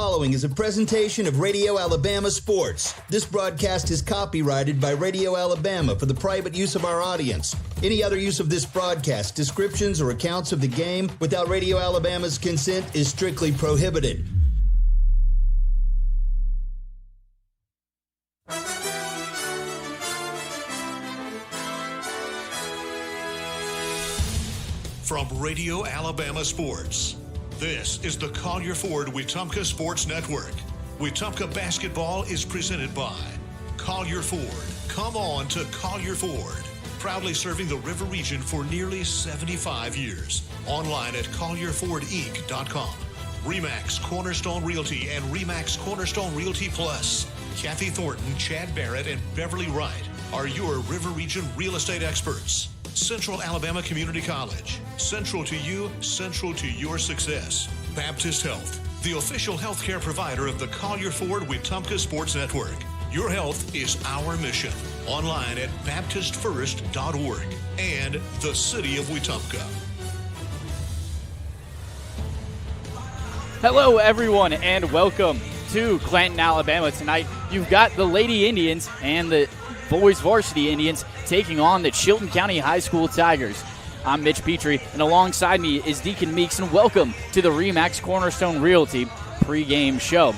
following is a presentation of Radio Alabama Sports. This broadcast is copyrighted by Radio Alabama for the private use of our audience. Any other use of this broadcast, descriptions, or accounts of the game without Radio Alabama's consent is strictly prohibited. From Radio Alabama Sports, this is the Collier Ford Wetumpka Sports Network. Wetumpka basketball is presented by Collier Ford. Come on to Collier Ford. Proudly serving the River region for nearly 75 years. Online at collierfordinc.com. RE/MAX Cornerstone Realty and RE/MAX Cornerstone Realty Plus. Kathy Thornton, Chad Barrett, and Beverly Wright are your River region real estate experts. Central Alabama Community College. Central to you, central to your success. Baptist Health, the official healthcare provider of the Collier Ford Wetumpka Sports Network. Your health is our mission. Online at baptistfirst.org and the City of Wetumpka. Hello, everyone, and welcome to Clanton, Alabama. Tonight, you've got the Lady Indians and the boys varsity Indians taking on the Chilton County High School Tigers. I'm Mitch Petrie, and alongside me is Deacon Meeks, and welcome to the RE/MAX Cornerstone Realty pregame show.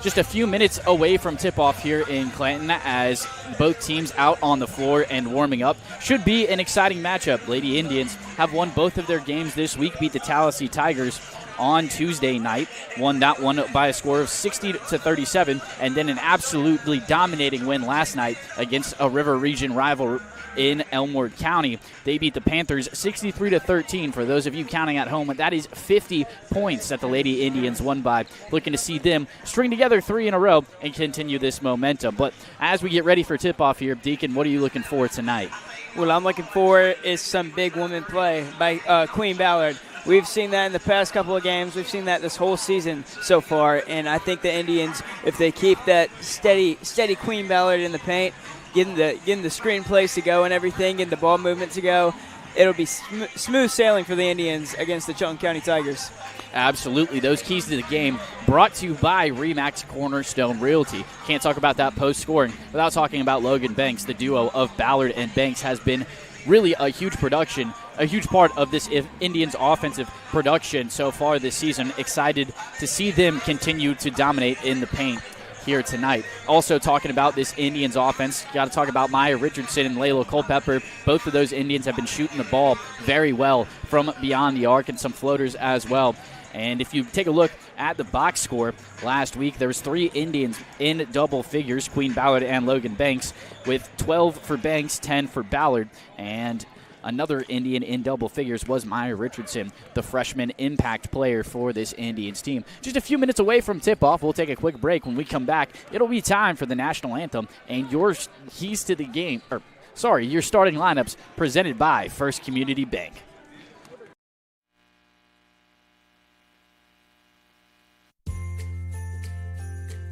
Just a few minutes away from tip-off here in Clanton as both teams out on the floor and warming up. Should be an exciting matchup. Lady Indians have won both of their games this week, beat the Tallahassee Tigers on Tuesday night, won that one by a score of 60-37, and then an absolutely dominating win last night against a River Region rival in Elmwood County. They beat the Panthers 63-13. For those of you counting at home, that is 50 points that the Lady Indians won by. Looking to see them string together 3 in a row and continue this momentum. But as we get ready for tip-off here, Deacon, what are you looking for tonight? What I'm looking for is some big women play by Queen Ballard. We've seen that in the past couple of games. We've seen that this whole season so far. And I think the Indians, if they keep that steady Queen Ballard in the paint, getting the screen plays to go and everything, getting the ball movement to go, it'll be smooth sailing for the Indians against the Chilton County Tigers. Absolutely. Those keys to the game brought to you by RE/MAX Cornerstone Realty. Can't talk about that post-scoring without talking about Logan Banks. The duo of Ballard and Banks has been really a huge part of this Indians offensive production so far this season. Excited to see them continue to dominate in the paint here tonight. Also talking about this Indians offense, got to talk about Maya Richardson and Layla Culpepper. Both of those Indians have been shooting the ball very well from beyond the arc and some floaters as well. And if you take a look at the box score last week, there was 3 Indians in double figures, Queen Ballard and Logan Banks, with 12 for Banks, 10 for Ballard. And another Indian in double figures was Maya Richardson, the freshman impact player for this Indians team. Just a few minutes away from tip-off, we'll take a quick break. When we come back, it'll be time for the national anthem and your keys to the game, your starting lineups presented by First Community Bank.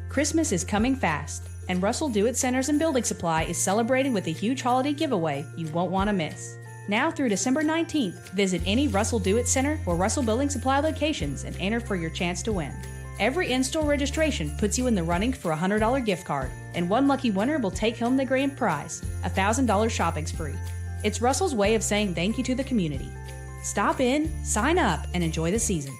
Christmas is coming fast, and Russell Do-It Centers and Building Supply is celebrating with a huge holiday giveaway you won't want to miss. Now through December 19th, visit any Russell Do-It Center or Russell Building Supply locations and enter for your chance to win. Every in-store registration puts you in the running for a $100 gift card, and one lucky winner will take home the grand prize, a $1,000 shopping spree. It's Russell's way of saying thank you to the community. Stop in, sign up, and enjoy the season.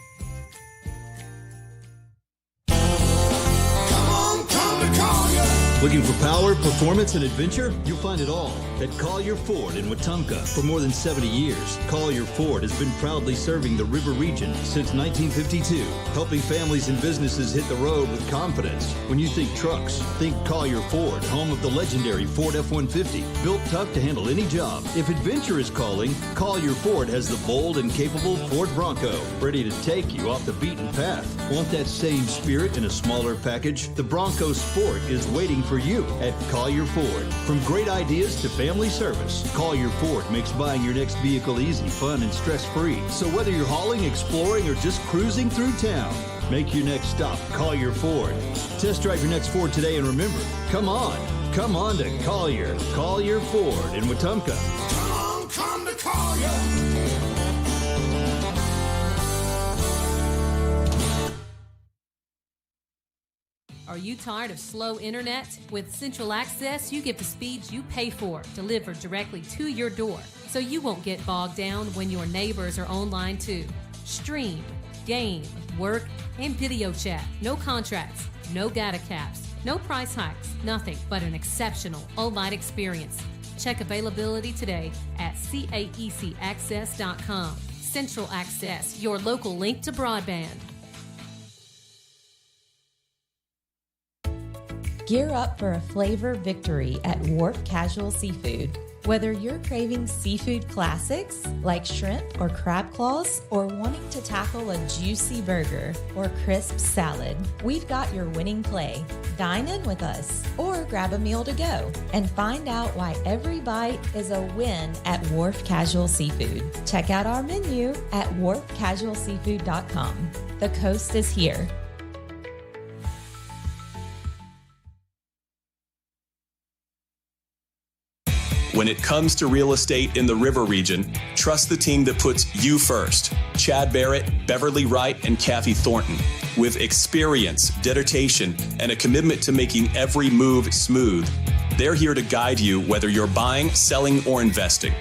Looking for power, performance, and adventure? You'll find it all at Collier Ford in Wetumpka. For more than 70 years, Collier Ford has been proudly serving the River region since 1952, helping families and businesses hit the road with confidence. When you think trucks, think Collier Ford, home of the legendary Ford F-150, built tough to handle any job. If adventure is calling, Collier Ford has the bold and capable Ford Bronco, ready to take you off the beaten path. Want that same spirit in a smaller package? The Bronco Sport is waiting for you at Collier Ford. From great ideas to family service, Collier Ford makes buying your next vehicle easy, fun, and stress-free. So whether you're hauling, exploring, or just cruising through town, make your next stop Collier Ford. Test drive your next Ford today, and remember, come on to Collier Ford in Wetumpka. Come to Collier. Are you tired of slow internet? With Central Access, you get the speeds you pay for delivered directly to your door, so you won't get bogged down when your neighbors are online too. Stream, game, work, and video chat. No contracts, no data caps, no price hikes, nothing but an exceptional all-night experience. Check availability today at caecaccess.com. Central Access, your local link to broadband. Gear up for a flavor victory at Wharf Casual Seafood. Whether you're craving seafood classics like shrimp or crab claws, or wanting to tackle a juicy burger or crisp salad, we've got your winning play. Dine in with us or grab a meal to go and find out why every bite is a win at Wharf Casual Seafood. Check out our menu at wharfcasualseafood.com. The coast is here. When it comes to real estate in the River region, trust the team that puts you first. Chad Barrett, Beverly Wright, and Kathy Thornton. With experience, dedication, and a commitment to making every move smooth, they're here to guide you whether you're buying, selling, or investing.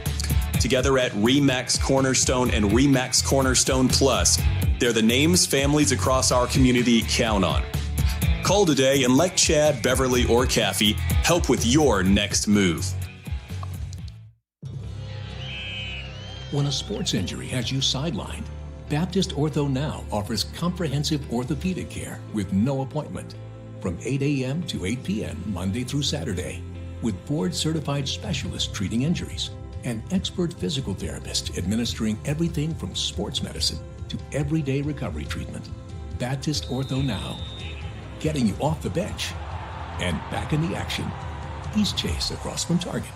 Together at RE/MAX Cornerstone and RE/MAX Cornerstone Plus, they're the names families across our community count on. Call today and let Chad, Beverly, or Kathy help with your next move. When a sports injury has you sidelined, Baptist Ortho Now offers comprehensive orthopedic care with no appointment from 8 a.m. to 8 p.m. Monday through Saturday, with board-certified specialists treating injuries and expert physical therapists administering everything from sports medicine to everyday recovery treatment. Baptist Ortho Now, getting you off the bench and back in the action. East Chase across from Target.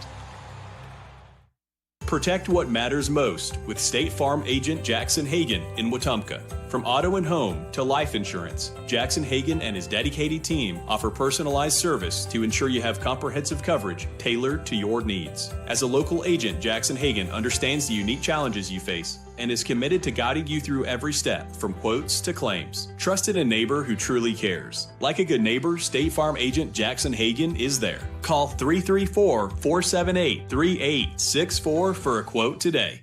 Protect what matters most with State Farm agent Jackson Hagan in Wetumpka. From auto and home to life insurance, Jackson Hagan and his dedicated team offer personalized service to ensure you have comprehensive coverage tailored to your needs. As a local agent, Jackson Hagan understands the unique challenges you face and is committed to guiding you through every step, from quotes to claims. Trusted a neighbor who truly cares. Like a good neighbor, State Farm agent Jackson Hagan is there. Call 334-478-3864 for a quote today.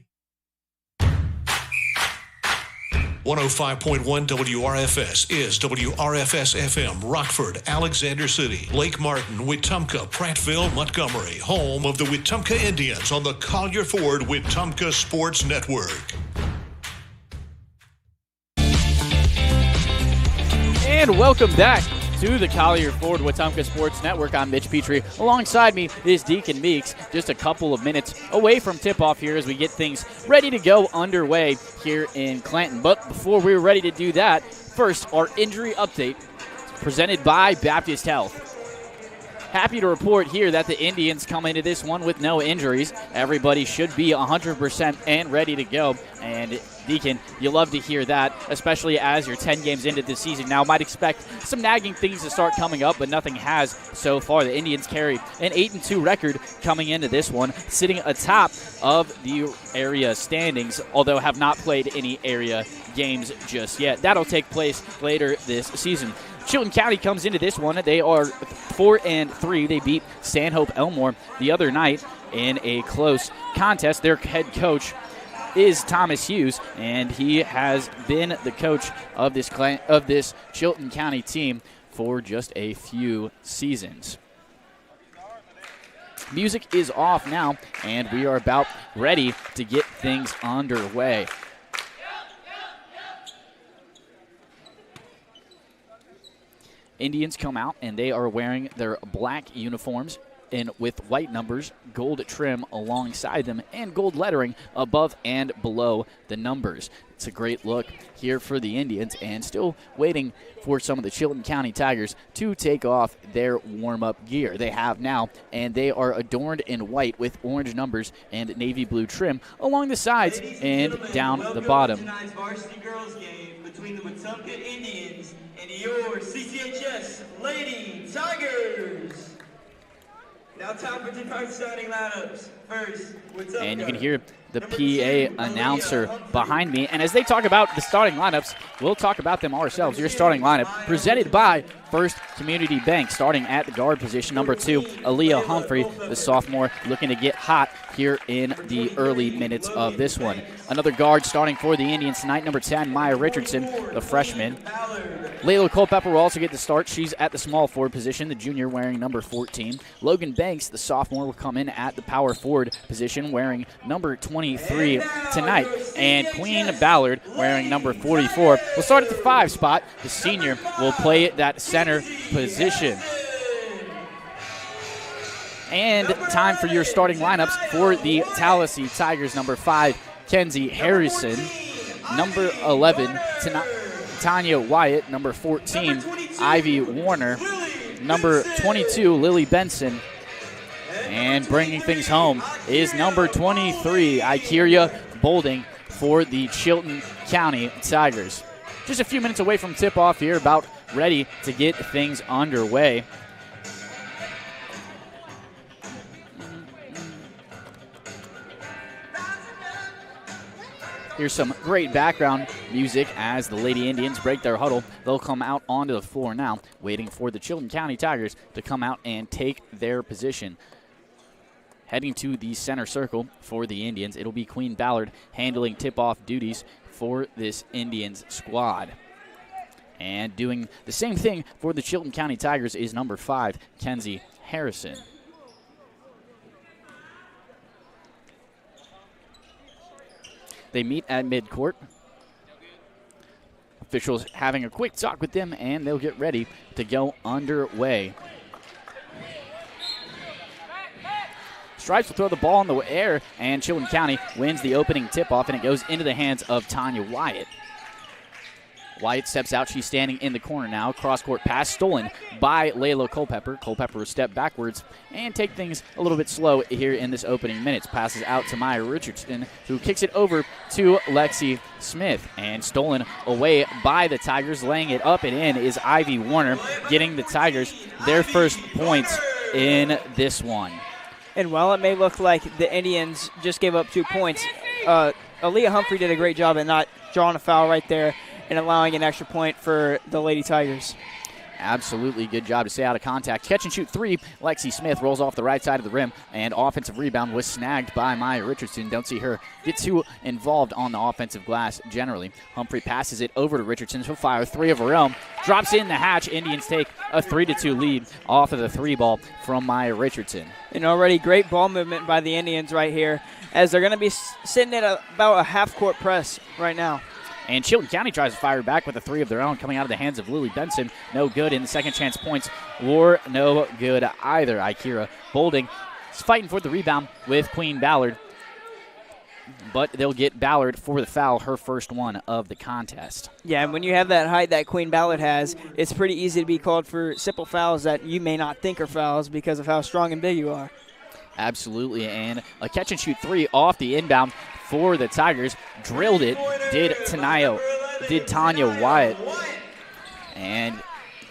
105.1 WRFS is WRFS-FM, Rockford, Alexander City, Lake Martin, Wetumpka, Prattville, Montgomery, home of the Wetumpka Indians on the Collier Ford Wetumpka Sports Network. And welcome back to the Collier Ford Wetumpka Sports Network. I'm Mitch Petrie. Alongside me is Deacon Meeks. Just a couple of minutes away from tip-off here as we get things ready to go underway here in Clanton. But before we're ready to do that, first, our injury update presented by Baptist Health. Happy to report here that the Indians come into this one with no injuries. Everybody should be 100% and ready to go. And Deacon, you love to hear that, especially as you're 10 games into the season now. Might expect some nagging things to start coming up, but nothing has so far. The Indians carry an 8-2 record coming into this one, sitting atop of the area standings, although have not played any area games just yet. That'll take place later this season. Chilton County comes into this one. They are 4-3. They beat Stanhope Elmore the other night in a close contest. Their head coach is Thomas Hughes, and he has been the coach of this Chilton County team for just a few seasons. Music is off now, and we are about ready to get things underway. Indians come out, and they are wearing their black uniforms and with white numbers, gold trim alongside them, and gold lettering above and below the numbers. It's a great look here for the Indians, and still waiting for some of the Chilton County Tigers to take off their warm-up gear. They have now, and they are adorned in white with orange numbers and navy blue trim along the sides and down the bottom. Tonight's varsity girls game between the Wetumpka Indians and your CCHS Lady Tigers. Now time for 10 starting lineups. First, Wetumpka. And you can hear the PA announcer behind me. And as they talk about the starting lineups, we'll talk about them ourselves. Your starting lineup presented by First Community Bank, starting at the guard position. Number 2, Aaliyah Humphrey, the sophomore, looking to get hot here in the early minutes of this one. Another guard starting for the Indians tonight, number 10, Maya Richardson, the freshman. Layla Culpepper will also get the start. She's at the small forward position, the junior wearing number 14. Logan Banks, the sophomore, will come in at the power forward position wearing number 23 tonight. And Queen Ballard, wearing number 44, will start at the 5 spot. The senior will play that center position. And time for your starting lineups for the Tallahassee Tigers. Number 5, Kenzie Harrison. Number 11, Tanya Wyatt. Number 14, Ivy Warner. Number 22, Lily Benson. And bringing things home is number 23, Ikeria Bolding for the Chilton County Tigers. Just a few minutes away from tip-off here, about ready to get things underway. Here's some great background music as the Lady Indians break their huddle. They'll come out onto the floor now, waiting for the Chilton County Tigers to come out and take their position. Heading to the center circle for the Indians, it'll be Queen Ballard handling tip-off duties for this Indians squad. And doing the same thing for the Chilton County Tigers is number 5, Kenzie Harrison. They meet at midcourt. Officials having a quick talk with them, and they'll get ready to go underway. Stripes will throw the ball in the air, and Chilton County wins the opening tip-off, and it goes into the hands of Tanya Wyatt. Wyatt steps out. She's standing in the corner now. Cross-court pass stolen by Layla Culpepper. Culpepper will step backwards and take things a little bit slow here in this opening minutes. Passes out to Maya Richardson, who kicks it over to Lexi Smith. And stolen away by the Tigers. Laying it up and in is Ivy Warner, getting the Tigers their first points in this one. And while it may look like the Indians just gave up 2 points, Aaliyah Humphrey did a great job at not drawing a foul right there and allowing an extra point for the Lady Tigers. Absolutely good job to stay out of contact. Catch and shoot 3. Lexi Smith rolls off the right side of the rim, and offensive rebound was snagged by Maya Richardson. Don't see her get too involved on the offensive glass generally. Humphrey passes it over to Richardson. She'll fire 3 of her own. Drops in the hatch. Indians take a 3-2 lead off of the 3 ball from Maya Richardson. And already great ball movement by the Indians right here, as they're going to be sitting at about a half-court press right now. And Chilton County tries to fire back with a 3 of their own coming out of the hands of Lily Benson. No good, in the second chance points were no good either. Ikeria Bolding is fighting for the rebound with Queen Ballard, but they'll get Ballard for the foul, her first one of the contest. Yeah, and when you have that height that Queen Ballard has, it's pretty easy to be called for simple fouls that you may not think are fouls because of how strong and big you are. Absolutely, and a catch and shoot 3 off the inbound for the Tigers. Drilled it, did Tanya Wyatt. And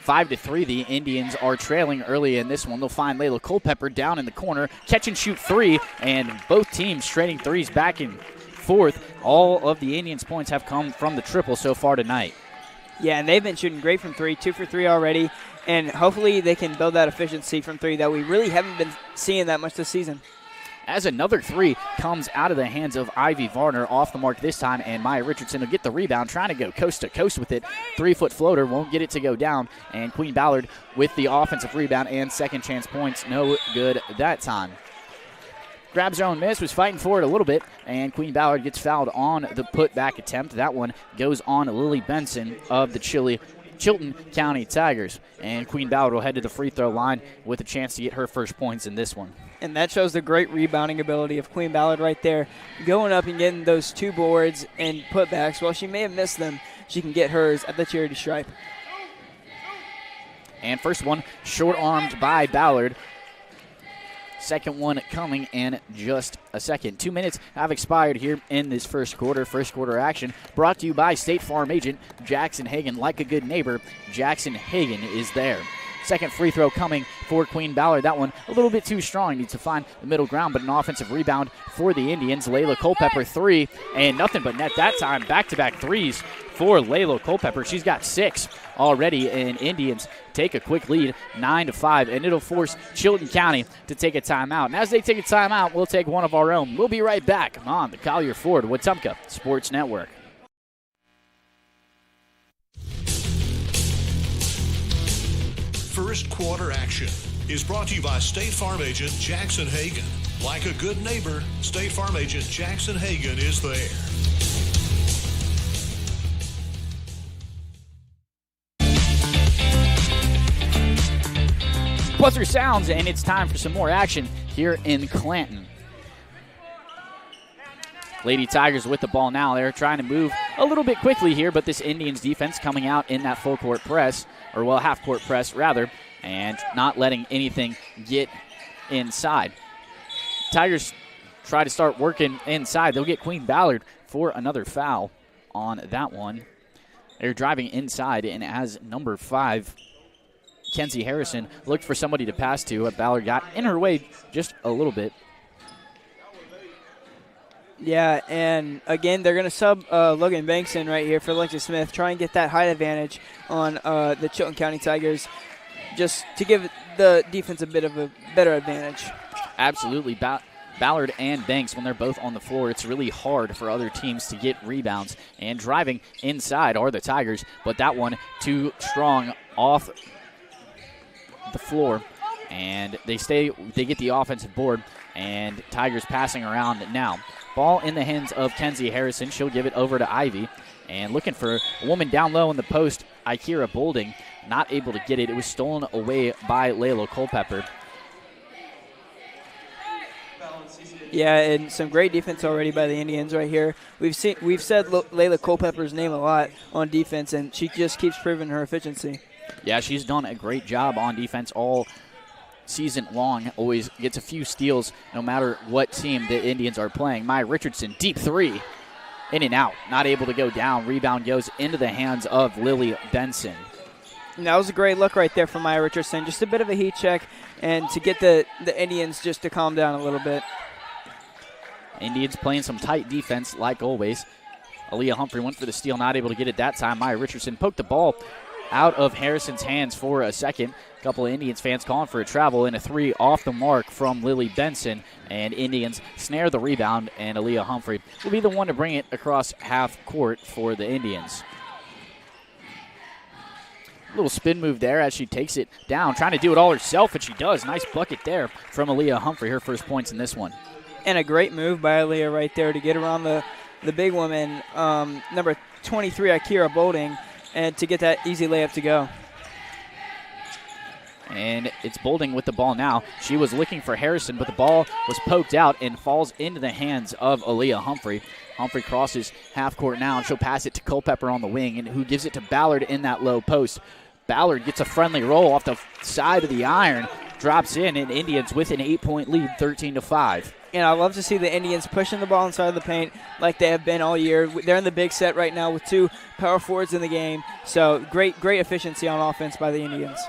5-3, the Indians are trailing early in this one. They'll find Layla Culpepper down in the corner. Catch and shoot 3, and both teams trading threes back and forth. All of the Indians' points have come from the triple so far tonight. Yeah, and they've been shooting great from 3, 2 for 3 already. And hopefully they can build that efficiency from 3 that we really haven't been seeing that much this season. As another 3 comes out of the hands of Ivy Varner, off the mark this time, and Maya Richardson will get the rebound, trying to go coast to coast with it. 3-foot floater, won't get it to go down, and Queen Ballard with the offensive rebound and second chance points, no good that time. Grabs her own miss, was fighting for it a little bit, and Queen Ballard gets fouled on the putback attempt. That one goes on to Lily Benson of the Chilton County Tigers, and Queen Ballard will head to the free throw line with a chance to get her first points in this one. And that shows the great rebounding ability of Queen Ballard right there, going up and getting those 2 boards and putbacks. While she may have missed them, she can get hers at the charity stripe. And first one short-armed by Ballard. Second one coming in just a second. 2 minutes have expired here in this first quarter. First quarter action brought to you by State Farm agent Jackson Hagan. Like a good neighbor, Jackson Hagan is there. Second free throw coming for Queen Ballard. That one a little bit too strong. Needs to find the middle ground, but an offensive rebound for the Indians. Layla Culpepper, three, and nothing but net that time. Back-to-back threes for Layla Culpepper. She's got 6 already, and Indians take a quick lead, 9-5, and it'll force Chilton County to take a timeout. And as they take a timeout, we'll take one of our own. We'll be right back on the Collier Ford Wetumpka Sports Network. First quarter action is brought to you by State Farm agent Jackson Hagan. Like a good neighbor, State Farm agent Jackson Hagan is there. Buzzer sounds, and it's time for some more action here in Clanton. Lady Tigers with the ball now. They're trying to move a little bit quickly here, but this Indians defense coming out in that full court press, or well, half court press rather, and not letting anything get inside. Tigers try to start working inside. They'll get Queen Ballard for another foul on that one. They're driving inside, and as number 5, Kenzie Harrison looked for somebody to pass to. Ballard got in her way just a little bit. Yeah, and again, they're going to sub Logan Banks in right here for Alexis Smith, try and get that height advantage on the Chilton County Tigers, just to give the defense a bit of a better advantage. Absolutely. Ballard and Banks, when they're both on the floor, it's really hard for other teams to get rebounds. And driving inside are the Tigers, but that one too strong off the floor, and they get the offensive board, and Tigers passing around now. Ball in the hands of Kenzie Harrison. She'll give it over to Ivy, and looking for a woman down low in the post, Ikira Bolding, not able to get it. It was stolen away by Layla Culpepper. Yeah, and some great defense already by the Indians right here. We've said Layla Culpepper's name a lot on defense, and she just keeps proving her efficiency. Yeah, she's done a great job on defense all season long. Always gets a few steals no matter what team the Indians are playing. Maya Richardson, deep three, in and out. Not able to go down. Rebound goes into the hands of Lily Benson. And that was a great look right there from Maya Richardson. Just a bit of a heat check, and to get the Indians just to calm down a little bit. Indians playing some tight defense like always. Aaliyah Humphrey went for the steal, not able to get it that time. Maya Richardson poked the ball out of Harrison's hands for a second. A couple of Indians fans calling for a travel, and a 3 off the mark from Lily Benson. And Indians snare the rebound, and Aaliyah Humphrey will be the one to bring it across half court for the Indians. Little spin move there as she takes it down, trying to do it all herself, and she does. Nice bucket there from Aaliyah Humphrey, her first points in this one. And a great move by Aaliyah right there to get around the big woman, number 23, Ikira Bolding, and to get that easy layup to go. And it's Bolding with the ball now. She was looking for Harrison, but the ball was poked out and falls into the hands of Aaliyah Humphrey. Humphrey crosses half court now, and she'll pass it to Culpepper on the wing, and who gives it to Ballard in that low post. Ballard gets a friendly roll off the side of the iron, drops in, and Indians with an 8-point lead, 13-5. And I love to see the Indians pushing the ball inside the paint like they have been all year. They're in the big set right now with 2 power forwards in the game. So great efficiency on offense by the Indians.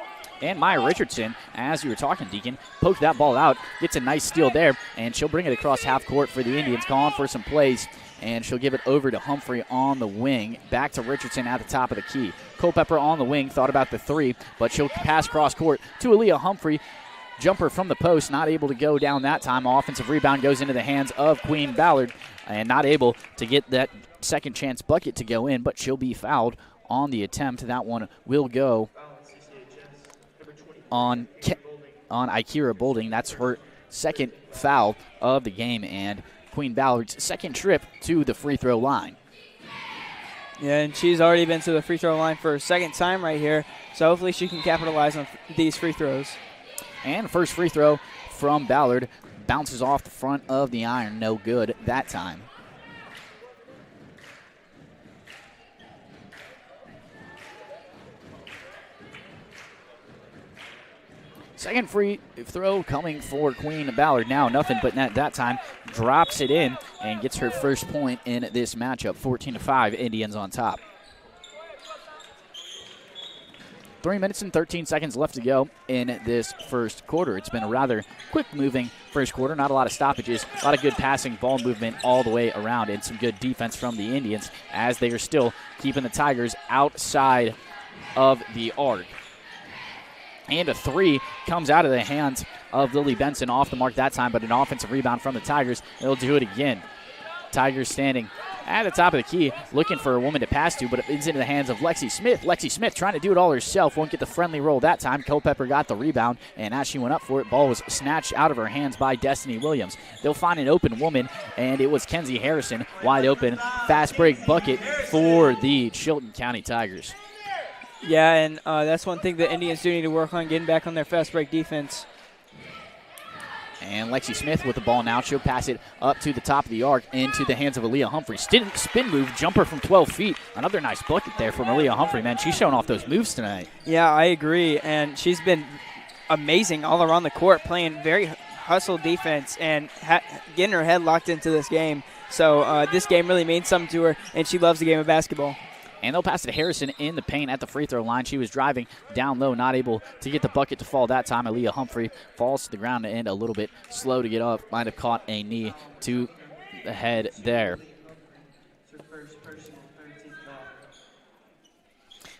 And Maya Richardson, as you were talking, Deacon, poked that ball out, gets a nice steal there, and she'll bring it across half court for the Indians, calling for some plays, and she'll give it over to Humphrey on the wing. Back to Richardson at the top of the key. Culpepper on the wing, thought about the 3, but she'll pass cross court to Aaliyah Humphrey. Jumper from the post, not able to go down that time. Offensive rebound goes into the hands of Queen Ballard, and not able to get that second chance bucket to go in, but she'll be fouled on the attempt. That one will go on Ikira Bolding. That's her second foul of the game, and Queen Ballard's second trip to the free throw line. Yeah, and she's already been to the free throw line for a second time right here, so hopefully she can capitalize on these free throws. And first free throw from Ballard bounces off the front of the iron. No good that time. Second free throw coming for Queen Ballard. Now nothing but net that time. Drops it in and gets her first point in this matchup. 14-5, Indians on top. 3 minutes and 13 seconds left to go in this first quarter. It's been a rather quick-moving first quarter. Not a lot of stoppages, a lot of good passing, ball movement all the way around, and some good defense from the Indians as they are still keeping the Tigers outside of the arc. And a three comes out of the hands of Lily Benson off the mark that time, but an offensive rebound from the Tigers. They'll do it again. Tigers standing at the top of the key, looking for a woman to pass to, but it's into the hands of Lexi Smith. Lexi Smith trying to do it all herself. Won't get the friendly roll that time. Culpepper got the rebound, and as she went up for it, ball was snatched out of her hands by Destiny Williams. They'll find an open woman, and it was Kenzie Harrison, wide open, fast break bucket for the Chilton County Tigers. Yeah, and that's one thing the Indians do need to work on, getting back on their fast break defense. And Lexi Smith with the ball now. She'll pass it up to the top of the arc into the hands of Aaliyah Humphrey. Spin move, jumper from 12 feet. Another nice bucket there from Aaliyah Humphrey, man. She's showing off those moves tonight. Yeah, I agree. And she's been amazing all around the court, playing very hustle defense and getting her head locked into this game. So this game really means something to her, and she loves the game of basketball. And they'll pass it to Harrison in the paint at the free throw line. She was driving down low, not able to get the bucket to fall that time. Aaliyah Humphrey falls to the ground and a little bit slow to get up. Might have caught a knee to the head there.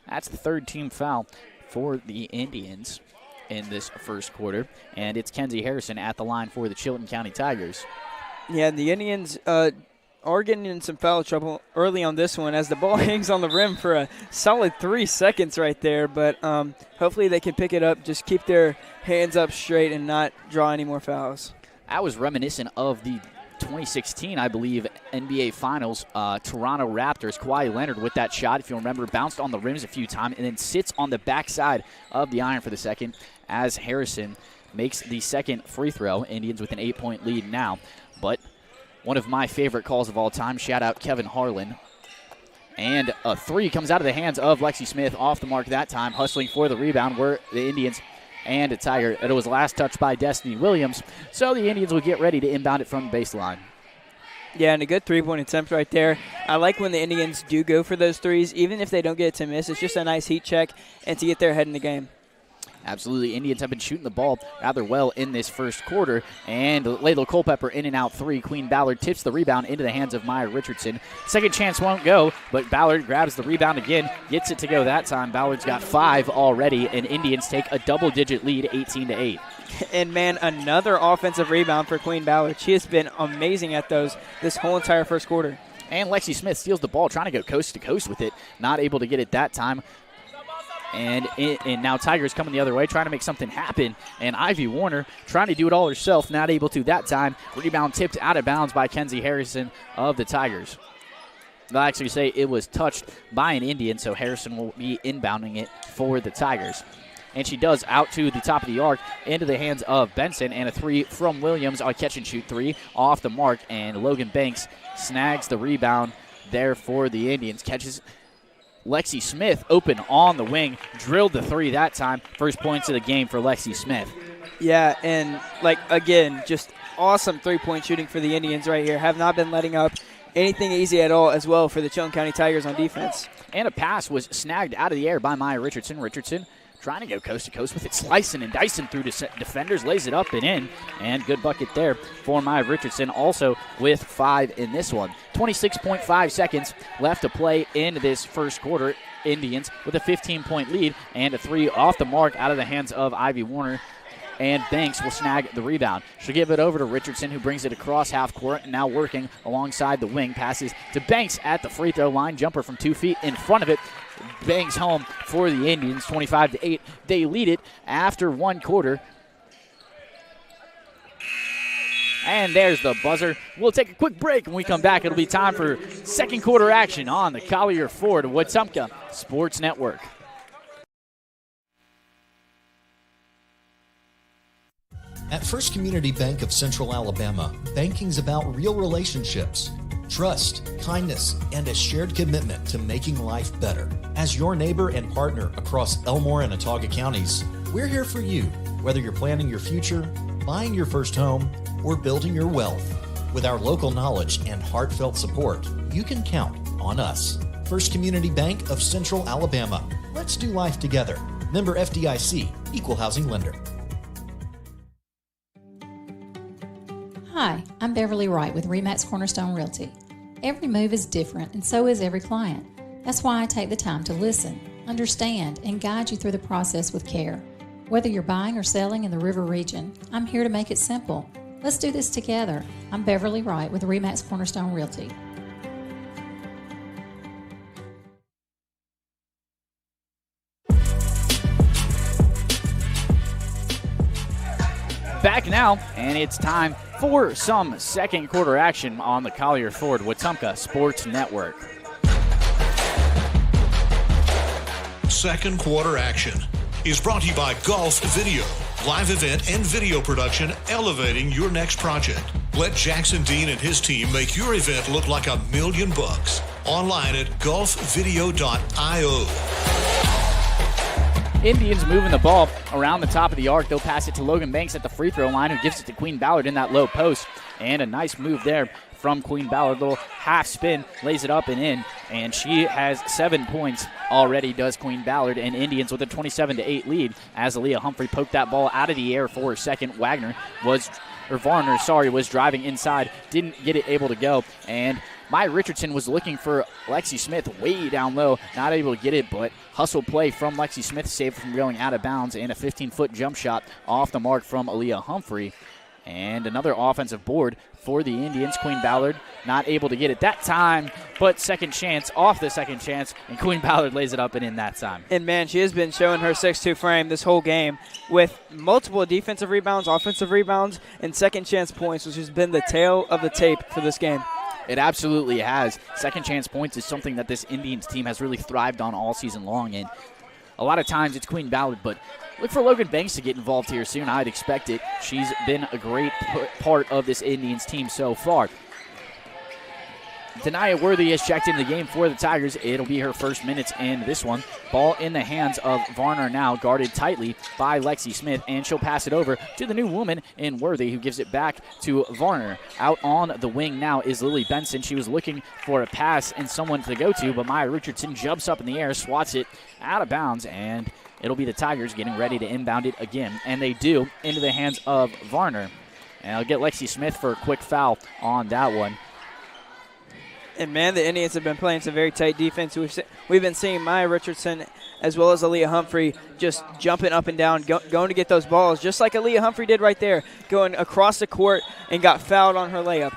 That's the third team foul for the Indians in this first quarter. And it's Kenzie Harrison at the line for the Chilton County Tigers. Yeah, the Indians are getting in some foul trouble early on this one as the ball hangs on the rim for a solid 3 seconds right there. But hopefully they can pick it up, just keep their hands up straight and not draw any more fouls. That was reminiscent of the 2016, I believe, NBA Finals, Toronto Raptors. Kawhi Leonard with that shot, if you remember, bounced on the rims a few times and then sits on the backside of the iron for the second as Harrison makes the second free throw. Indians with an 8-point lead now. But one of my favorite calls of all time, shout out Kevin Harlan. And a three comes out of the hands of Lexi Smith off the mark that time, hustling for the rebound were the Indians and a Tiger. It was last touched by Destiny Williams, so the Indians will get ready to inbound it from the baseline. Yeah, and a good three-point attempt right there. I like when the Indians do go for those threes, even if they don't get it to miss. It's just a nice heat check and to get their head in the game. Absolutely. Indians have been shooting the ball rather well in this first quarter. And Layla Culpepper in and out three. Queen Ballard tips the rebound into the hands of Maya Richardson. Second chance won't go, but Ballard grabs the rebound again, gets it to go that time. Ballard's got 5 already, and Indians take a double-digit lead, 18-8. And, man, another offensive rebound for Queen Ballard. She has been amazing at those this whole entire first quarter. And Lexi Smith steals the ball, trying to go coast to coast with it. Not able to get it that time. And now Tigers coming the other way, trying to make something happen. And Ivy Warner trying to do it all herself, not able to that time. Rebound tipped out of bounds by Kenzie Harrison of the Tigers. They'll actually say it was touched by an Indian, so Harrison will be inbounding it for the Tigers. And she does out to the top of the arc into the hands of Benson, and a three from Williams, a catch-and-shoot three off the mark, and Logan Banks snags the rebound there for the Indians. Catches Lexi Smith open on the wing, drilled the three that time. First points of the game for Lexi Smith. Yeah, and, again, just awesome three-point shooting for the Indians right here. Have not been letting up anything easy at all as well for the Chilton County Tigers on defense. And a pass was snagged out of the air by Maya Richardson. Richardson trying to go coast to coast with it, slicing and dicing through defenders, lays it up and in, and good bucket there for Maya Richardson, also with 5 in this one. 26.5 seconds left to play in this first quarter. Indians with a 15-point lead, and a three off the mark out of the hands of Ivy Warner, and Banks will snag the rebound. She'll give it over to Richardson, who brings it across half court, and now working alongside the wing. Passes to Banks at the free throw line. Jumper from 2 feet in front of it. Bangs home for the Indians, 25-8. They lead it after one quarter. And there's the buzzer. We'll take a quick break. When we come back, it'll be time for second quarter action on the Collier Ford Wetumpka Sports Network. At First Community Bank of Central Alabama, banking's about real relationships, trust, kindness, and a shared commitment to making life better. As your neighbor and partner across Elmore and Autauga counties, we're here for you, whether you're planning your future, buying your first home, or building your wealth. With our local knowledge and heartfelt support, you can count on us. First Community Bank of Central Alabama. Let's do life together. Member FDIC, Equal Housing Lender. Hi, I'm Beverly Wright with RE/MAX Cornerstone Realty. Every move is different, and so is every client. That's why I take the time to listen, understand, and guide you through the process with care. Whether you're buying or selling in the River region, I'm here to make it simple. Let's do this together. I'm Beverly Wright with RE/MAX Cornerstone Realty. Back now, and it's time for some second quarter action on the Collier Ford Wetumpka Sports Network. Second quarter action is brought to you by Golf Video, live event and video production elevating your next project. Let Jackson Dean and his team make your event look like $1 million. Online at golfvideo.io. Indians moving the ball around the top of the arc. They'll pass it to Logan Banks at the free throw line, who gives it to Queen Ballard in that low post. And a nice move there from Queen Ballard. Little half spin, lays it up and in. And she has 7 points already, does Queen Ballard. And Indians with a 27-8 lead as Aaliyah Humphrey poked that ball out of the air for a second. Varner was driving inside, didn't get it able to go. And Maya Richardson was looking for Lexi Smith way down low, not able to get it, but hustle play from Lexi Smith saved from going out of bounds, and a 15-foot jump shot off the mark from Aaliyah Humphrey. And another offensive board for the Indians. Queen Ballard not able to get it that time, but second chance off the second chance, and Queen Ballard lays it up and in that time. And, man, she has been showing her 6'2 frame this whole game with multiple defensive rebounds, offensive rebounds, and second chance points, which has been the tail of the tape for this game. It absolutely has. Second chance points is something that this Indians team has really thrived on all season long, and a lot of times it's Queen Ballard, but look for Logan Banks to get involved here soon. I'd expect it. She's been a great part of this Indians team so far. Denia Worthy has checked into the game for the Tigers. It'll be her first minutes in this one. Ball in the hands of Varner now, guarded tightly by Lexi Smith, and she'll pass it over to the new woman in Worthy, who gives it back to Varner. Out on the wing now is Lily Benson. She was looking for a pass and someone to go to, but Maya Richardson jumps up in the air, swats it out of bounds, and it'll be the Tigers getting ready to inbound it again. And they do, into the hands of Varner. And I'll get Lexi Smith for a quick foul on that one. And, man, the Indians have been playing some very tight defense. We've been seeing Maya Richardson as well as Aaliyah Humphrey just jumping up and down, going to get those balls, just like Aaliyah Humphrey did right there, going across the court and got fouled on her layup.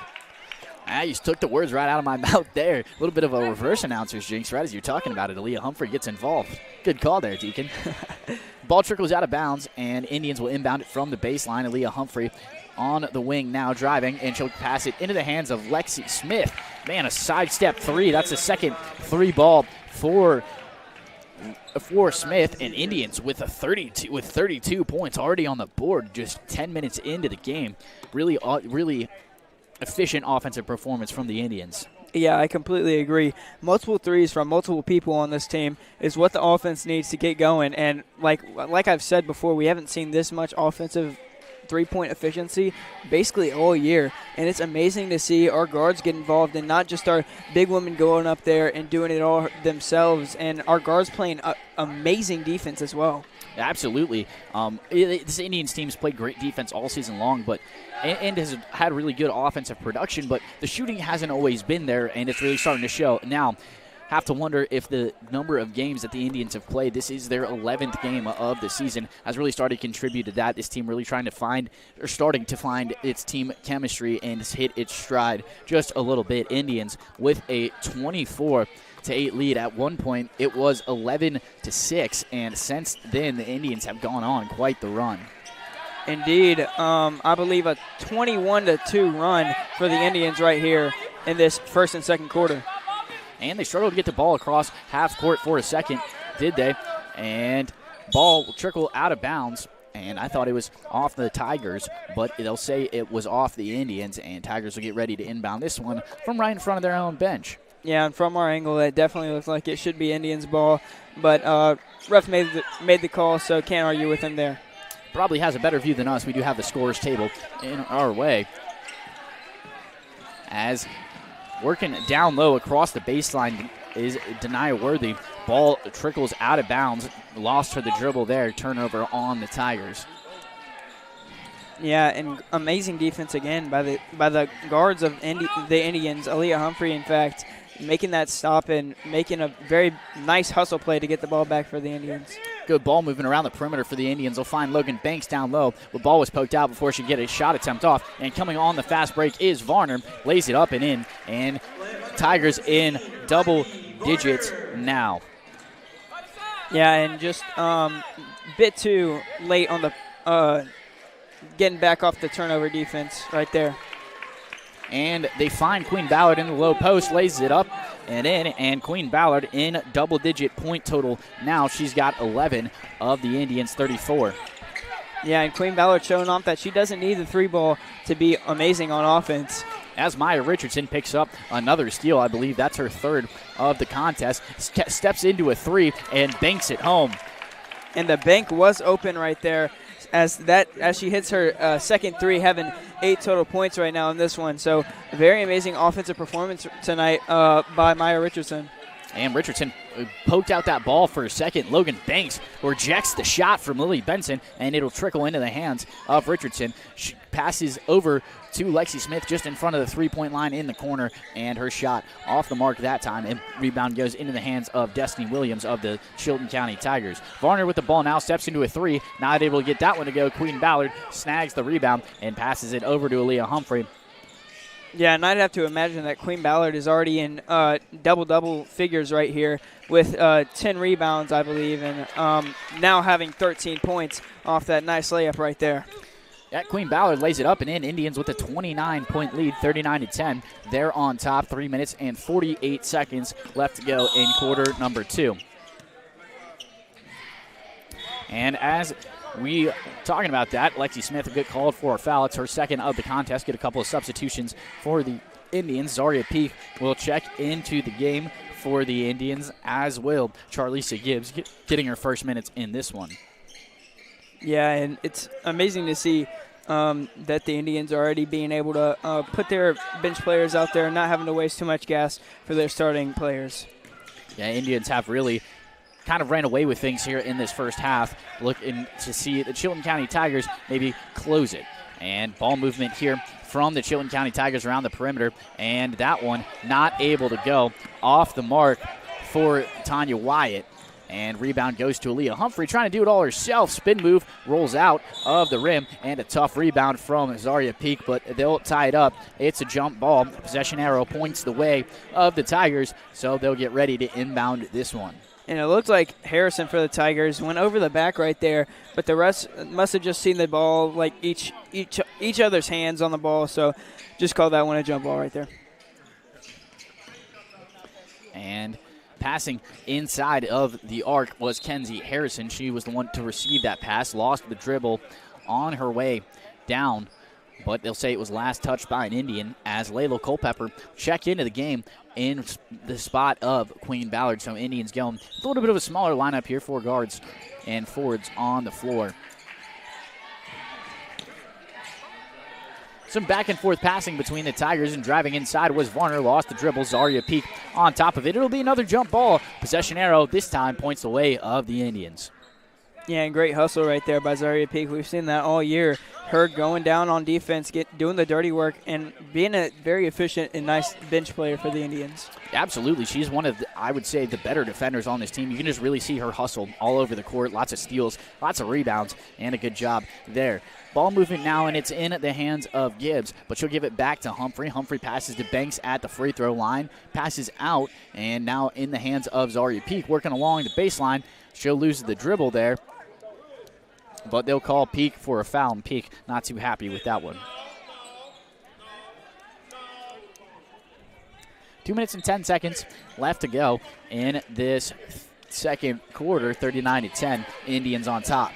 You just took the words right out of my mouth there. A little bit of a reverse announcer's jinx right as you're talking about it. Aaliyah Humphrey gets involved. Good call there, Deacon. Ball trickles out of bounds, and Indians will inbound it from the baseline. Aaliyah Humphrey on the wing now driving, and she'll pass it into the hands of Lexi Smith. Man, a sidestep three. That's the second three ball for Smith, and Indians with 32 points already on the board just 10 minutes into the game. Really efficient offensive performance from the Indians. Yeah, I completely agree. Multiple threes from multiple people on this team is what the offense needs to get going. And like I've said before, we haven't seen this much offensive three-point efficiency basically all year, and it's amazing to see our guards get involved and not just our big women going up there and doing it all themselves, and our guards playing amazing defense as well. Absolutely. This Indians team's played great defense all season long, and has had really good offensive production, but the shooting hasn't always been there, and it's really starting to show now. Have to wonder if the number of games that the Indians have played, this is their 11th game of the season, has really started to contribute to that. This team really starting to find its team chemistry and hit its stride just a little bit. Indians with a 24-8 lead. At one point, it was 11-6, and since then, the Indians have gone on quite the run. Indeed, I believe a 21-2 run for the Indians right here in this first and second quarter. And they struggled to get the ball across half court for a second, did they? And ball will trickle out of bounds. And I thought it was off the Tigers, but they'll say it was off the Indians, and Tigers will get ready to inbound this one from right in front of their own bench. Yeah, and from our angle, it definitely looks like it should be Indians' ball. But ref made the call, so can't argue with him there. Probably has a better view than us. We do have the scores table in our way. As working down low across the baseline, is deny worthy. Ball trickles out of bounds. Lost her the dribble there. Turnover on the Tigers. Yeah, and amazing defense again by the guards of the Indians. Aaliyah Humphrey, in fact, making that stop and making a very nice hustle play to get the ball back for the Indians. Good ball moving around the perimeter for the Indians. They'll find Logan Banks down low. The ball was poked out before she could get a shot attempt off. And coming on the fast break is Varner. Lays it up and in. And Tigers in double digits now. Yeah, and just bit too late on the getting back off the turnover defense right there. And they find Queen Ballard in the low post, lays it up and in, and Queen Ballard in double-digit point total. Now she's got 11 of the Indians' 34. Yeah, and Queen Ballard showing off that she doesn't need the three ball to be amazing on offense. As Maya Richardson picks up another steal, I believe that's her third of the contest, steps into a three and banks it home. And the bank was open right there. As she hits her second three, having 8 total points right now in this one. So a very amazing offensive performance tonight by Maya Richardson. And Richardson poked out that ball for a second. Logan Banks rejects the shot from Lily Benson, and it'll trickle into the hands of Richardson. She passes over to Lexi Smith just in front of the three-point line in the corner, and her shot off the mark that time. And rebound goes into the hands of Destiny Williams of the Chilton County Tigers. Varner with the ball now steps into a three. Not able to get that one to go. Queen Ballard snags the rebound and passes it over to Aaliyah Humphrey. Yeah, and I'd have to imagine that Queen Ballard is already in double figures right here with 10 rebounds, I believe, and now having 13 points off that nice layup right there. Yeah, Queen Ballard lays it up and in. Indians with a 29-point lead, 39-10. They're on top. 3 minutes and 48 seconds left to go in quarter number 2. And as we talking about that, Lexi Smith, a good call for a foul. It's her second of the contest. Get a couple of substitutions for the Indians. Zaria Peak will check into the game for the Indians, as will Charlisa Gibbs, getting her first minutes in this one. Yeah, and it's amazing to see that the Indians are already being able to put their bench players out there and not having to waste too much gas for their starting players. Yeah, Indians have really kind of ran away with things here in this first half, looking to see the Chilton County Tigers maybe close it. And ball movement here from the Chilton County Tigers around the perimeter, and that one not able to go off the mark for Tanya Wyatt. And rebound goes to Aaliyah Humphrey, trying to do it all herself. Spin move, rolls out of the rim, and a tough rebound from Zaria Peak, but they'll tie it up. It's a jump ball. Possession arrow points the way of the Tigers, so they'll get ready to inbound this one. And it looked like Harrison for the Tigers went over the back right there, but the rest must have just seen the ball, like each other's hands on the ball, so just call that one a jump ball right there. And passing inside of the arc was Kenzie Harrison. She was the one to receive that pass, lost the dribble on her way down, but they'll say it was last touched by an Indian as Layla Culpepper check into the game in the spot of Queen Ballard. So Indians going a little bit of a smaller lineup here, 4 guards and forwards on the floor. Some back and forth passing between the Tigers, and driving inside was Varner. Lost the dribble. Zaria Peak on top of it. It'll be another jump ball. Possession arrow this time points the way of the Indians. Yeah, and great hustle right there by Zaria Peak. We've seen that all year. Her going down on defense, doing the dirty work, and being a very efficient and nice bench player for the Indians. Absolutely. She's one of, I would say, the better defenders on this team. You can just really see her hustle all over the court. Lots of steals, lots of rebounds, and a good job there. Ball movement now, and it's in the hands of Gibbs, but she'll give it back to Humphrey. Humphrey passes to Banks at the free throw line, passes out, and now in the hands of Zaria Peak, working along the baseline. She'll lose the dribble there, but they'll call Peak for a foul, and Peak not too happy with that one. 2 minutes and 10 seconds left to go in this second quarter, 39-10, Indians on top.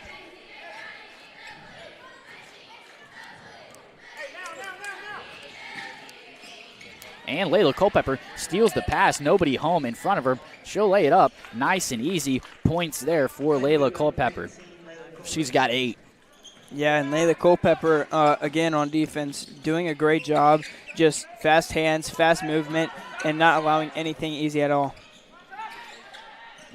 And Layla Culpepper steals the pass. Nobody home in front of her. She'll lay it up. Nice and easy points there for Layla Culpepper. She's got 8. Yeah, and Layla Culpepper, again on defense, doing a great job. Just fast hands, fast movement, and not allowing anything easy at all.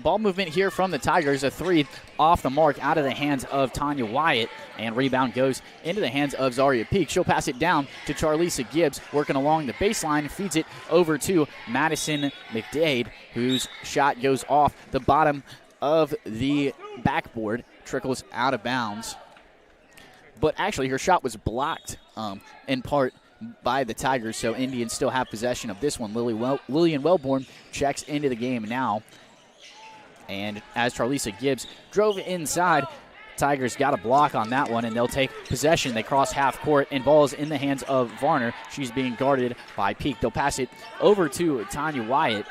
ball movement here from the Tigers. A three off the mark out of the hands of Tanya Wyatt, and rebound goes into the hands of Zaria Peak. She'll pass it down to Charlisa Gibbs, working along the baseline, feeds it over to Madison McDade, whose shot goes off the bottom of the backboard, trickles out of bounds. But actually, her shot was blocked in part by the Tigers, so Indians still have possession of this one. Lillian Wellborn checks into the game now. And as Charlisa Gibbs drove inside, Tigers got a block on that one, and they'll take possession. They cross half court, and ball is in the hands of Varner. She's being guarded by Peak. They'll pass it over to Tanya Wyatt.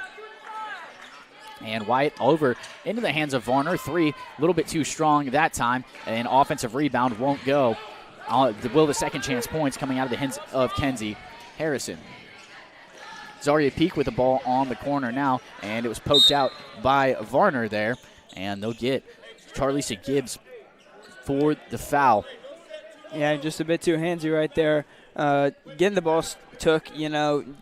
And Wyatt over into the hands of Varner. Three, a little bit too strong that time. An offensive rebound won't go. Will the second chance points coming out of the hands of Kenzie Harrison. Zaria Peak with the ball on the corner now, and it was poked out by Varner there. And they'll get Charlisa Gibbs for the foul. Yeah, just a bit too handsy right there. Getting the ball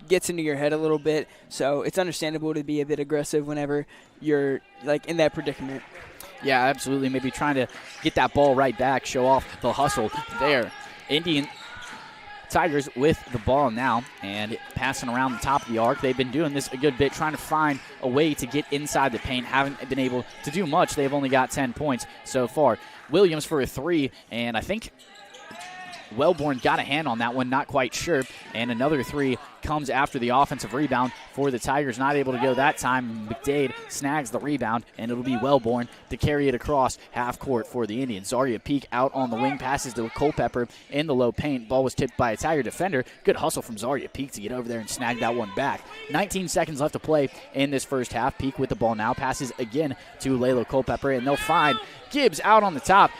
gets into your head a little bit, so it's understandable to be a bit aggressive whenever you're in that predicament. Yeah, absolutely. Maybe trying to get that ball right back, show off the hustle there. Indian Tigers with the ball now and passing around the top of the arc. They've been doing this a good bit, trying to find a way to get inside the paint. Haven't been able to do much. They've only got 10 points so far. Williams for a three, and I think Wellborn got a hand on that one, not quite sure. And another three comes after the offensive rebound for the Tigers. Not able to go that time. McDade snags the rebound, and it'll be Wellborn to carry it across half court for the Indians. Zaria Peak out on the wing, passes to Culpepper in the low paint. Ball was tipped by a Tiger defender. Good hustle from Zaria Peak to get over there and snag that one back. 19 seconds left to play in this first half. Peak with the ball now, passes again to Layla Culpepper, and they'll find Gibbs out on the top.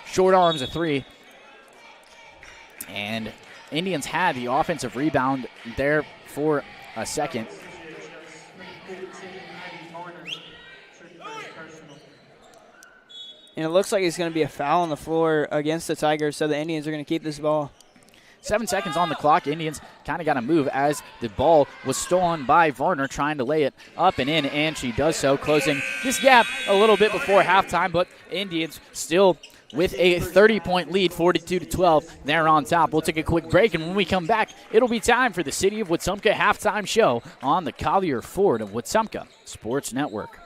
Short arms a three. And Indians had the offensive rebound there for a second. And it looks like it's going to be a foul on the floor against the Tigers, so the Indians are going to keep this ball. 7 seconds on the clock. Indians kind of got to move as the ball was stolen by Varner, trying to lay it up and in, and she does so, closing this gap a little bit before halftime, but Indians still with a 30-point lead, 42-12. They're on top. We'll take a quick break, and when we come back, it'll be time for the City of Wetumpka halftime show on the Collier Ford of Wetumpka Sports Network.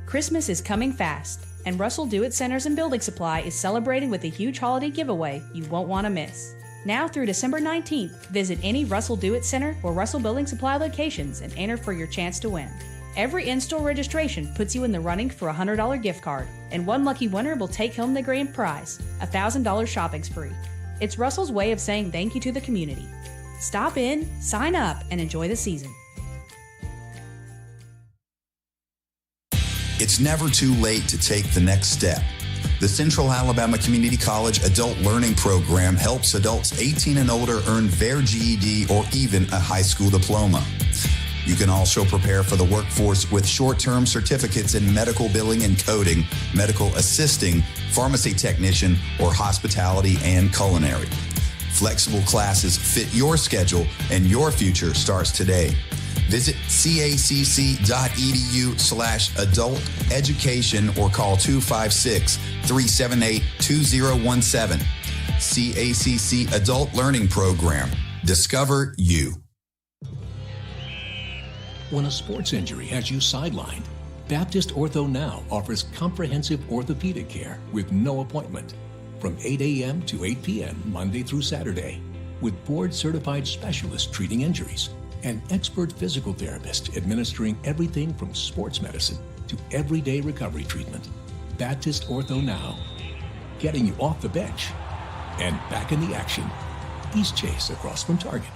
Christmas is coming fast, and Russell Do-It Centers and Building Supply is celebrating with a huge holiday giveaway you won't want to miss. Now through December 19th, visit any Russell Do-It Center or Russell Building Supply locations and enter for your chance to win. Every in-store registration puts you in the running for a $100 gift card, and one lucky winner will take home the grand prize, a $1,000 shopping spree. It's Russell's way of saying thank you to the community. Stop in, sign up, and enjoy the season. It's never too late to take the next step. The Central Alabama Community College Adult Learning Program helps adults 18 and older earn their GED or even a high school diploma. You can also prepare for the workforce with short-term certificates in medical billing and coding, medical assisting, pharmacy technician, or hospitality and culinary. Flexible classes fit your schedule, and your future starts today. Visit cacc.edu/adult education or call 256-378-2017. CACC Adult Learning Program. Discover you. When a sports injury has you sidelined, Baptist Ortho Now offers comprehensive orthopedic care with no appointment from 8 a.m. to 8 p.m. Monday through Saturday, with board-certified specialists treating injuries and expert physical therapists administering everything from sports medicine to everyday recovery treatment. Baptist Ortho Now, getting you off the bench and back in the action. East Chase across from Target.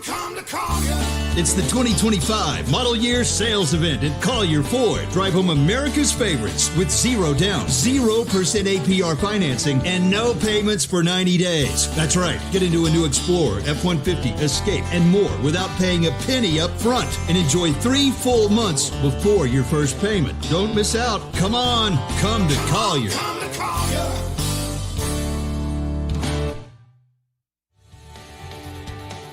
Come to Collier. It's the 2025 Model Year Sales Event at Collier Ford. Drive home America's favorites with zero down, 0% APR financing, and no payments for 90 days. That's right. Get into a new Explorer, F-150, Escape, and more without paying a penny up front. And enjoy 3 full months before your first payment. Don't miss out. Come on. Come to Collier. Come to Collier.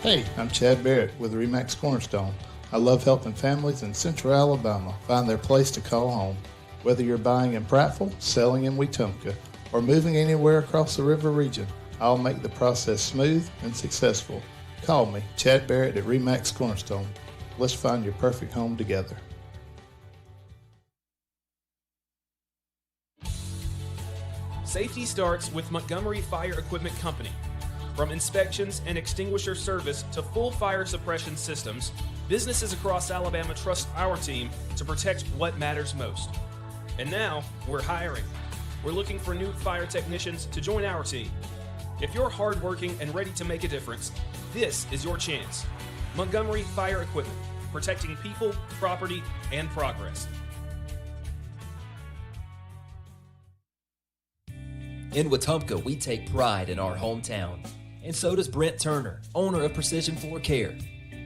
Hey, I'm Chad Barrett with RE/MAX Cornerstone. I love helping families in Central Alabama find their place to call home. Whether you're buying in Prattville, selling in Wetumpka, or moving anywhere across the river region, I'll make the process smooth and successful. Call me, Chad Barrett at RE/MAX Cornerstone. Let's find your perfect home together. Safety starts with Montgomery Fire Equipment Company. From inspections and extinguisher service to full fire suppression systems, businesses across Alabama trust our team to protect what matters most. And now, we're hiring. We're looking for new fire technicians to join our team. If you're hardworking and ready to make a difference, this is your chance. Montgomery Fire Equipment, protecting people, property, and progress. In Wetumpka, we take pride in our hometown. And so does Brent Turner, owner of Precision Floor Care.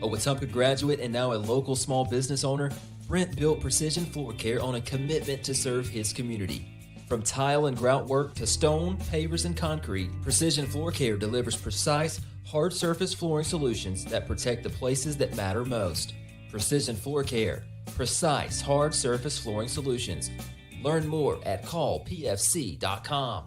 A Wetumpka graduate and now a local small business owner, Brent built Precision Floor Care on a commitment to serve his community. From tile and grout work to stone, pavers, and concrete, Precision Floor Care delivers precise, hard surface flooring solutions that protect the places that matter most. Precision Floor Care. Precise, hard surface flooring solutions. Learn more at callpfc.com.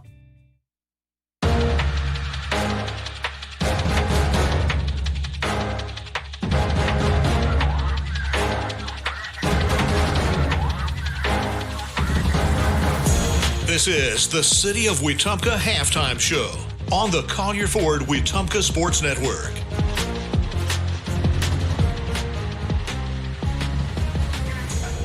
This is the City of Wetumpka Halftime Show on the Collier Ford Wetumpka Sports Network.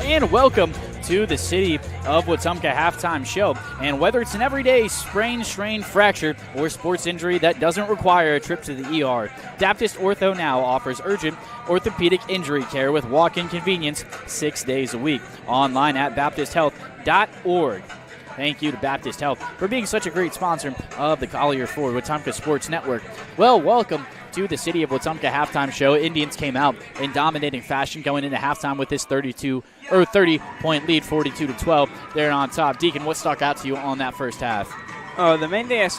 And welcome to the City of Wetumpka Halftime Show. And whether it's an everyday sprain, strain, fracture, or sports injury that doesn't require a trip to the ER, Baptist Ortho Now offers urgent orthopedic injury care with walk-in convenience 6 days a week. Online at baptisthealth.org. Thank you to Baptist Health for being such a great sponsor of the Collier Ford Wetumpka Sports Network. Well, welcome to the City of Wetumpka Halftime Show. Indians came out in dominating fashion going into halftime with this 30-point lead, 42-12. They're on top. Deacon, what stuck out to you on that first half? Oh, the main thing that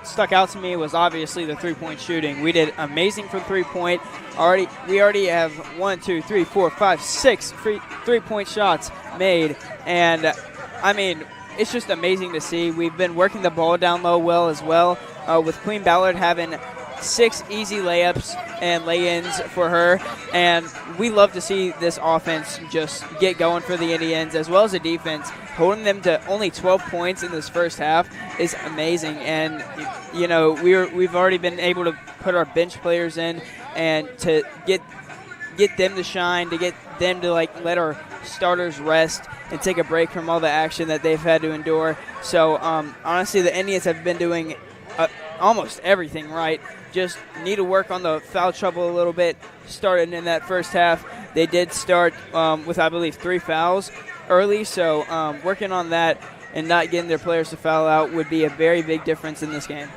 stuck out to me was obviously the three-point shooting. We did amazing from three-point. We already have 6 three-point shots made, and I mean, it's just amazing to see. We've been working the ball down low well as well, with Queen Ballard having 6 easy layups and lay-ins for her. And we love to see this offense just get going for the Indians, as well as the defense. Holding them to only 12 points in this first half is amazing. And, you know, we've already been able to put our bench players in and to get them to shine, to get them to, like, let our starters rest and take a break from all the action that they've had to endure. So, honestly, the Indians have been doing almost everything right. Just need to work on the foul trouble a little bit. Starting in that first half, they did start with, I believe, 3 fouls early. So, working on that and not getting their players to foul out would be a very big difference in this game.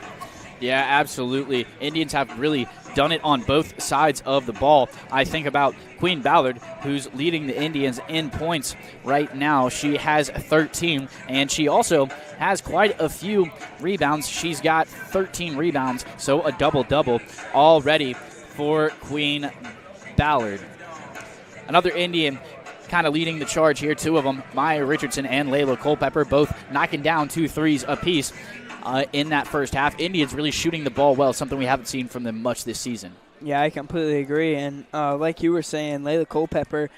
Yeah, absolutely. Indians have really done it on both sides of the ball. I think about Queen Ballard, who's leading the Indians in points right now. She has 13, and she also has quite a few rebounds. She's got 13 rebounds, so a double-double already for Queen Ballard. Another Indian kind of leading the charge here, 2 of them, Maya Richardson and Layla Culpepper, both knocking down 2 threes apiece. In that first half. Indians really shooting the ball well, something we haven't seen from them much this season. Yeah, I completely agree. And like you were saying, Layla Culpepper,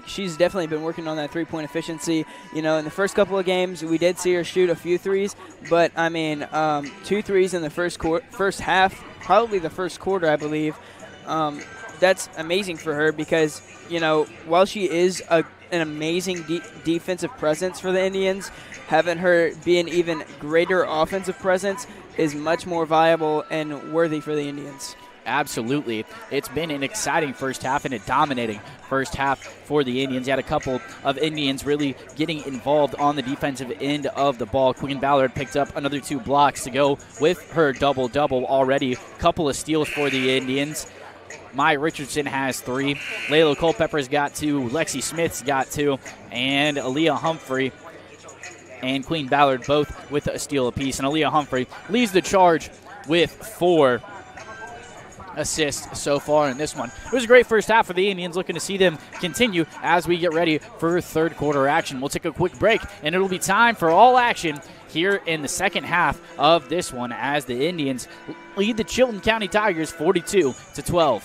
she's definitely been working on that three-point efficiency. You know, in the first couple of games, we did see her shoot a few threes, but I mean, 2 threes in the first half, probably the first quarter, I believe. That's amazing for her because, you know, while she is an amazing defensive presence for the Indians, having her be an even greater offensive presence is much more viable and worthy for the Indians. Absolutely. It's been an exciting first half and a dominating first half for the Indians. You had a couple of Indians really getting involved on the defensive end of the ball. Queen Ballard picked up another 2 blocks to go with her double-double already. Couple of steals for the Indians. Maya Richardson has 3. Layla Culpepper's got 2. Lexi Smith's got 2. And Aaliyah Humphrey and Queen Ballard both with a steal apiece. And Aaliyah Humphrey leads the charge with 4. assists so far in this one. It was a great first half for the Indians, looking to see them continue as we get ready for third quarter action. We'll take a quick break, and it'll be time for all action here in the second half of this one as the Indians lead the Chilton County Tigers 42-12.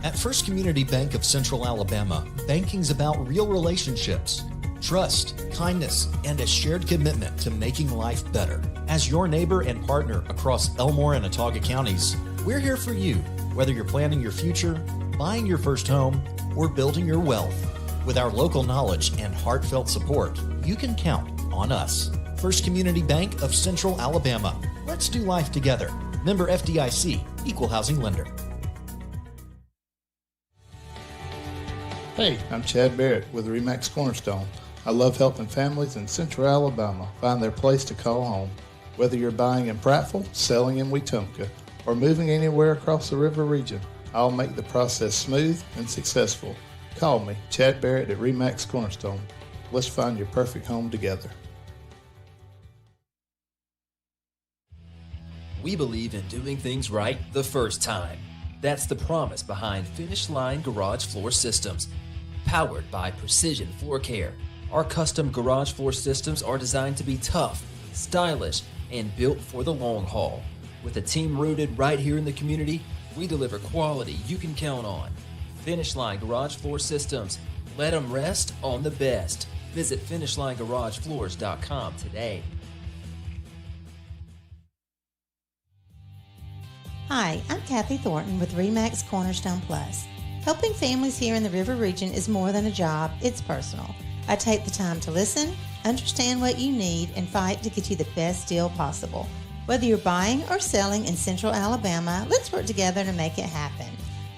At First Community Bank of Central Alabama, banking's about real relationships, trust, kindness, and a shared commitment to making life better. As your neighbor and partner across Elmore and Autauga counties, we're here for you, whether you're planning your future, buying your first home, or building your wealth. With our local knowledge and heartfelt support, you can count on us. First Community Bank of Central Alabama. Let's do life together. Member FDIC, Equal Housing Lender. Hey, I'm Chad Barrett with Remax Cornerstone. I love helping families in Central Alabama find their place to call home. Whether you're buying in Prattville, selling in Wetumpka, or moving anywhere across the river region, I'll make the process smooth and successful. Call me, Chad Barrett at Remax Cornerstone. Let's find your perfect home together. We believe in doing things right the first time. That's the promise behind Finish Line Garage Floor Systems. Powered by Precision Floor Care, our custom garage floor systems are designed to be tough, stylish, and built for the long haul. With a team rooted right here in the community, we deliver quality you can count on. Finish Line Garage Floor Systems. Let them rest on the best. Visit FinishLineGarageFloors.com today. Hi, I'm Kathy Thornton with Remax Cornerstone Plus. Helping families here in the River Region is more than a job, it's personal. I take the time to listen, understand what you need, and fight to get you the best deal possible. Whether you're buying or selling in Central Alabama, let's work together to make it happen.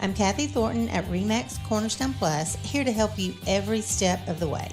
I'm Kathy Thornton at Remax Cornerstone Plus, here to help you every step of the way.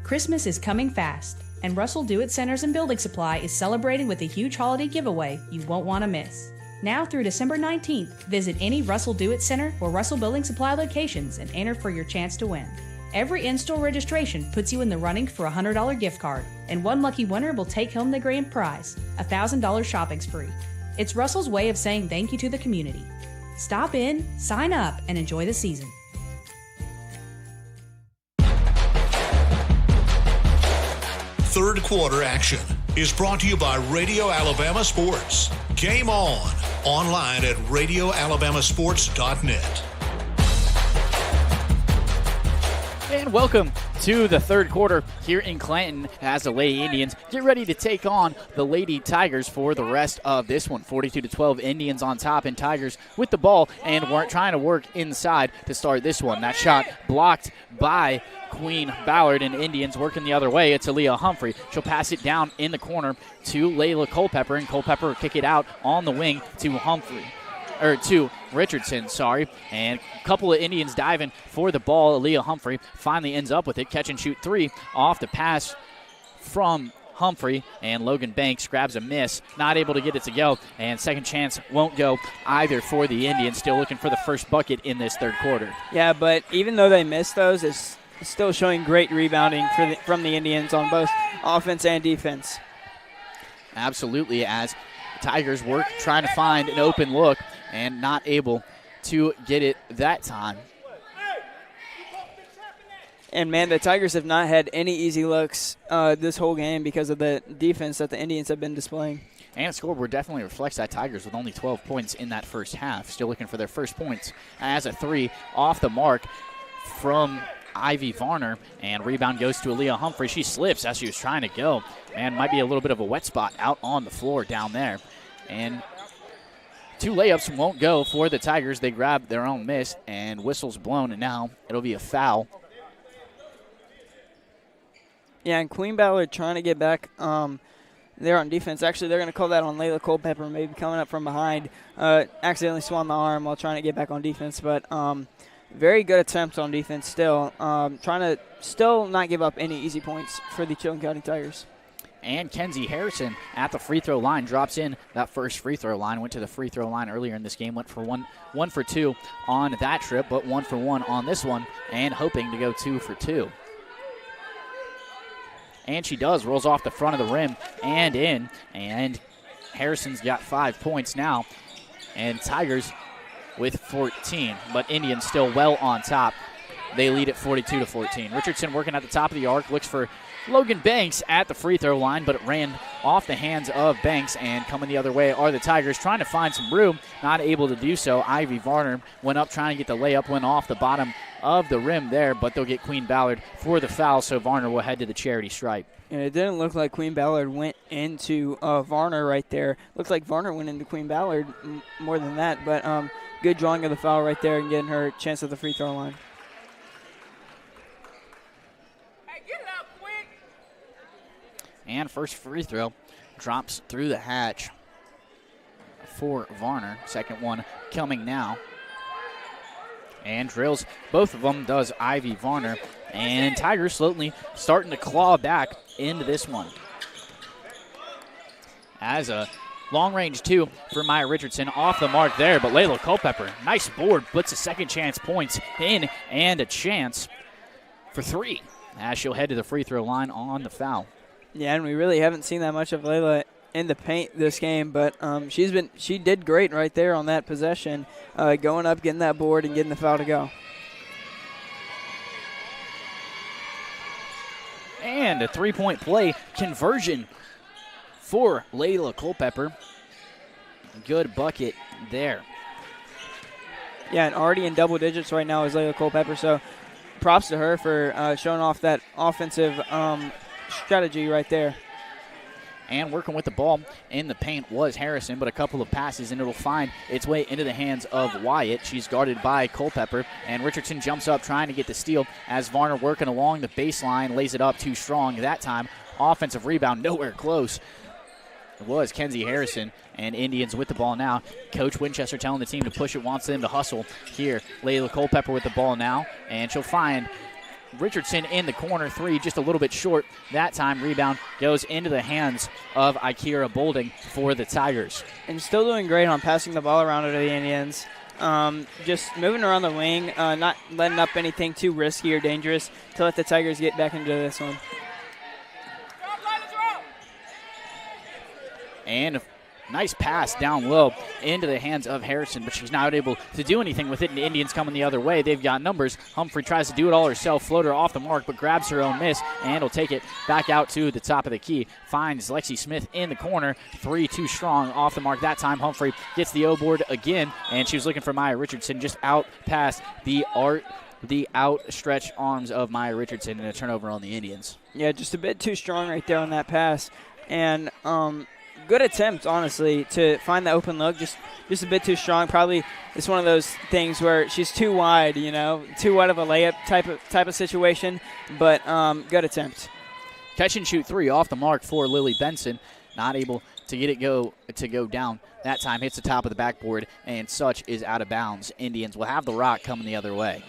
Christmas is coming fast, and Russell Do-It Centers and Building Supply is celebrating with a huge holiday giveaway you won't want to miss. Now through December 19th, visit any Russell Do-It Center or Russell Building Supply locations and enter for your chance to win. Every in-store registration puts you in the running for a $100 gift card, and one lucky winner will take home the grand prize, a $1,000 shopping spree. It's Russell's way of saying thank you to the community. Stop in, sign up, and enjoy the season. Third quarter action is brought to you by Radio Alabama Sports. Game on, online at radioalabamasports.net. And welcome to the third quarter here in Clanton as the Lady Indians get ready to take on the Lady Tigers for the rest of this one. 42-12, Indians on top, and Tigers with the ball and weren't trying to work inside to start this one. That shot blocked by Queen Ballard, and Indians working the other way. It's Aaliyah Humphrey. She'll pass it down in the corner to Layla Culpepper, and Culpepper will kick it out on the wing to Richardson, and a couple of Indians diving for the ball. Aaliyah Humphrey finally ends up with it. Catch and shoot three off the pass from Humphrey, and Logan Banks grabs a miss, not able to get it to go, and second chance won't go either for the Indians. Still looking for the first bucket in this third quarter. Yeah, but even though they missed those, it's still showing great rebounding from the Indians on both offense and defense. Absolutely, as Tigers work trying to find an open look and not able to get it that time. And, man, the Tigers have not had any easy looks this whole game because of the defense that the Indians have been displaying. And scoreboard definitely reflects that. Tigers with only 12 points in that first half. Still looking for their first points as a three off the mark from Ivy Varner, and rebound goes to Aaliyah Humphrey. She slips as she was trying to go, and might be a little bit of a wet spot out on the floor down there. And two layups won't go for the Tigers. They grab their own miss, and whistle's blown, and now it'll be a foul. Yeah, and Queen Ballard trying to get back there on defense. Actually, they're going to call that on Layla Culpepper, maybe coming up from behind. Accidentally swung the arm while trying to get back on defense, but very good attempts on defense still. Trying to still not give up any easy points for the Chilton County Tigers. And Kenzie Harrison at the free throw line drops in that first free throw line. Went to the free throw line earlier in this game. Went for one for two on that trip, but 1 for 1 on this one, and hoping to go 2 for 2. And she does. Rolls off the front of the rim and in. And Harrison's got 5 points now. And Tigers with 14. But Indians still well on top. They lead at 42-14. Richardson working at the top of the arc. Looks for Logan Banks at the free throw line, but it ran off the hands of Banks, and coming the other way are the Tigers trying to find some room. Not able to do so. Ivy Varner went up trying to get the layup, went off the bottom of the rim there, but they'll get Queen Ballard for the foul, so Varner will head to the charity stripe. And it didn't look like Queen Ballard went into Varner right there. Looked like Varner went into Queen Ballard more than that, but good drawing of the foul right there and getting her a chance at the free throw line. And first free throw drops through the hatch for Varner. Second one coming now. And drills both of them, does Ivy Varner. And Tigers slowly starting to claw back into this one. As a long-range 2 for Maya Richardson. Off the mark there, but Layla Culpepper, nice board, puts a second chance points in, and a chance for 3 as she'll head to the free throw line on the foul. Yeah, and we really haven't seen that much of Layla in the paint this game, but she did great right there on that possession, going up, getting that board, and getting the foul to go. And a three-point play conversion for Layla Culpepper. Good bucket there. Yeah, and already in double digits right now is Layla Culpepper, so props to her for showing off that offensive strategy right there. And working with the ball in the paint was Harrison, but a couple of passes, and it'll find its way into the hands of Wyatt. She's guarded by Culpepper, and Richardson jumps up trying to get the steal as Varner working along the baseline, lays it up too strong. That time, offensive rebound, nowhere close. It was Kenzie Harrison, and Indians with the ball now. Coach Winchester telling the team to push it, wants them to hustle here. Layla Culpepper with the ball now, and she'll find Richardson in the corner, 3 just a little bit short. That time, rebound goes into the hands of Ikira Bolding for the Tigers. And still doing great on passing the ball around to the Indians. Just moving around the wing, not letting up anything too risky or dangerous to let the Tigers get back into this one. And a nice pass down low into the hands of Harrison, but she's not able to do anything with it, and the Indians coming the other way. They've got numbers. Humphrey tries to do it all herself. Floater off the mark, but grabs her own miss, and will take it back out to the top of the key. Finds Lexi Smith in the corner. 3 too strong off the mark. That time Humphrey gets the O-board again, and she was looking for Maya Richardson just out past the outstretched arms of Maya Richardson, and a turnover on the Indians. Yeah, just a bit too strong right there on that pass. And good attempt, honestly, to find the open look. Just a bit too strong. Probably it's one of those things where she's too wide, too wide of a layup type of situation. But good attempt. Catch and shoot 3 off the mark for Lily Benson. Not able to get it to go down. That time hits the top of the backboard, and such is out of bounds. Indians will have the rock coming the other way.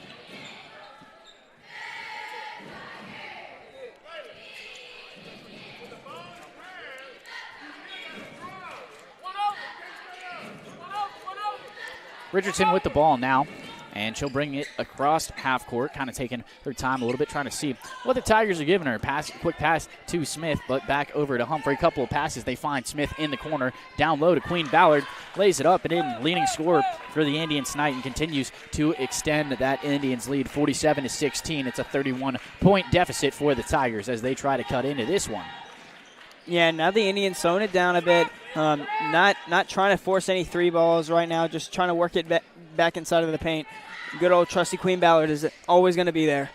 Richardson with the ball now, and she'll bring it across half court, kind of taking her time a little bit, trying to see what the Tigers are giving her. Quick pass to Smith, but back over to Humphrey. Couple of passes. They find Smith in the corner. Down low to Queen Ballard. Lays it up and in. Leading scorer for the Indians tonight, and continues to extend that Indians lead 47-16. It's a 31-point deficit for the Tigers as they try to cut into this one. Yeah, now the Indians slowing it down a bit. Not trying to force any 3 balls right now, just trying to work it back inside of the paint. Good old trusty Queen Ballard is always going to be there.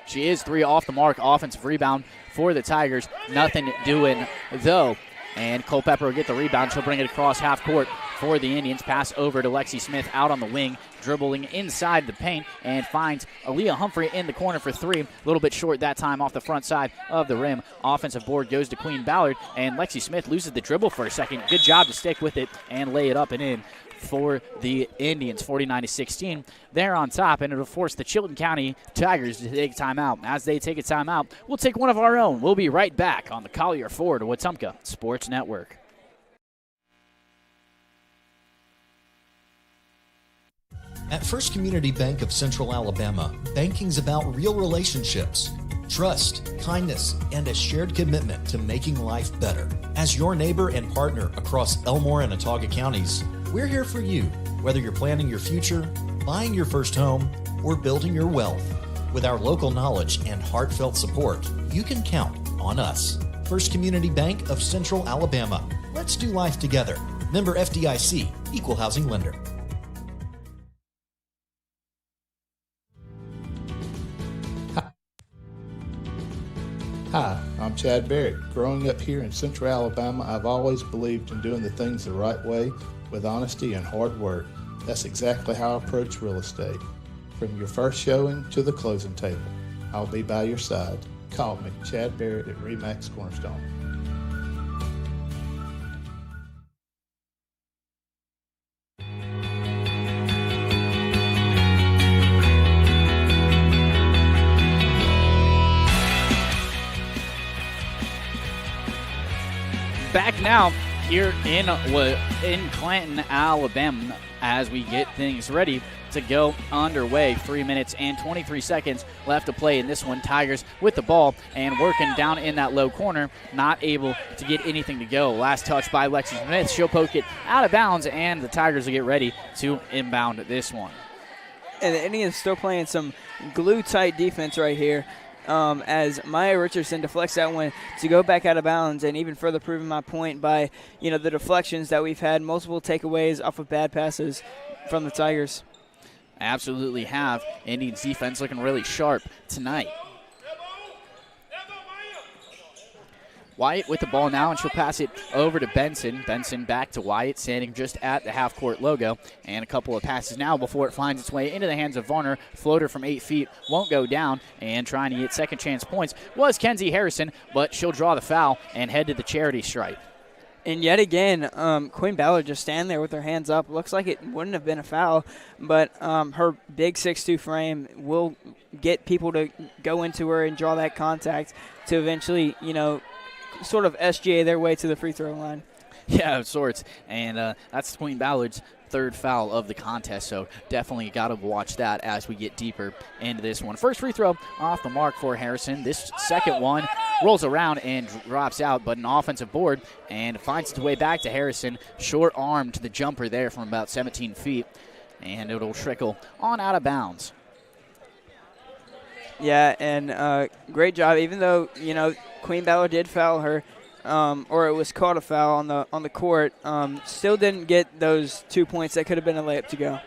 She is 3 off the mark. Offensive rebound for the Tigers. Nothing doing, though. And Culpepper will get the rebound. She'll bring it across half court for the Indians. Pass over to Lexi Smith out on the wing, dribbling inside the paint, and finds Aaliyah Humphrey in the corner for three. A little bit short that time off the front side of the rim. Offensive board goes to Queen Ballard, and Lexi Smith loses the dribble for a second. Good job to stick with it and lay it up and in for the Indians, 49-16. They're on top, and it'll force the Chilton County Tigers to take a timeout. As they take a timeout, we'll take one of our own. We'll be right back on the Collier Ford Wetumpka Sports Network. At First Community Bank of Central Alabama, banking's about real relationships, trust, kindness, and a shared commitment to making life better. As your neighbor and partner across Elmore and Autauga counties, we're here for you, whether you're planning your future, buying your first home, or building your wealth. With our local knowledge and heartfelt support, you can count on us. First Community Bank of Central Alabama. Let's do life together. Member FDIC, Equal Housing Lender. Hi, I'm Chad Barrett. Growing up here in Central Alabama, I've always believed in doing the things the right way with honesty and hard work. That's exactly how I approach real estate. From your first showing to the closing table, I'll be by your side. Call me, Chad Barrett at RE/MAX Cornerstone. Back now here in Clanton, Alabama, as we get things ready to go underway. 3 minutes and 23 seconds left to play in this one. Tigers with the ball and working down in that low corner, not able to get anything to go. Last touch by Lexi Smith. She'll poke it out of bounds, and the Tigers will get ready to inbound this one. And the Indians still playing some glue-tight defense right here. As Maya Richardson deflects that one to go back out of bounds, and even further proving my point by, the deflections that we've had, multiple takeaways off of bad passes from the Tigers. Absolutely have. Indians defense looking really sharp tonight. Wyatt with the ball now, and she'll pass it over to Benson. Benson back to Wyatt, standing just at the half-court logo. And a couple of passes now before it finds its way into the hands of Varner. Floater from 8 feet won't go down, and trying to get second chance points was Kenzie Harrison, but she'll draw the foul and head to the charity stripe. And yet again, Queen Ballard just standing there with her hands up. Looks like it wouldn't have been a foul, but her big 6'2" frame will get people to go into her and draw that contact to eventually, sort of SGA their way to the free throw line. Yeah, of sorts. And that's Queen Ballard's third foul of the contest, so definitely got to watch that as we get deeper into this one. First free throw off the mark for Harrison. This second one rolls around and drops out, but an offensive board and finds its way back to Harrison. Short arm to the jumper there from about 17 feet, and it'll trickle on out of bounds. Yeah, and great job. Even though, Queen Ballard did foul her, or it was called a foul on the court, still didn't get those 2 points that could have been a layup to go.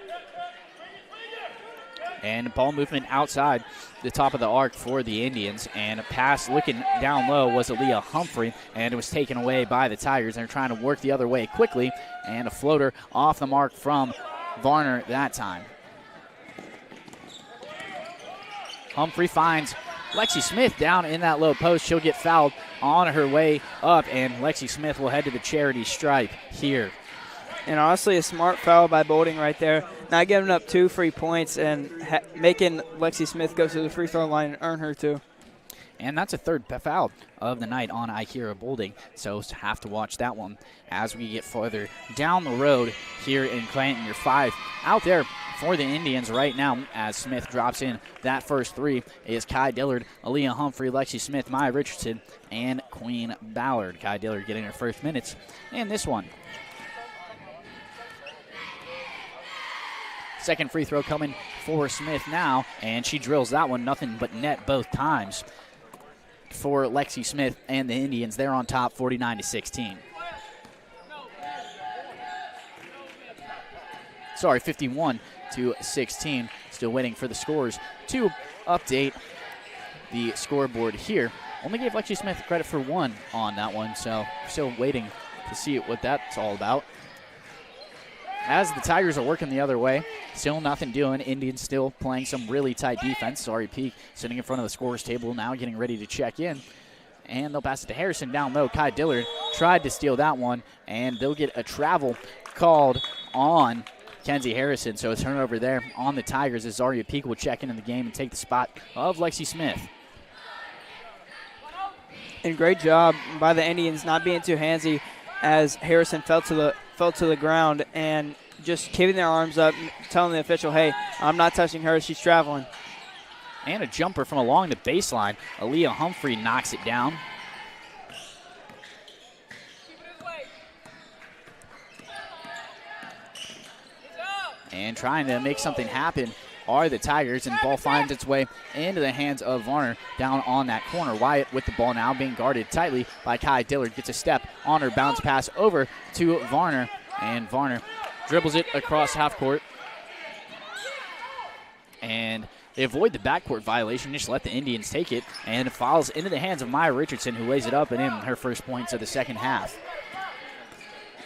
And ball movement outside the top of the arc for the Indians. And a pass looking down low was Aaliyah Humphrey, and it was taken away by the Tigers. They're trying to work the other way quickly, and a floater off the mark from Varner that time. Humphrey finds Lexi Smith down in that low post. She'll get fouled on her way up, and Lexi Smith will head to the charity stripe here. And honestly, a smart foul by Bolding right there. Not giving up 2 free points and making Lexi Smith go to the free throw line and earn her 2. And that's a third foul of the night on Ikira Bolding, so have to watch that one as we get further down the road here in Clanton. Your 5 out there for the Indians right now as Smith drops in that first 3 is Kai Dillard, Aaliyah Humphrey, Lexi Smith, Maya Richardson, and Queen Ballard. Kai Dillard getting her first minutes in this one. Second free throw coming for Smith now, and she drills that one, nothing but net both times for Lexi Smith and the Indians. They're on top 49-16. Sorry, 51-16. Still waiting for the scores to update the scoreboard here. Only gave Lexi Smith credit for 1 on that one, so still waiting to see what that's all about. as the Tigers are working the other way, still nothing doing. Indians still playing some really tight defense. Sorry, Peak sitting in front of the scorer's table now, getting ready to check in. And they'll pass it to Harrison down low. Kai Dillard tried to steal that one, and they'll get a travel called on Kenzie Harrison. So a turnover there on the Tigers as Zaria Peak will check in the game and take the spot of Lexi Smith. And great job by the Indians not being too handsy as Harrison fell to the ground and just keeping their arms up, telling the official, hey, I'm not touching her, she's traveling. And a jumper from along the baseline. Aaliyah Humphrey knocks it down. And trying to make something happen are the Tigers, and ball finds its way into the hands of Varner down on that corner. Wyatt with the ball now being guarded tightly by Kai Dillard. Gets a step on her bounce pass over to Varner, and Varner dribbles it across half court. And they avoid the backcourt violation, just let the Indians take it, and it falls into the hands of Maya Richardson, who lays it up and in her first points of the second half.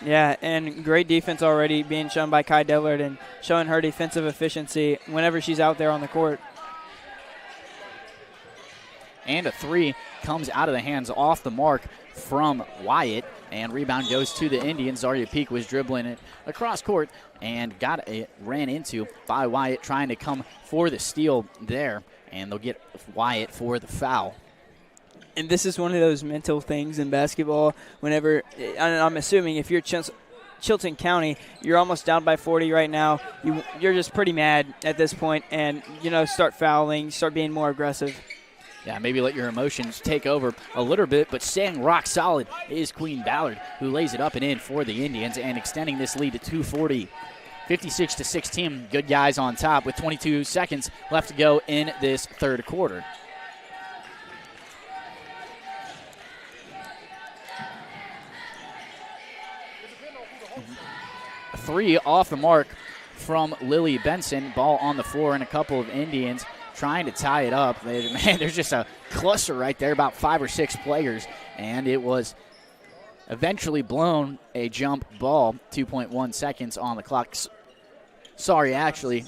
Yeah, and great defense already being shown by Kai Dillard and showing her defensive efficiency whenever she's out there on the court. And a three comes out of the hands off the mark from Wyatt, and rebound goes to the Indians. Zaria Peak was dribbling it across court and ran into by Wyatt, trying to come for the steal there, and they'll get Wyatt for the foul. And this is one of those mental things in basketball. Whenever, I'm assuming if you're Chilton County, you're almost down by 40 right now. You're just pretty mad at this point, and start fouling, start being more aggressive. Yeah, maybe let your emotions take over a little bit, but staying rock solid is Queen Ballard, who lays it up and in for the Indians and extending this lead to 240. 56-16, good guys on top with 22 seconds left to go in this third quarter. Three off the mark from Lily Benson. Ball on the floor, and a couple of Indians trying to tie it up. There's just a cluster right there, about 5 or 6 players, and it was eventually blown a jump ball. 2.1 seconds on the clock. Sorry, actually,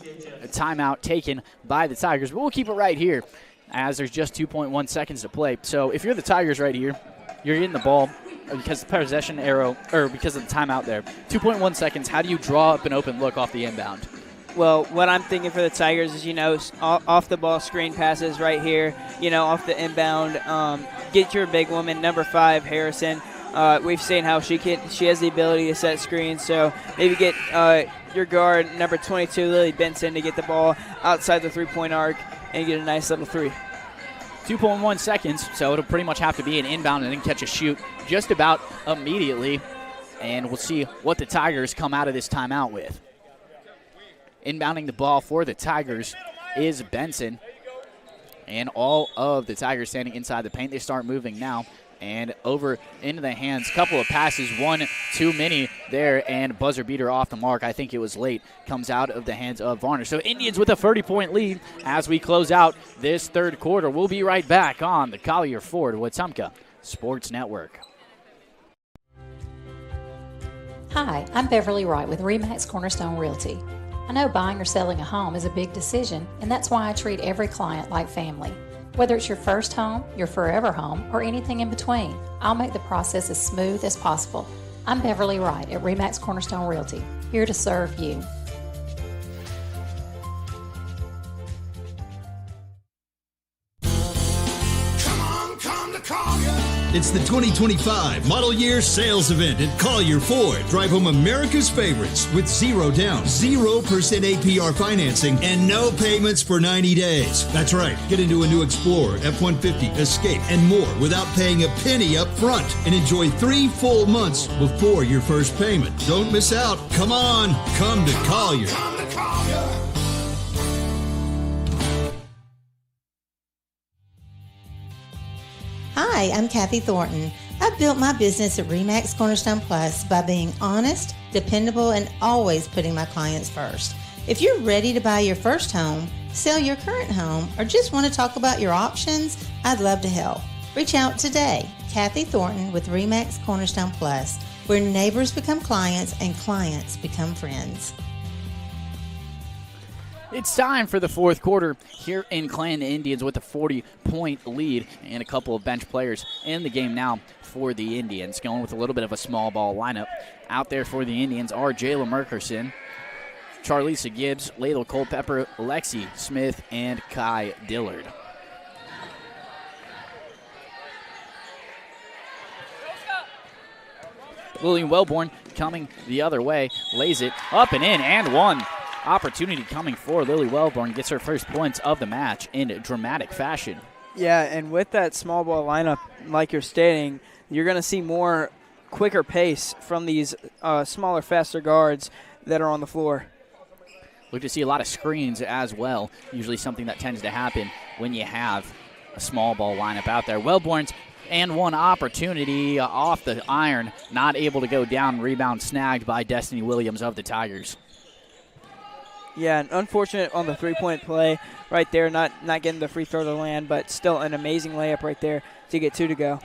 a timeout taken by the Tigers, but we'll keep it right here as there's just 2.1 seconds to play. So if you're the Tigers right here, you're getting the ball because the possession arrow, or because of the timeout there. 2.1 seconds, how do you draw up an open look off the inbound? Well, what I'm thinking for the Tigers is, off the ball screen passes right here, off the inbound. Get your big woman, number 5, Harrison. We've seen how she has the ability to set screens, so maybe get your guard, number 22, Lily Benson, to get the ball outside the three-point arc and get a nice little three. 2.1 seconds, so it'll pretty much have to be an inbound and then catch a shoot just about immediately, and we'll see what the Tigers come out of this timeout with. Inbounding the ball for the Tigers is Benson, and all of the Tigers standing inside the paint. They start moving now, and over into the hands. Couple of passes, one too many there, and buzzer beater off the mark. I think it was late. Comes out of the hands of Varner. So Indians with a 30-point lead as we close out this third quarter. We'll be right back on the Collier Ford Wetumpka Sports Network. Hi, I'm Beverly Wright with RE/MAX Cornerstone Realty. I know buying or selling a home is a big decision, and that's why I treat every client like family. Whether it's your first home, your forever home, or anything in between, I'll make the process as smooth as possible. I'm Beverly Wright at RE/MAX Cornerstone Realty, here to serve you. Come to Collier. It's the 2025 Model Year Sales Event at Collier Ford. Drive home America's favorites with zero down, 0% APR financing, and no payments for 90 days. That's right. Get into a new Explorer, F-150, Escape, and more without paying a penny up front. And enjoy 3 full months before your first payment. Don't miss out. Come on. Come to Collier. Come to Collier. Hi, I'm Kathy Thornton. I've built my business at RE/MAX Cornerstone Plus by being honest, dependable, and always putting my clients first. If you're ready to buy your first home, sell your current home, or just want to talk about your options, I'd love to help. Reach out today. Kathy Thornton with RE/MAX Cornerstone Plus. where neighbors become clients and clients become friends. It's time for the fourth quarter here in Clan. The Indians with a 40-point lead and a couple of bench players in the game now for the Indians. Going with a little bit of a small ball lineup. Out there for the Indians are Jayla Merkerson, Charlisa Gibbs, Layla Culpepper, Lexi Smith, and Kai Dillard. Lillian Wellborn coming the other way, lays it up and in, and one. Opportunity coming for Lily Wellborn, gets her first points of the match in dramatic fashion. Yeah, and with that small ball lineup, like you're stating, you're going to see more quicker pace from these smaller, faster guards that are on the floor. Look to see a lot of screens as well, usually something that tends to happen when you have a small ball lineup out there. Wellborn's and one opportunity off the iron, not able to go down, rebound snagged by Destiny Williams of the Tigers. Yeah, and unfortunate on the three-point play right there, not getting the free throw to land, but still an amazing layup right there to get two to go.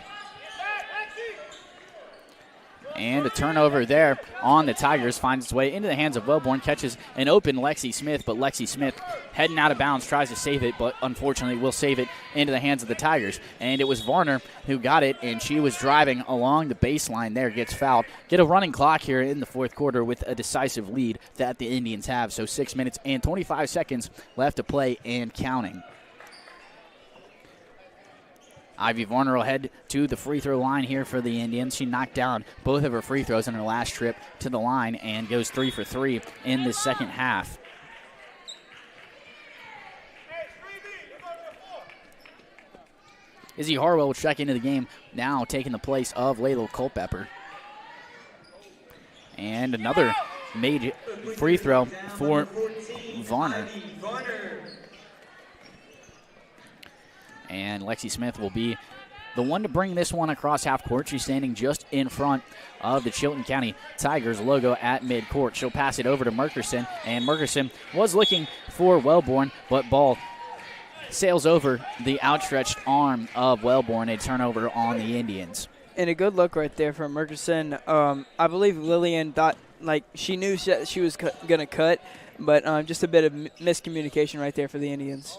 And a turnover there on the Tigers finds its way into the hands of Wellborn, catches an open Lexi Smith, but Lexi Smith heading out of bounds, tries to save it, but unfortunately will save it into the hands of the Tigers. And it was Varner who got it, and she was driving along the baseline there, gets fouled. Get a running clock here in the fourth quarter with a decisive lead that the Indians have. So 6 minutes and 25 seconds left to play and counting. Ivy Varner will head to the free throw line here for the Indians. She knocked down both of her free throws in her last trip to the line and goes 3 for 3 in the second half. Izzy Harwell will check into the game now, taking the place of Layla Culpepper. And another made free throw for Varner. And Lexi Smith will be the one to bring this one across half court. She's standing just in front of the Chilton County Tigers logo at midcourt. She'll pass it over to Merkerson, and Merkerson was looking for Wellborn, but ball sails over the outstretched arm of Wellborn. A turnover on the Indians. And a good look right there from Merkerson. I believe Lillian thought, she knew she was going to cut, but just a bit of miscommunication right there for the Indians.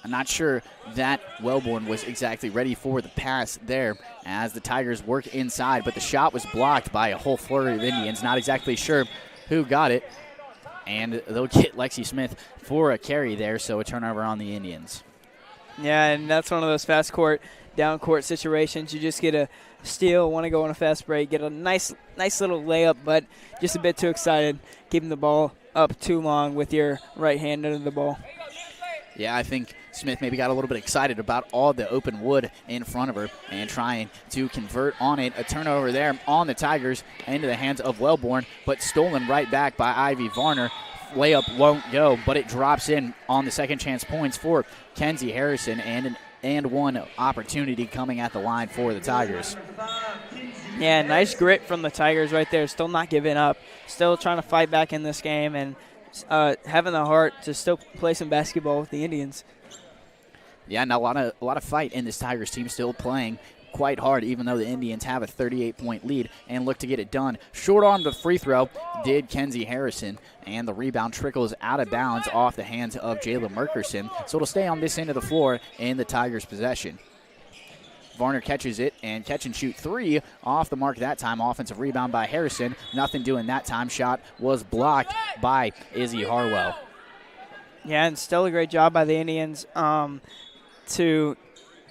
I'm not sure that Wellborn was exactly ready for the pass there as the Tigers work inside, but the shot was blocked by a whole flurry of Indians. Not exactly sure who got it, and they'll get Lexi Smith for a carry there, so a turnover on the Indians. Yeah, and that's one of those fast court, down court situations. You just get a steal, want to go on a fast break, get a nice little layup, but just a bit too excited, keeping the ball up too long with your right hand under the ball. Yeah, I think Smith maybe got a little bit excited about all the open wood in front of her and trying to convert on it. A turnover there on the Tigers into the hands of Wellborn, but stolen right back by Ivy Varner. Layup won't go, but it drops in on the second chance points for Kenzie Harrison, and one opportunity coming at the line for the Tigers. Yeah, nice grit from the Tigers right there. Still not giving up. Still trying to fight back in this game and having the heart to still play some basketball with the Indians. Yeah, and a lot of fight in this Tigers team, still playing quite hard, even though the Indians have a 38-point lead and look to get it done. Short on the free throw did Kenzie Harrison, and the rebound trickles out of bounds off the hands of Jayla Merkerson, so it'll stay on this end of the floor in the Tigers' possession. Varner catches it, and catch and shoot three off the mark that time. Offensive rebound by Harrison. Nothing doing that time. Shot was blocked by Izzy Harwell. Yeah, and still a great job by the Indians to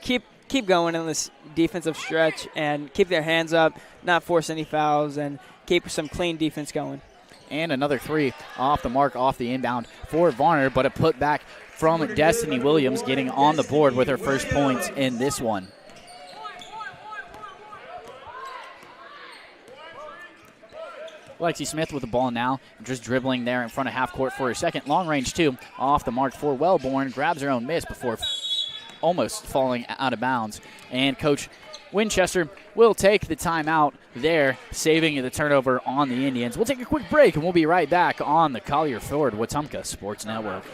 keep going in this defensive stretch and keep their hands up, not force any fouls, and keep some clean defense going. And another three off the mark, off the inbound for Varner, but a putback from Destiny Williams, getting on the board with her first points in this one. Lexi Smith with the ball now, just dribbling there in front of half court for her second. Long range two off the mark for Wellborn. Grabs her own miss before almost falling out of bounds. And Coach Winchester will take the timeout there, saving the turnover on the Indians. We'll take a quick break, and we'll be right back on the Collier Ford Wetumpka Sports Network.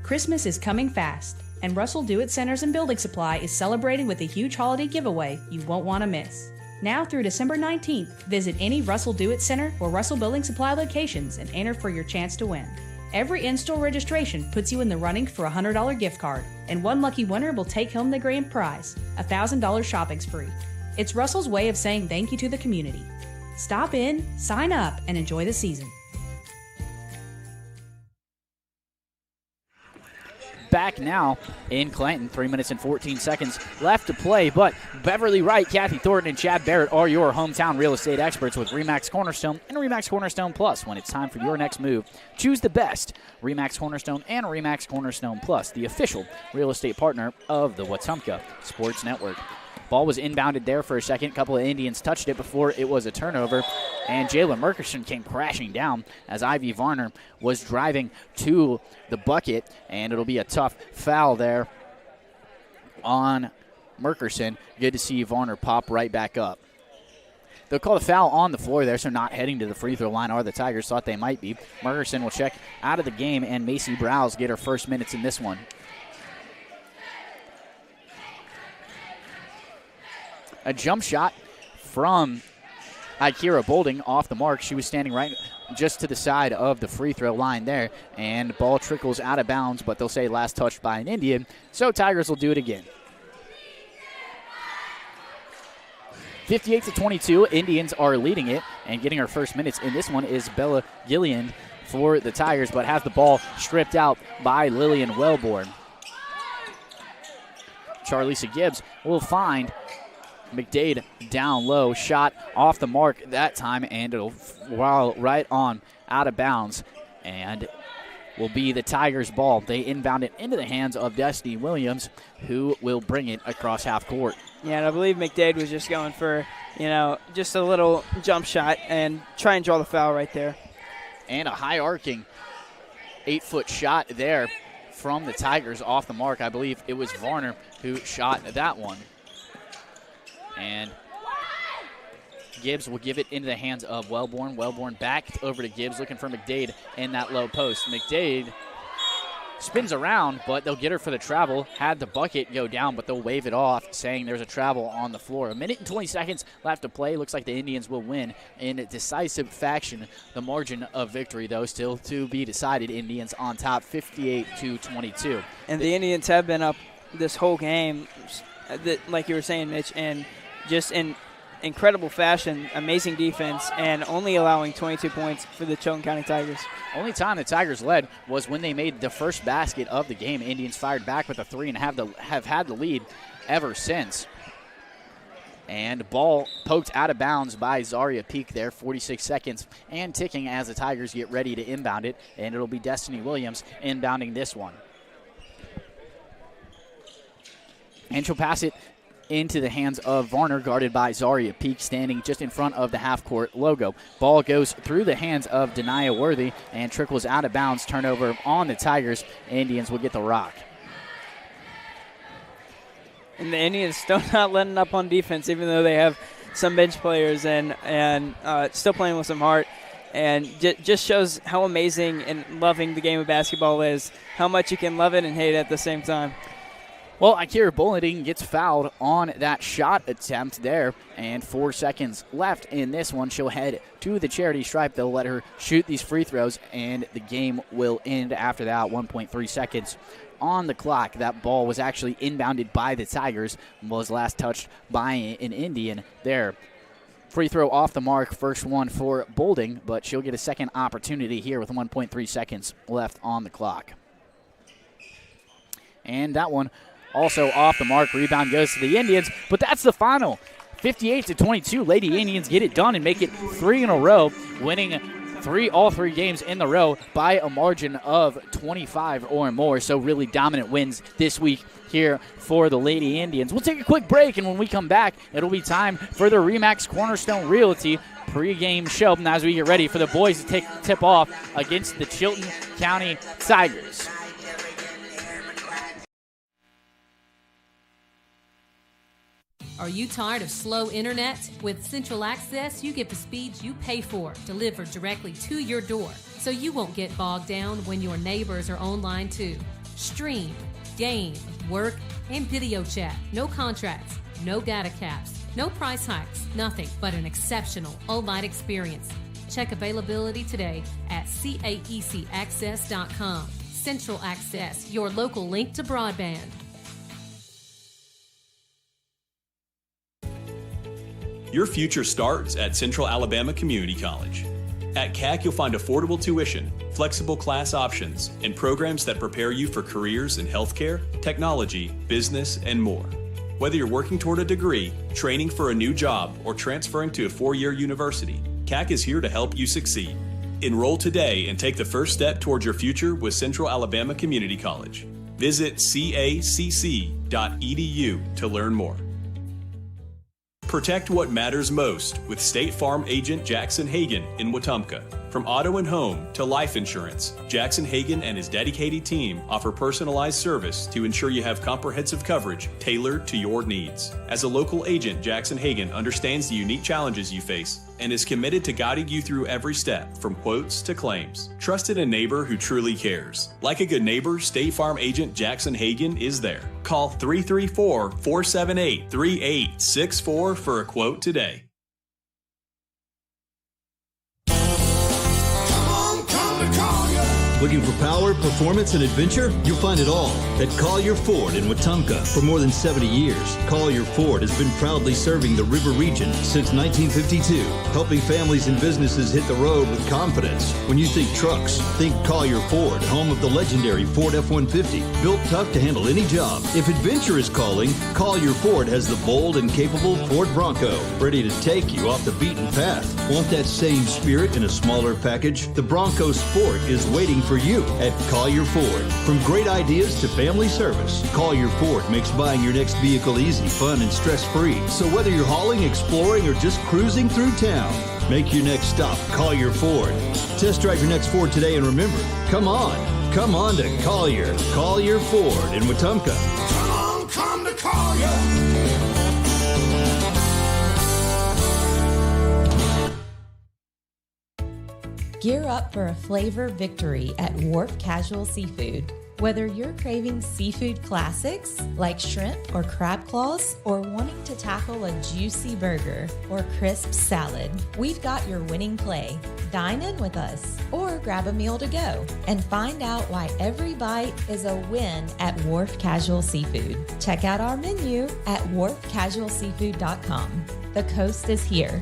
Christmas is coming fast, And Russell Do-It Centers and Building Supply is celebrating with a huge holiday giveaway you won't want to miss. Now through December 19th, visit any Russell Do-It Center or Russell Building Supply locations and enter for your chance to win. Every in-store registration puts you in the running for a $100 gift card, and one lucky winner will take home the grand prize, a $1,000 shopping spree. It's Russell's way of saying thank you to the community. Stop in, sign up, and enjoy the season. Back now in Clanton, 3 minutes and 14 seconds left to play, but Beverly Wright, Kathy Thornton, and Chad Barrett are your hometown real estate experts with RE/MAX Cornerstone and RE/MAX Cornerstone Plus. When it's time for your next move, choose the best. RE/MAX Cornerstone and RE/MAX Cornerstone Plus, the official real estate partner of the Wetumpka Sports Network. Ball was inbounded there for a second. A couple of Indians touched it before it was a turnover. And Jalen Merkerson came crashing down as Ivy Varner was driving to the bucket. And it'll be a tough foul there on Merkerson. Good to see Varner pop right back up. They'll call the foul on the floor there, so not heading to the free throw line, or the Tigers thought they might be. Merkerson will check out of the game, and Macy Browse get her first minutes in this one. A jump shot from Ikira Bolding off the mark. She was standing right just to the side of the free throw line there, and ball trickles out of bounds, but they'll say last touched by an Indian, so Tigers will do it again. 58-22, Indians are leading it, and getting her first minutes in this one is Bella Gillian for the Tigers, but has the ball stripped out by Lillian Wellborn. Charlisa Gibbs will find McDade down low, shot off the mark that time, and it'll roll right on out of bounds, and will be the Tigers' ball. They inbound it into the hands of Destiny Williams, who will bring it across half court. Yeah, and I believe McDade was just going for, just a little jump shot and try and draw the foul right there. And a high arcing 8-foot shot there from the Tigers off the mark. I believe it was Varner who shot that one. And Gibbs will give it into the hands of Wellborn. Wellborn back over to Gibbs, looking for McDade in that low post. McDade spins around, but they'll get her for the travel. Had the bucket go down, but they'll wave it off, saying there's a travel on the floor. 1 minute and 20 seconds left to play. Looks like the Indians will win in a decisive fashion. The margin of victory, though, still to be decided. Indians on top, 58-22. And the Indians have been up this whole game, like you were saying, Mitch, and just in incredible fashion, amazing defense, and only allowing 22 points for the Chilton County Tigers. Only time the Tigers led was when they made the first basket of the game. Indians fired back with a three and have had the lead ever since. And ball poked out of bounds by Zaria Peak there, 46 seconds, and ticking as the Tigers get ready to inbound it, and it'll be Destiny Williams inbounding this one. And she'll pass it into the hands of Varner, guarded by Zaria Peak, standing just in front of the half-court logo. Ball goes through the hands of Denia Worthy and trickles out of bounds. Turnover on the Tigers. Indians will get the rock. And the Indians still not letting up on defense, even though they have some bench players and still playing with some heart. And just shows how amazing and loving the game of basketball is, how much you can love it and hate it at the same time. Well, Ikira Bolding gets fouled on that shot attempt there, and 4 seconds left in this one. She'll head to the charity stripe. They'll let her shoot these free throws, and the game will end after that. 1.3 seconds on the clock. That ball was actually inbounded by the Tigers, was last touched by an Indian there. Free throw off the mark, first one for Bolding, but she'll get a second opportunity here with 1.3 seconds left on the clock. And that one also off the mark. Rebound goes to the Indians, but that's the final. 58-22. Lady Indians get it done and make it 3 in a row, winning all three games in the row by a margin of 25 or more. So really dominant wins this week here for the Lady Indians. We'll take a quick break, and when we come back, it'll be time for the RE/MAX Cornerstone Realty pregame show as we get ready for the boys to tip off against the Chilton County Tigers. Are you tired of slow internet? With Central Access, you get the speeds you pay for, delivered directly to your door, so you won't get bogged down when your neighbors are online too. Stream, game, work, and video chat. No contracts, no data caps, no price hikes, nothing but an exceptional online experience. Check availability today at caecaccess.com. Central Access, your local link to broadband. Your future starts at Central Alabama Community College. At CAC, you'll find affordable tuition, flexible class options, and programs that prepare you for careers in healthcare, technology, business, and more. Whether you're working toward a degree, training for a new job, or transferring to a four-year university, CAC is here to help you succeed. Enroll today and take the first step towards your future with Central Alabama Community College. Visit cacc.edu to learn more. Protect what matters most with State Farm agent Jackson Hagan in Wetumpka. From auto and home to life insurance, Jackson Hagan and his dedicated team offer personalized service to ensure you have comprehensive coverage tailored to your needs. As a local agent, Jackson Hagan understands the unique challenges you face and is committed to guiding you through every step, from quotes to claims. Trust in a neighbor who truly cares. Like a good neighbor, State Farm agent Jackson Hagan is there. Call 334-478-3864 for a quote today. Looking for power, performance, and adventure? You'll find it all at Collier Ford in Wetumpka. For more than 70 years, Collier Ford has been proudly serving the River region since 1952, helping families and businesses hit the road with confidence. When you think trucks, think Collier Ford, home of the legendary Ford F-150, built tough to handle any job. If adventure is calling, Collier Ford has the bold and capable Ford Bronco, ready to take you off the beaten path. Want that same spirit in a smaller package? The Bronco Sport is waiting for you at Collier Ford. From great ideas to family service, Collier Ford makes buying your next vehicle easy, fun, and stress-free. So whether you're hauling, exploring, or just cruising through town, make your next stop Collier Ford. Test drive your next Ford today, and remember, come on to Collier Ford in Wetumpka. Come to Collier. Gear up for a flavor victory at Wharf Casual Seafood. Whether you're craving seafood classics like shrimp or crab claws, or wanting to tackle a juicy burger or crisp salad, we've got your winning play. Dine in with us or grab a meal to go and find out why every bite is a win at Wharf Casual Seafood. Check out our menu at wharfcasualseafood.com. The coast is here.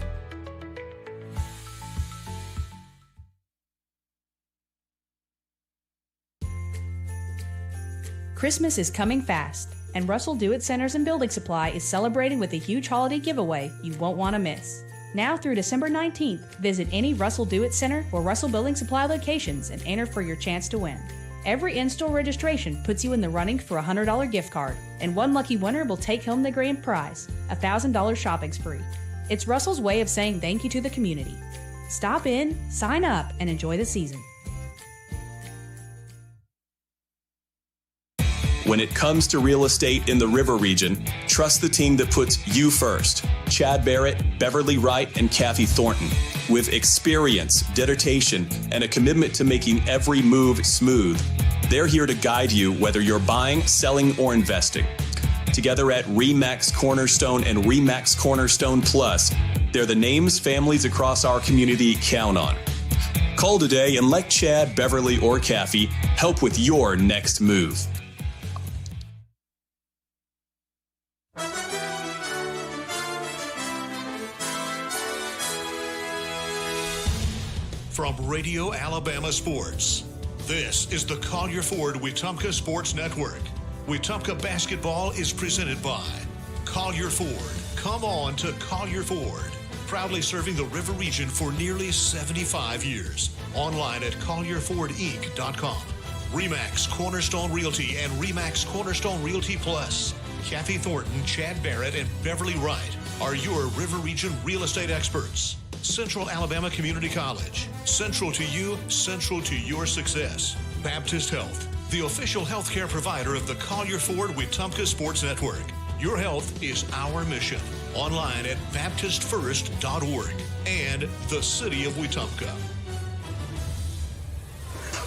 Christmas is coming fast, and Russell Do-It Centers and Building Supply is celebrating with a huge holiday giveaway you won't want to miss. Now through December 19th, visit any Russell Do-It Center or Russell Building Supply locations and enter for your chance to win. Every in-store registration puts you in the running for a $100 gift card, and one lucky winner will take home the grand prize, a $1,000 shopping spree. It's Russell's way of saying thank you to the community. Stop in, sign up, and enjoy the season. When it comes to real estate in the River region, trust the team that puts you first. Chad Barrett, Beverly Wright, and Kathy Thornton. With experience, dedication, and a commitment to making every move smooth, they're here to guide you whether you're buying, selling, or investing. Together at RE/MAX Cornerstone and RE/MAX Cornerstone Plus, they're the names families across our community count on. Call today and let Chad, Beverly, or Kathy help with your next move. From Radio Alabama Sports, this is the Collier Ford Wetumpka Sports Network. Wetumpka basketball is presented by Collier Ford. Come on to Collier Ford. Proudly serving the River region for nearly 75 years. Online at collierfordinc.com. RE/MAX Cornerstone Realty and RE/MAX Cornerstone Realty Plus. Kathy Thornton, Chad Barrett, and Beverly Wright are your River region real estate experts. Central Alabama Community College. Central to you, central to your success. Baptist Health, the official healthcare provider of the Collier Ford Wetumpka Sports Network. Your health is our mission. Online at baptistfirst.org and the City of Wetumpka.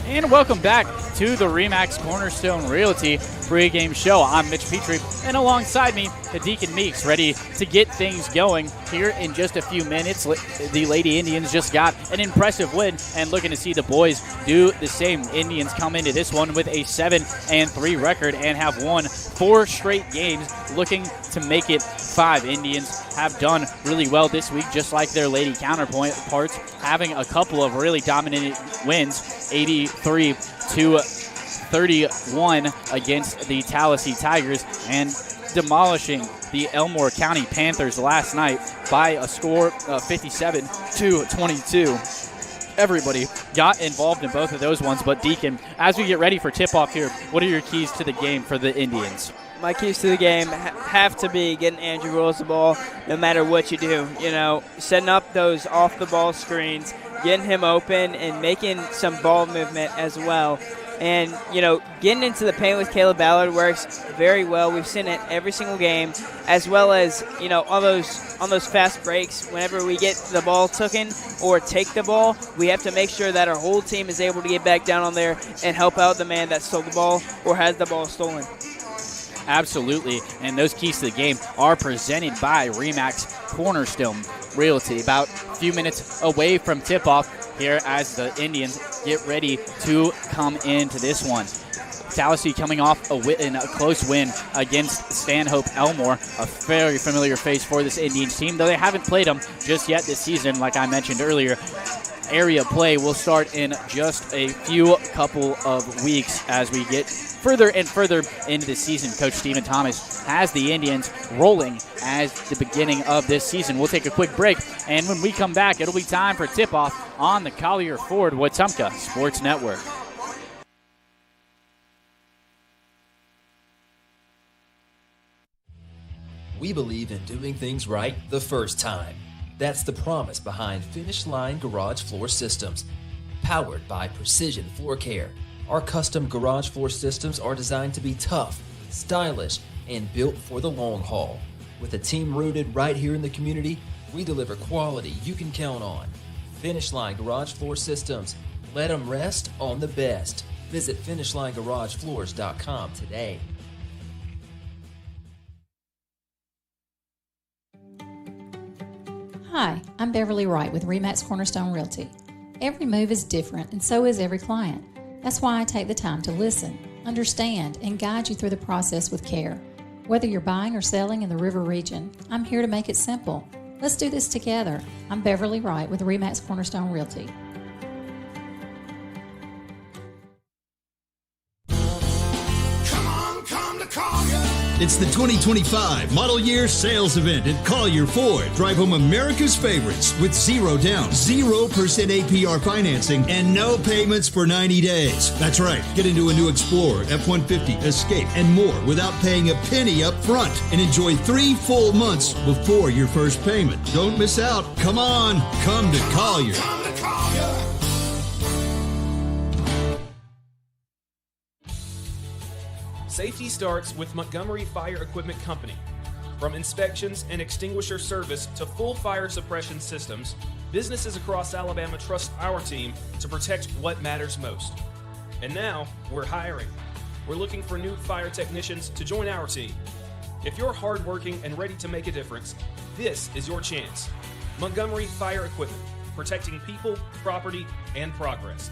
And welcome back to the RE/MAX Cornerstone Realty pregame show. I'm Mitch Petrie, and alongside me, the Deacon Meeks, ready to get things going here in just a few minutes. The Lady Indians just got an impressive win, and looking to see the boys do the same. Indians come into this one with a 7-3 record and have won 4 straight games, looking to make it 5. Indians have done really well this week, just like their lady counterparts, having a couple of really dominant wins, 83-31 against the Tallahassee Tigers, and demolishing the Elmore County Panthers last night by a score of 57-22. Everybody got involved in both of those ones, but Deacon, as we get ready for tip-off here, what are your keys to the game for the Indians? My keys to the game have to be getting Andrew Wills the ball no matter what you do. You know, setting up those off-the-ball screens, getting him open, and making some ball movement as well. And, you know, getting into the paint with Caleb Ballard works very well. We've seen it every single game, as well as, you know, on those fast breaks. Whenever we get the ball taken or take the ball, we have to make sure that our whole team is able to get back down on there and help out the man that stole the ball or has the ball stolen. Absolutely, and those keys to the game are presented by RE/MAX Cornerstone Realty. About a few minutes away from tip-off here as the Indians get ready to come into this one. Tallahassee coming off a close win against Stanhope Elmore, a very familiar face for this Indians team, though they haven't played them just yet this season, like I mentioned earlier. Area play will start in just a couple of weeks as we get further and further into the season. Coach Stephen Thomas has the Indians rolling as the beginning of this season. We'll take a quick break, and when we come back, it'll be time for tip-off on the Collier Ford Wetumpka Sports Network. We believe in doing things right the first time. That's the promise behind Finish Line Garage Floor Systems. Powered by Precision Floor Care, our custom garage floor systems are designed to be tough, stylish, and built for the long haul. With a team rooted right here in the community, we deliver quality you can count on. Finish Line Garage Floor Systems. Let them rest on the best. Visit FinishLineGarageFloors.com today. Hi, I'm Beverly Wright with RE/MAX Cornerstone Realty. Every move is different, and so is every client. That's why I take the time to listen, understand, and guide you through the process with care. Whether you're buying or selling in the River region, I'm here to make it simple. Let's do this together. I'm Beverly Wright with RE/MAX Cornerstone Realty. It's the 2025 Model Year Sales Event at Collier Ford. Drive home America's favorites with 0 down, 0% APR financing, and no payments for 90 days. That's right. Get into a new Explorer, F-150, Escape, and more without paying a penny up front. And enjoy 3 full months before your first payment. Don't miss out. Come on. Come to Collier. Safety starts with Montgomery Fire Equipment Company. From inspections and extinguisher service to full fire suppression systems, businesses across Alabama trust our team to protect what matters most. And now, we're hiring. We're looking for new fire technicians to join our team. If you're hardworking and ready to make a difference, this is your chance. Montgomery Fire Equipment, protecting people, property, and progress.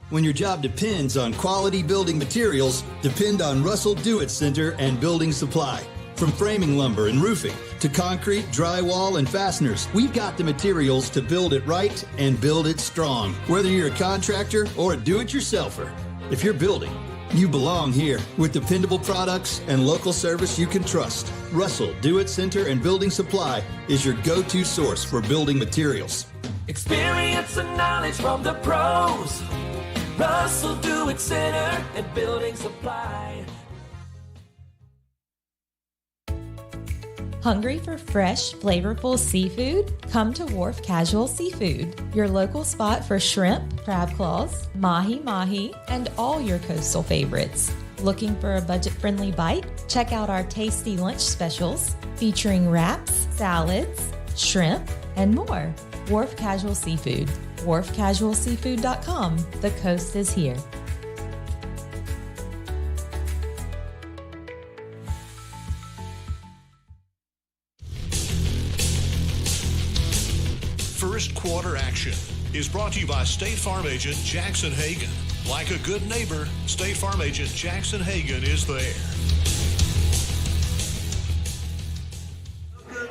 When your job depends on quality building materials, depend on Russell Do-It Center and Building Supply. From framing lumber and roofing to concrete, drywall, and fasteners, we've got the materials to build it right and build it strong. Whether you're a contractor or a do-it-yourselfer, if you're building, you belong here with dependable products and local service you can trust. Russell Do-It Center and Building Supply is your go-to source for building materials. Experience and knowledge from the pros. Russell Do-It Center and Building Supply. Hungry for fresh, flavorful seafood? Come to Wharf Casual Seafood, your local spot for shrimp, crab claws, mahi-mahi, and all your coastal favorites. Looking for a budget-friendly bite? Check out our tasty lunch specials featuring wraps, salads, shrimp, and more. Wharf Casual Seafood. WharfCasualSeafood.com. The coast is here. First quarter action is brought to you by State Farm agent Jackson Hagan. Like a good neighbor, State Farm agent Jackson Hagan is there.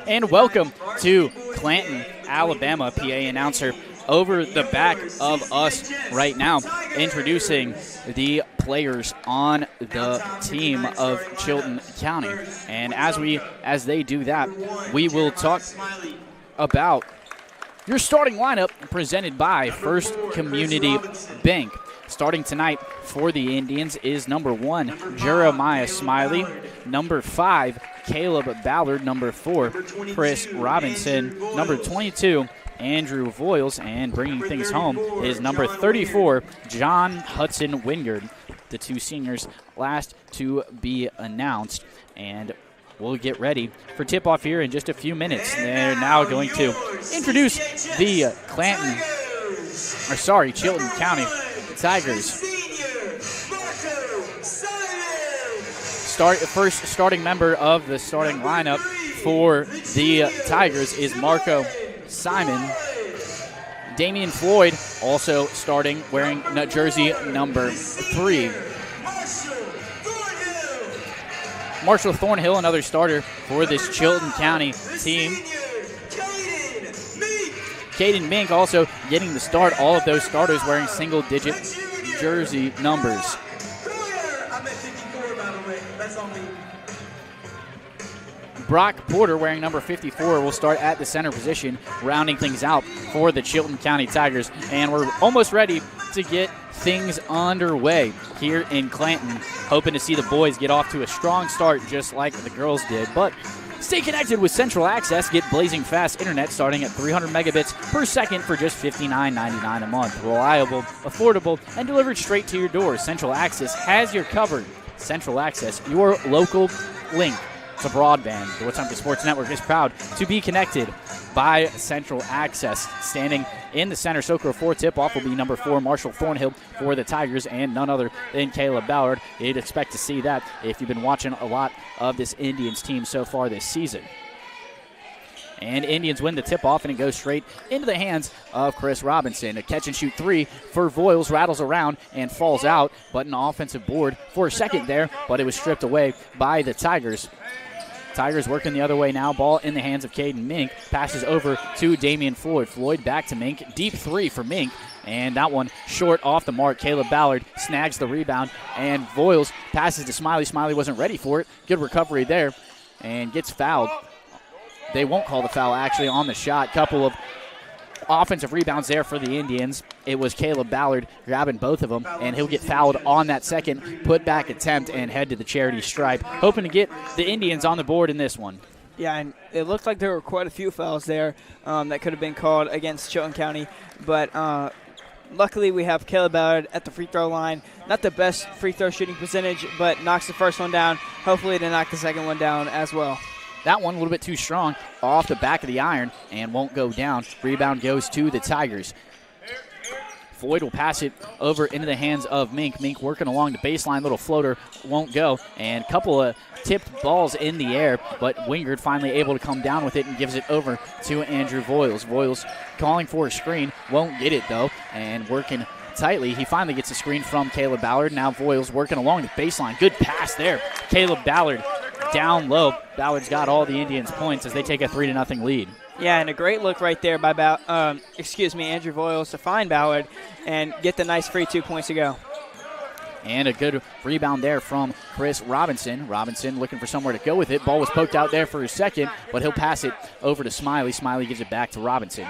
And welcome to Clanton, Alabama. PA announcer over the back of us right now, introducing the players on the team of Chilton County. And as they do that, we will talk about your starting lineup presented by First Community Bank. Starting tonight for the Indians is number 1, Jeremiah Smiley. Number 5, Caleb Ballard. Number 4, Chris Robinson. Number 22, Andrew Voiles. And bringing things home is number 34, John Hudson Wingard. The 2 seniors last to be announced. And we'll get ready for tip-off here in just a few minutes. They're now going to introduce the Chilton County Tigers. First starting member of the starting lineup for the Tigers is Marco Simon. Damian Floyd also starting, wearing jersey number 3. Marshall Thornhill, another starter for this Chilton County team. Caden Mink also getting the start. All of those starters wearing single-digit jersey numbers. Brock Porter, wearing number 54, will start at the center position, rounding things out for the Chilton County Tigers. And we're almost ready to get things underway here in Clanton. Hoping to see the boys get off to a strong start just like the girls did. But stay connected with Central Access. Get blazing fast internet starting at 300 megabits per second for just $59.99 a month. Reliable, affordable, and delivered straight to your door. Central Access has your covered. Central Access, your local link to broadband. The Wetumpka Sports Network is proud to be connected by Central Access. Standing in the center, SoCo 4 tip-off will be number 4, Marshall Thornhill for the Tigers, and none other than Caleb Ballard. You'd expect to see that if you've been watching a lot of this Indians team so far this season. And Indians win the tip-off, and it goes straight into the hands of Chris Robinson. A catch-and-shoot 3 for Voiles, rattles around and falls out, but an offensive board for a second there, but it was stripped away by the Tigers. Tigers working the other way now. Ball in the hands of Caden Mink. Passes over to Damian Floyd. Floyd back to Mink. Deep 3 for Mink. And that one short off the mark. Caleb Ballard snags the rebound. And Voiles passes to Smiley. Smiley wasn't ready for it. Good recovery there. And gets fouled. They won't call the foul actually on the shot. Couple of offensive rebounds there for the Indians. It was Caleb Ballard grabbing both of them, and he'll get fouled on that second put-back attempt and head to the charity stripe, hoping to get the Indians on the board in this one. Yeah, and it looked like there were quite a few fouls there that could have been called against Chilton County, but luckily we have Caleb Ballard at the free throw line. Not the best free throw shooting percentage, but knocks the first one down, hopefully to knock the second one down as well. That one a little bit too strong off the back of the iron and won't go down. Rebound goes to the Tigers. Floyd will pass it over into the hands of Mink. Mink working along the baseline. Little floater won't go. And a couple of tipped balls in the air, but Wingard finally able to come down with it and gives it over to Andrew Voiles. Voiles calling for a screen. Won't get it, though, and working tightly. He finally gets a screen from Caleb Ballard. Now Voiles working along the baseline. Good pass there. Caleb Ballard down low. Ballard's got all the Indians' points as they take a 3-0 lead. Yeah, and a great look right there by Andrew Voiles to find Ballard and get the nice free 2 points to go. And a good rebound there from Chris Robinson. Robinson looking for somewhere to go with it. Ball was poked out there for a second, but he'll pass it over to Smiley. Smiley gives it back to Robinson.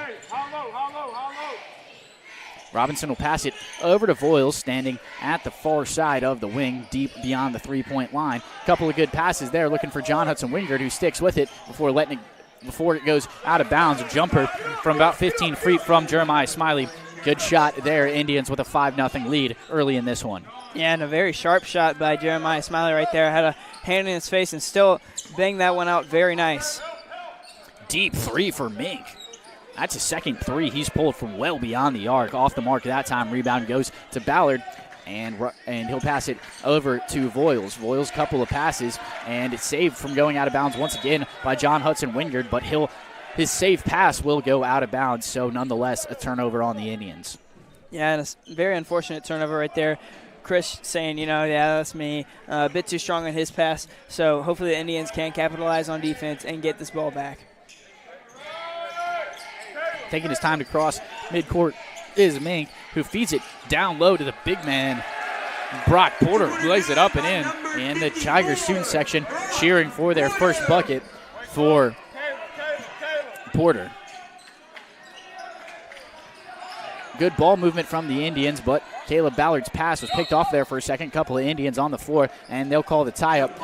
Robinson will pass it over to Voiles, standing at the far side of the wing, deep beyond the three-point line. Couple of good passes there, looking for John Hudson Wingard, who sticks with it before it goes out of bounds. A jumper from about 15 feet from Jeremiah Smiley. Good shot there. Indians with a 5-0 lead early in this one. Yeah, and a very sharp shot by Jeremiah Smiley right there. Had a hand in his face and still banged that one out very nice. Deep 3 for Mink. That's his second three. He's pulled from well beyond the arc. Off the mark that time. Rebound goes to Ballard, and he'll pass it over to Voiles. Voiles, couple of passes, and it's saved from going out of bounds once again by John Hudson Wingard, but his safe pass will go out of bounds, so nonetheless a turnover on the Indians. Yeah, and a very unfortunate turnover right there. Chris saying, yeah, that's me. A bit too strong on his pass, so hopefully the Indians can capitalize on defense and get this ball back. Taking his time to cross midcourt is Mink, who feeds it down low to the big man, Brock Porter, who lays it up and in. And the Tigers student section cheering for their first bucket for Porter. Good ball movement from the Indians, but Caleb Ballard's pass was picked off there for a second. Couple of Indians on the floor, and they'll call the tie-up.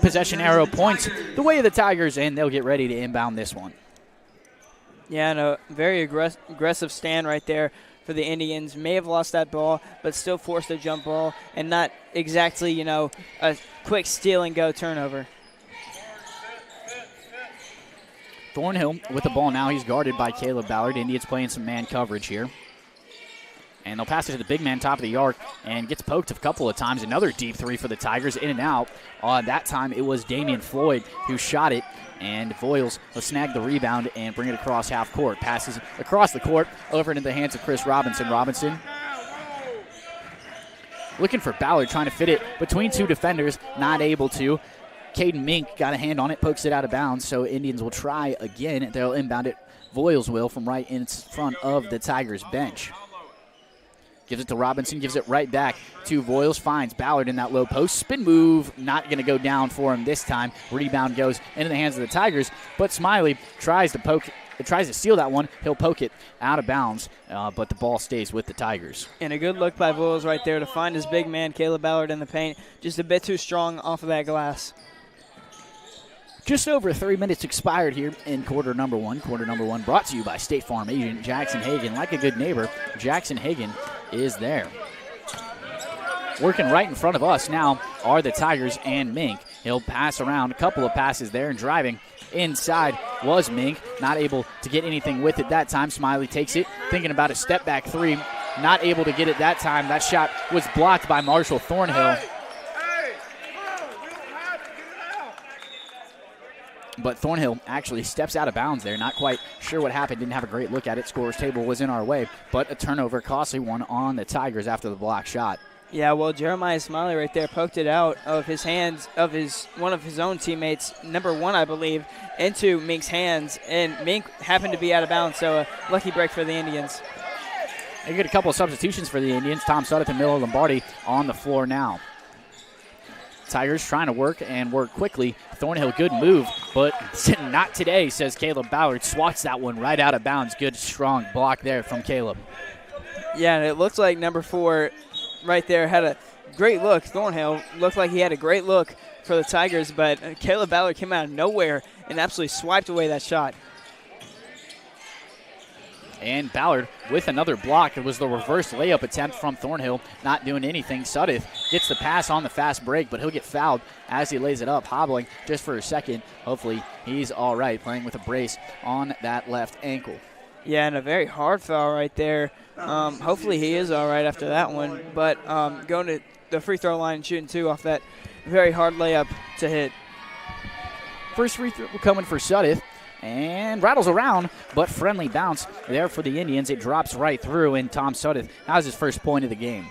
Possession arrow points the way of the Tigers, and they'll get ready to inbound this one. Yeah, and a very aggressive stand right there for the Indians. May have lost that ball, but still forced a jump ball, and not exactly, a quick steal-and-go turnover. Thornhill with the ball now. He's guarded by Caleb Ballard. Indians playing some man coverage here. And they'll pass it to the big man, top of the arc, and gets poked a couple of times. Another deep three for the Tigers, in and out. That time it was Damian Floyd who shot it, and Voiles will snag the rebound and bring it across half court. Passes across the court over into the hands of Chris Robinson. Robinson looking for Ballard, trying to fit it between two defenders, not able to. Caden Mink got a hand on it, pokes it out of bounds, so Indians will try again. They'll inbound it. Voiles will from right in front of the Tigers bench. Gives it to Robinson, gives it right back to Voiles, finds Ballard in that low post. Spin move, not going to go down for him this time. Rebound goes into the hands of the Tigers, but Smiley tries to steal that one. He'll poke it out of bounds, but the ball stays with the Tigers. And a good look by Voiles right there to find his big man, Caleb Ballard, in the paint. Just a bit too strong off of that glass. Just over 3 minutes expired here in quarter number one. Quarter number one brought to you by State Farm agent Jackson Hagan. Like a good neighbor, Jackson Hagan is there. Working right in front of us now are the Tigers and Mink. He'll pass around, a couple of passes there, and driving inside was Mink. Not able to get anything with it that time. Smiley takes it, thinking about a step-back three. Not able to get it that time. That shot was blocked by Marshall Thornhill. But Thornhill actually steps out of bounds there. Not quite sure what happened. Didn't have a great look at it. Scorer's table was in our way. But a turnover, costly one on the Tigers after the block shot. Yeah, well, Jeremiah Smiley right there poked it out of his hands of one of his own teammates, number one, I believe, into Mink's hands. And Mink happened to be out of bounds, so a lucky break for the Indians. They get a couple of substitutions for the Indians. Tom Sudduth and Miller Lombardi on the floor now. Tigers trying to work quickly. Thornhill, good move, but not today, says Caleb Ballard. Swats that one right out of bounds. Good, strong block there from Caleb. Yeah, and it looks like number 4 right there had a great look. Thornhill looked like he had a great look for the Tigers, but Caleb Ballard came out of nowhere and absolutely swiped away that shot. And Ballard with another block. It was the reverse layup attempt from Thornhill, not doing anything. Sudduth gets the pass on the fast break, but he'll get fouled as he lays it up, hobbling just for a second. Hopefully he's all right, playing with a brace on that left ankle. Yeah, and a very hard foul right there. Hopefully he is all right after that one, but going to the free throw line and shooting 2 off that very hard layup to hit. First free throw coming for Sudduth. And rattles around, but friendly bounce there for the Indians. It drops right through, and Tom Sudduth has his first point of the game.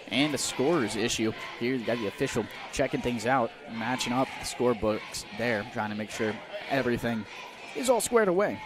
And the scorer's issue. Here you got the official checking things out, matching up the scorebooks there, trying to make sure everything is all squared away.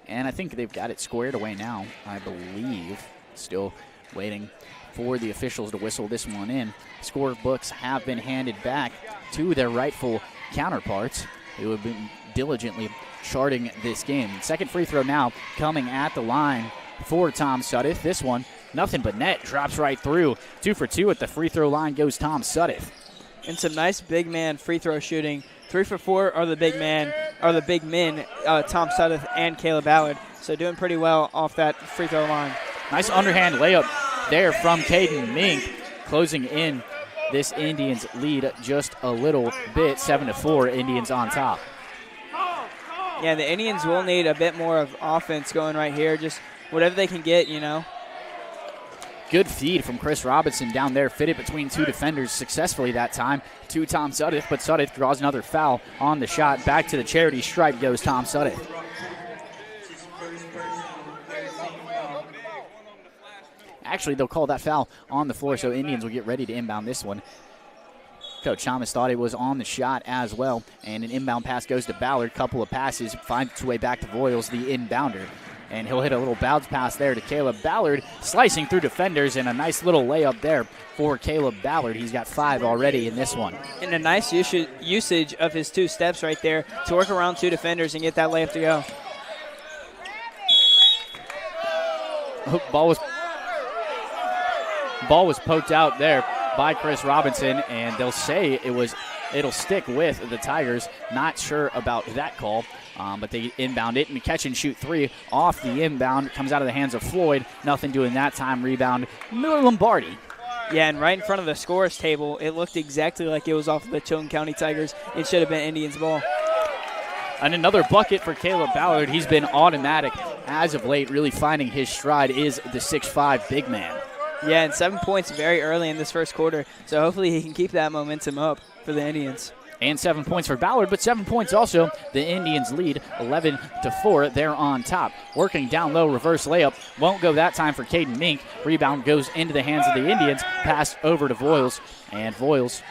And I think they've got it squared away now, I believe. Still waiting for the officials to whistle this one in. Scorebooks have been handed back to their rightful counterparts who have been diligently charting this game. Second free throw now coming at the line for Tom Sudduth. This one, nothing but net, drops right through. 2 for 2 at the free throw line goes Tom Sudduth. And some nice big man free throw shooting. 3 for 4 are the big men, Tom Sudduth and Caleb Ballard. So doing pretty well off that free throw line. Nice underhand layup there from Caden Mink, closing in this Indians lead just a little bit. 7-4, Indians on top. Yeah, the Indians will need a bit more of offense going right here. Just whatever they can get, Good feed from Chris Robinson down there, fitted between two defenders successfully that time to Tom Sudduth, but Sudduth draws another foul on the shot. Back to the charity stripe goes Tom Sudduth. Actually, they'll call that foul on the floor, so Indians will get ready to inbound this one. Coach Thomas thought it was on the shot as well, and an inbound pass goes to Ballard. Couple of passes, finds its way back to Voiles, the inbounder. And he'll hit a little bounce pass there to Caleb Ballard, slicing through defenders, and a nice little layup there for Caleb Ballard. He's got 5 already in this one. And a nice usage of his 2 steps right there to work around 2 defenders and get that layup to go. Ball was poked out there by Chris Robinson, and they'll say it'll stick with the Tigers. Not sure about that call. But they inbound it, and catch and shoot 3 off the inbound. Comes out of the hands of Floyd. Nothing doing that time. Rebound, Miller Lombardi. Yeah, and right in front of the scorers table, it looked exactly like it was off the Chilton County Tigers. It should have been Indians' ball. And another bucket for Caleb Ballard. He's been automatic as of late, really finding his stride, is the 6'5" big man. Yeah, and 7 points very early in this first quarter, so hopefully he can keep that momentum up for the Indians. And 7 points for Ballard, but 7 points also. The Indians lead 11-4. They're on top. Working down low, reverse layup. Won't go that time for Caden Mink. Rebound goes into the hands of the Indians. Pass over to Voiles. And Voiles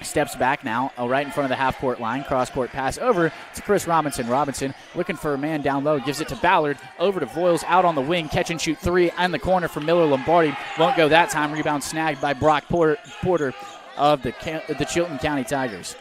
steps back now, right in front of the half-court line. Cross-court pass over to Chris Robinson. Robinson looking for a man down low. Gives it to Ballard. Over to Voiles. Out on the wing. Catch and shoot 3 in the corner for Miller Lombardi. Won't go that time. Rebound snagged by Brock Porter of the Chilton County Tigers.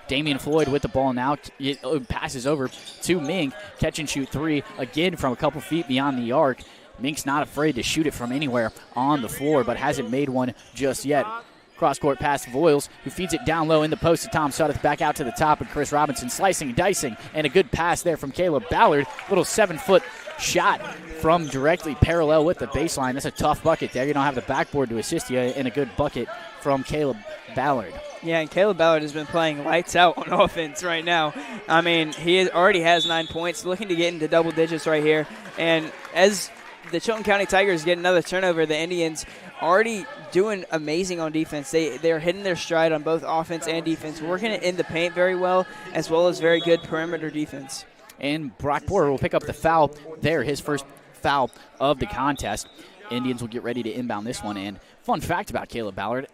Damian Floyd with the ball now. It passes over to Mink. Catch and shoot 3 again from a couple feet beyond the arc. Mink's not afraid to shoot it from anywhere on the floor, but hasn't made one just yet. Cross-court pass to Voiles, who feeds it down low in the post to Tom Sudduth. Back out to the top, and Chris Robinson slicing and dicing. And a good pass there from Caleb Ballard. Little 7-foot shot from directly parallel with the baseline. That's a tough bucket there. You don't have the backboard to assist you, and a good bucket from Caleb Ballard. Yeah, and Caleb Ballard has been playing lights out on offense right now. I mean, already has 9 points, looking to get into double digits right here. And as the Chilton County Tigers get another turnover, the Indians already doing amazing on defense. They're hitting their stride on both offense and defense, working it in the paint very well, as well as very good perimeter defense. And Brock Porter will pick up the foul there, his first foul of the contest. Indians will get ready to inbound this one. And fun fact about Caleb Ballard,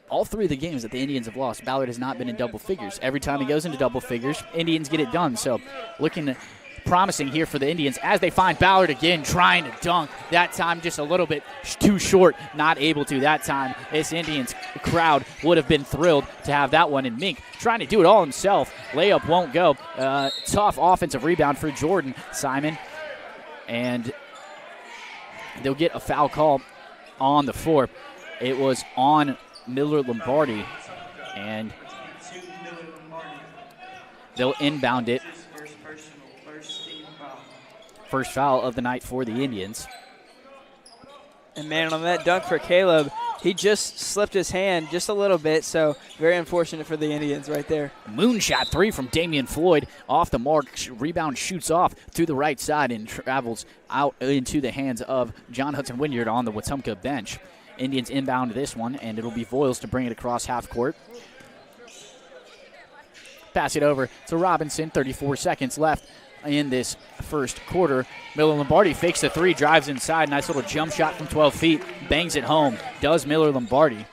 all 3 of the games that the Indians have lost, Ballard has not been in double figures. Every time he goes into double figures, Indians get it done. So looking promising here for the Indians as they find Ballard again trying to dunk. That time just a little bit too short, not able to that time. This Indians crowd would have been thrilled to have that one. And Mink trying to do it all himself. Layup won't go. Tough offensive rebound for Jordan Simon. And they'll get a foul call on the floor. It was on Miller Lombardi. And they'll inbound it. First foul of the night for the Indians. And, man, on that dunk for Caleb, he just slipped his hand just a little bit, so very unfortunate for the Indians right there. Moonshot 3 from Damian Floyd off the mark. Rebound shoots off to the right side and travels out into the hands of John Hudson Wynyard on the Wetumpka bench. Indians inbound this one, and it'll be Voiles to bring it across half court. Pass it over to Robinson. 34 seconds left in this first quarter. Miller Lombardi fakes the 3, drives inside. Nice little jump shot from 12 feet. Bangs it home. Does Miller Lombardi.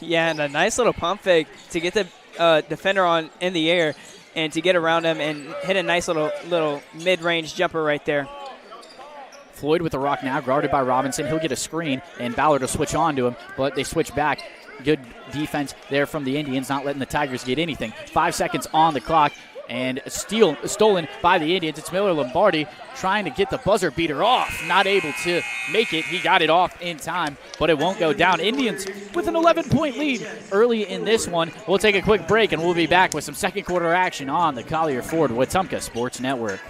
Yeah, and a nice little pump fake to get the defender on in the air and to get around him and hit a nice little mid-range jumper right there. Floyd with the rock now, guarded by Robinson. He'll get a screen, and Ballard will switch on to him, but they switch back. Good defense there from the Indians, not letting the Tigers get anything. 5 seconds on the clock. and stolen by the Indians. It's Miller Lombardi trying to get the buzzer beater off. Not able to make it. He got it off in time, but it won't go down. Indians with an 11-point lead early in this one. We'll take a quick break, and we'll be back with some second quarter action on the Collier Ford Wetumpka Sports Network.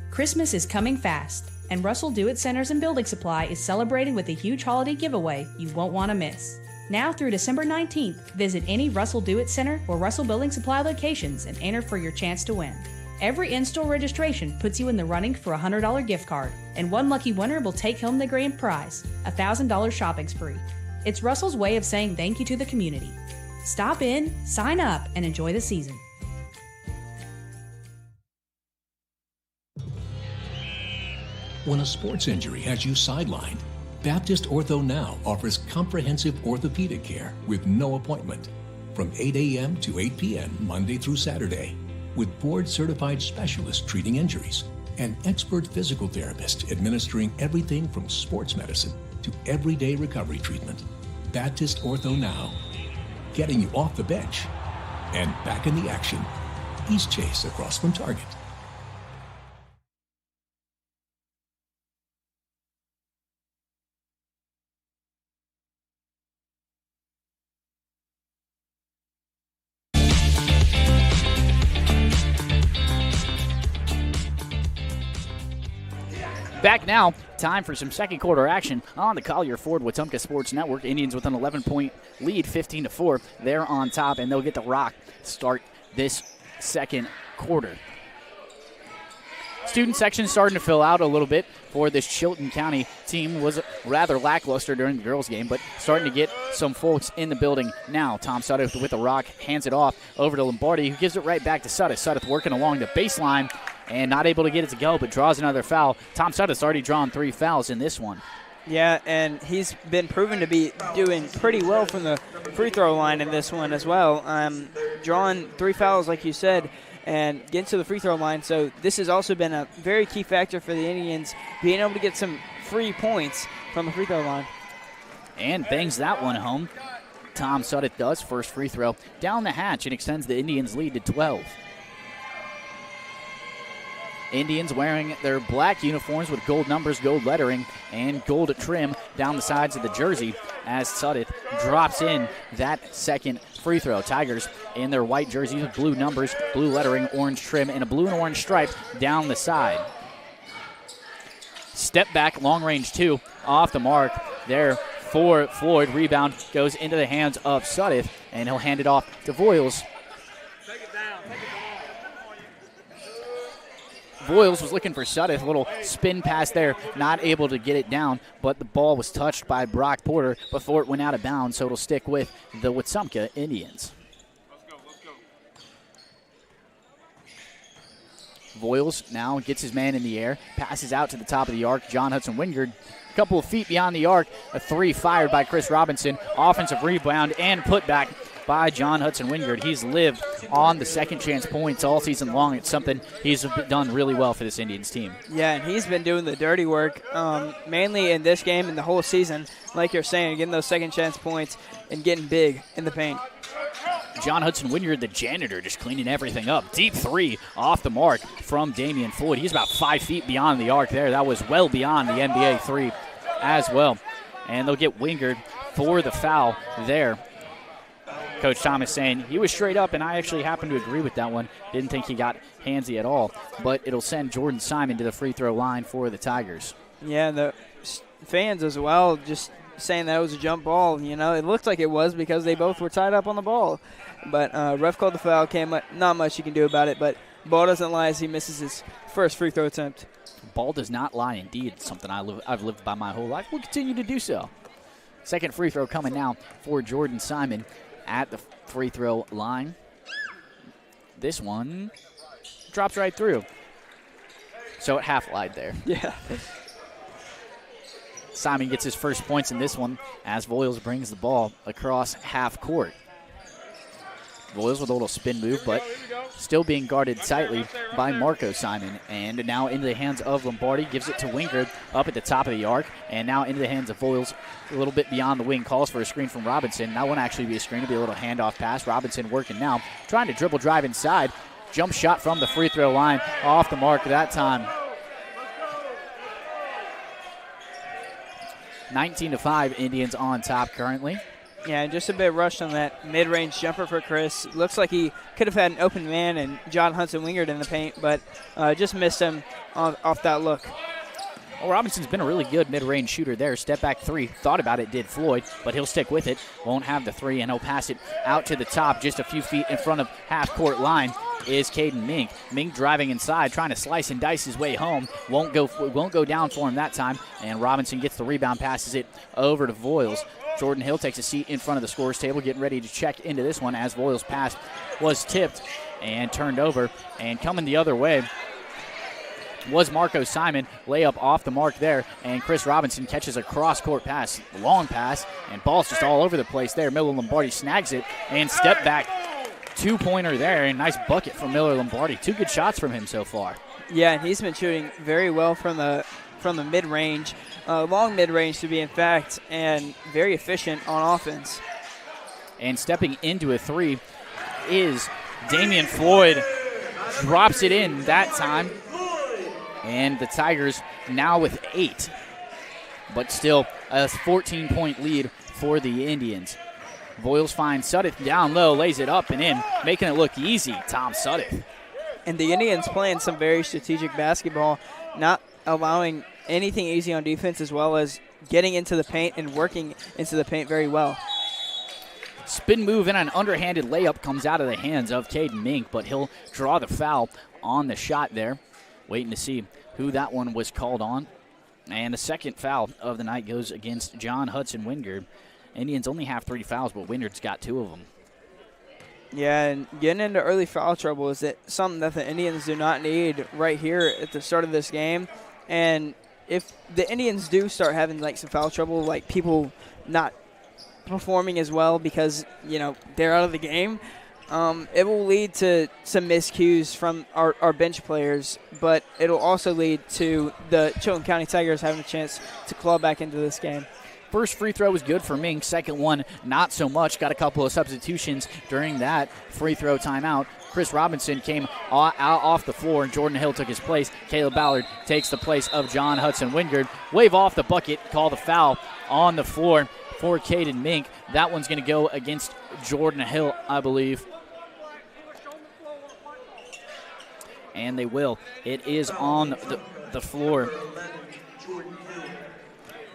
Christmas is coming fast, and Russell Do-It Centers and Building Supply is celebrating with a huge holiday giveaway you won't want to miss. Now through December 19th, visit any Russell Do-It Center or Russell Building Supply locations and enter for your chance to win. Every in-store registration puts you in the running for a $100 gift card, and one lucky winner will take home the grand prize, a $1,000 shopping spree. It's Russell's way of saying thank you to the community. Stop in, sign up, and enjoy the season. When a sports injury has you sidelined, Baptist Ortho Now offers comprehensive orthopedic care with no appointment from 8 a.m. to 8 p.m. Monday through Saturday, with board-certified specialists treating injuries and expert physical therapists administering everything from sports medicine to everyday recovery treatment. Baptist Ortho Now, getting you off the bench and back in the action. East Chase across from Target. Back now, time for some second quarter action on the Collier Ford Wetumpka Sports Network. Indians with an 11-point lead, 15-4. They're on top, and they'll get the rock to start this second quarter. Student section starting to fill out a little bit for this Chilton County team. Was rather lackluster during the girls' game, but starting to get some folks in the building now. Tom Suddeth with the rock, hands it off over to Lombardi, who gives it right back to Suddeth. Suddeth working along the baseline and not able to get it to go, but draws another foul. Tom Suddeth's already drawn 3 fouls in this one. Yeah, and he's been proven to be doing pretty well from the free throw line in this one as well. Drawing 3 fouls, like you said, and getting to the free throw line. So this has also been a very key factor for the Indians, being able to get some free points from the free throw line. And bangs that one home. Tom Suddeth does. First free throw down the hatch and extends the Indians' lead to 12. Indians wearing their black uniforms with gold numbers, gold lettering, and gold trim down the sides of the jersey as Suddeth drops in that second free throw. Tigers in their white jerseys with blue numbers, blue lettering, orange trim, and a blue and orange stripe down the side. Step back, long range 2, off the mark there for Floyd. Rebound goes into the hands of Suddeth, and he'll hand it off to Voiles. Voiles was looking for Suddeth, a little spin pass there, not able to get it down, but the ball was touched by Brock Porter before it went out of bounds, so it'll stick with the Wetumpka Indians. Voiles now gets his man in the air, passes out to the top of the arc. John Hudson Wingard, a couple of feet beyond the arc, a 3 fired by Chris Robinson, offensive rebound and putback by John Hudson Wingard. He's lived on the second chance points all season long. It's something he's done really well for this Indians team. Yeah, and he's been doing the dirty work, mainly in this game and the whole season. Like you're saying, getting those second chance points and getting big in the paint. John Hudson Wingard, the janitor, just cleaning everything up. Deep 3 off the mark from Damian Floyd. He's about 5 feet beyond the arc there. That was well beyond the NBA 3 as well. And they'll get Wingard for the foul there. Coach Thomas saying he was straight up, and I actually happen to agree with that one. Didn't think he got handsy at all, but it'll send Jordan Simon to the free throw line for the Tigers. Yeah, the fans as well just saying that it was a jump ball. You know, it looked like it was because they both were tied up on the ball. But ref called the foul. Not much you can do about it, but ball doesn't lie as he misses his first free throw attempt. Ball does not lie, indeed. It's something I've lived by my whole life. We'll continue to do so. Second free throw coming now for Jordan Simon at the free throw line. This one drops right through. So it half lied there. Yeah. Simon gets his first points in this one as Voiles brings the ball across half court. Voiles with a little spin move, but still being guarded tightly by Marco Simon. And now into the hands of Lombardi, gives it to Wingard up at the top of the arc, and now into the hands of Voiles a little bit beyond the wing, calls for a screen from Robinson. That won't actually be a screen, it'll be a little handoff pass. Robinson working now, trying to dribble drive inside. Jump shot from the free throw line, off the mark that time. 19-5, Indians on top currently. Yeah, just a bit rushed on that mid-range jumper for Chris. Looks like he could have had an open man and John Hudson-Wingard in the paint, but just missed him off that look. Well, Robinson's been a really good mid-range shooter there. Step back three. Thought about it, did Floyd, but he'll stick with it. Won't have the three, and he'll pass it out to the top just a few feet in front of half-court line is Caden Mink. Mink driving inside, trying to slice and dice his way home. Won't go down for him that time, and Robinson gets the rebound, passes it over to Voiles. Jordan Hill takes a seat in front of the scorer's table, getting ready to check into this one as Voiles' pass was tipped and turned over. And coming the other way was Marco Simon. Layup off the mark there, and Chris Robinson catches a cross-court pass, long pass, and ball's just all over the place there. Miller Lombardi snags it, and step back two-pointer there, and nice bucket from Miller Lombardi. Two good shots from him so far. Yeah, and he's been shooting very well from the mid-range, long mid-range to be in fact, and very efficient on offense. And stepping into a three is Damian Floyd. Drops it in that time. And the Tigers now with 8, but still a 14-point lead for the Indians. Voiles finds Suddeth down low, lays it up and in, making it look easy, Tom Suddeth. And the Indians playing some very strategic basketball, not allowing anything easy on defense, as well as getting into the paint and working into the paint very well. Spin move and an underhanded layup comes out of the hands of Caden Mink, but he'll draw the foul on the shot there. Waiting to see who that one was called on. And the second foul of the night goes against John Hudson-Wingard. Indians only have 3 fouls, but Wingard's got 2 of them. Yeah, and getting into early foul trouble is something that the Indians do not need right here at the start of this game. And if the Indians do start having like some foul trouble, like people not performing as well because, they're out of the game, it will lead to some miscues from our bench players, but it'll also lead to the Chilton County Tigers having a chance to claw back into this game. First free throw was good for Mink. Second one, not so much. Got a couple of substitutions during that free throw timeout. Chris Robinson came out off the floor, and Jordan Hill took his place. Caleb Ballard takes the place of John Hudson-Wingard. Wave off the bucket, call the foul on the floor for Caden Mink. That one's going to go against Jordan Hill, I believe. And they will. It is on the floor.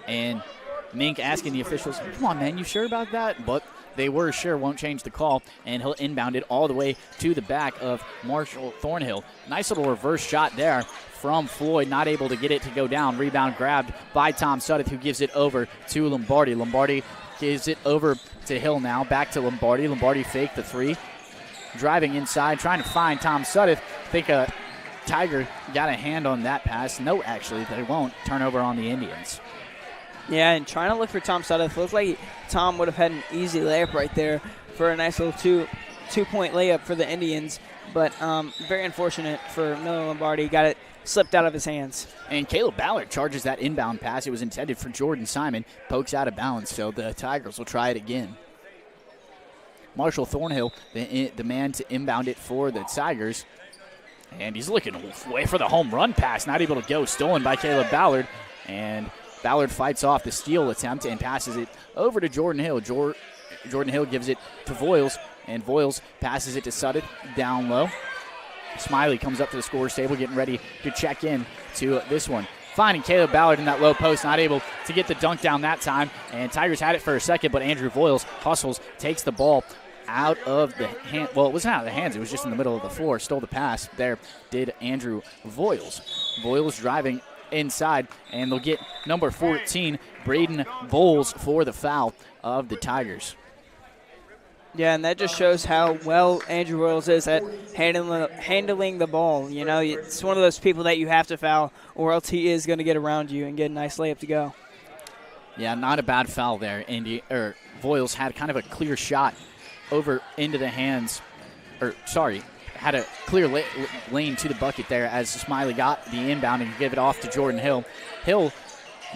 And Mink asking the officials, come on, man, you sure about that? But they were sure, won't change the call. And he'll inbound it all the way to the back of Marshall Thornhill. Nice little reverse shot there from Floyd, not able to get it to go down. Rebound grabbed by Tom Suddeth, who gives it over to Lombardi. Lombardi gives it over to Hill now. Back to Lombardi. Lombardi faked the three. Driving inside, trying to find Tom Suddeth. I think a Tiger got a hand on that pass. No, actually, they won't. Turnover on the Indians. Yeah, and trying to look for Tom Suddeth. Looks like Tom would have had an easy layup right there for a nice little two-point layup for the Indians. But very unfortunate for Miller Lombardi. Got it slipped out of his hands. And Caleb Ballard charges that inbound pass. It was intended for Jordan Simon. Pokes out of bounds, so the Tigers will try it again. Marshall Thornhill, the man to inbound it for the Tigers. And he's looking way for the home run pass. Not able to go. Stolen by Caleb Ballard. And Ballard fights off the steal attempt and passes it over to Jordan Hill. Jordan Hill gives it to Voiles. And Voiles passes it to Suddeth down low. Smiley comes up to the scorer's table, getting ready to check in to this one. Finding Caleb Ballard in that low post, not able to get the dunk down that time. And Tigers had it for a second, but Andrew Voiles hustles, takes the ball out of the hand. Well, it wasn't out of the hands. It was just in the middle of the floor. Stole the pass. There did Andrew Voiles. Voiles driving inside, and they'll get number 14, Braden Bowles, for the foul of the Tigers. Yeah, and that just shows how well Andrew Voiles is at handling the ball. It's one of those people that you have to foul, or else he is going to get around you and get a nice layup to go. Yeah, not a bad foul there. Voiles had kind of a clear shot over into the hands, had a clear lane to the bucket there as Smiley got the inbound and gave it off to Jordan Hill. Hill,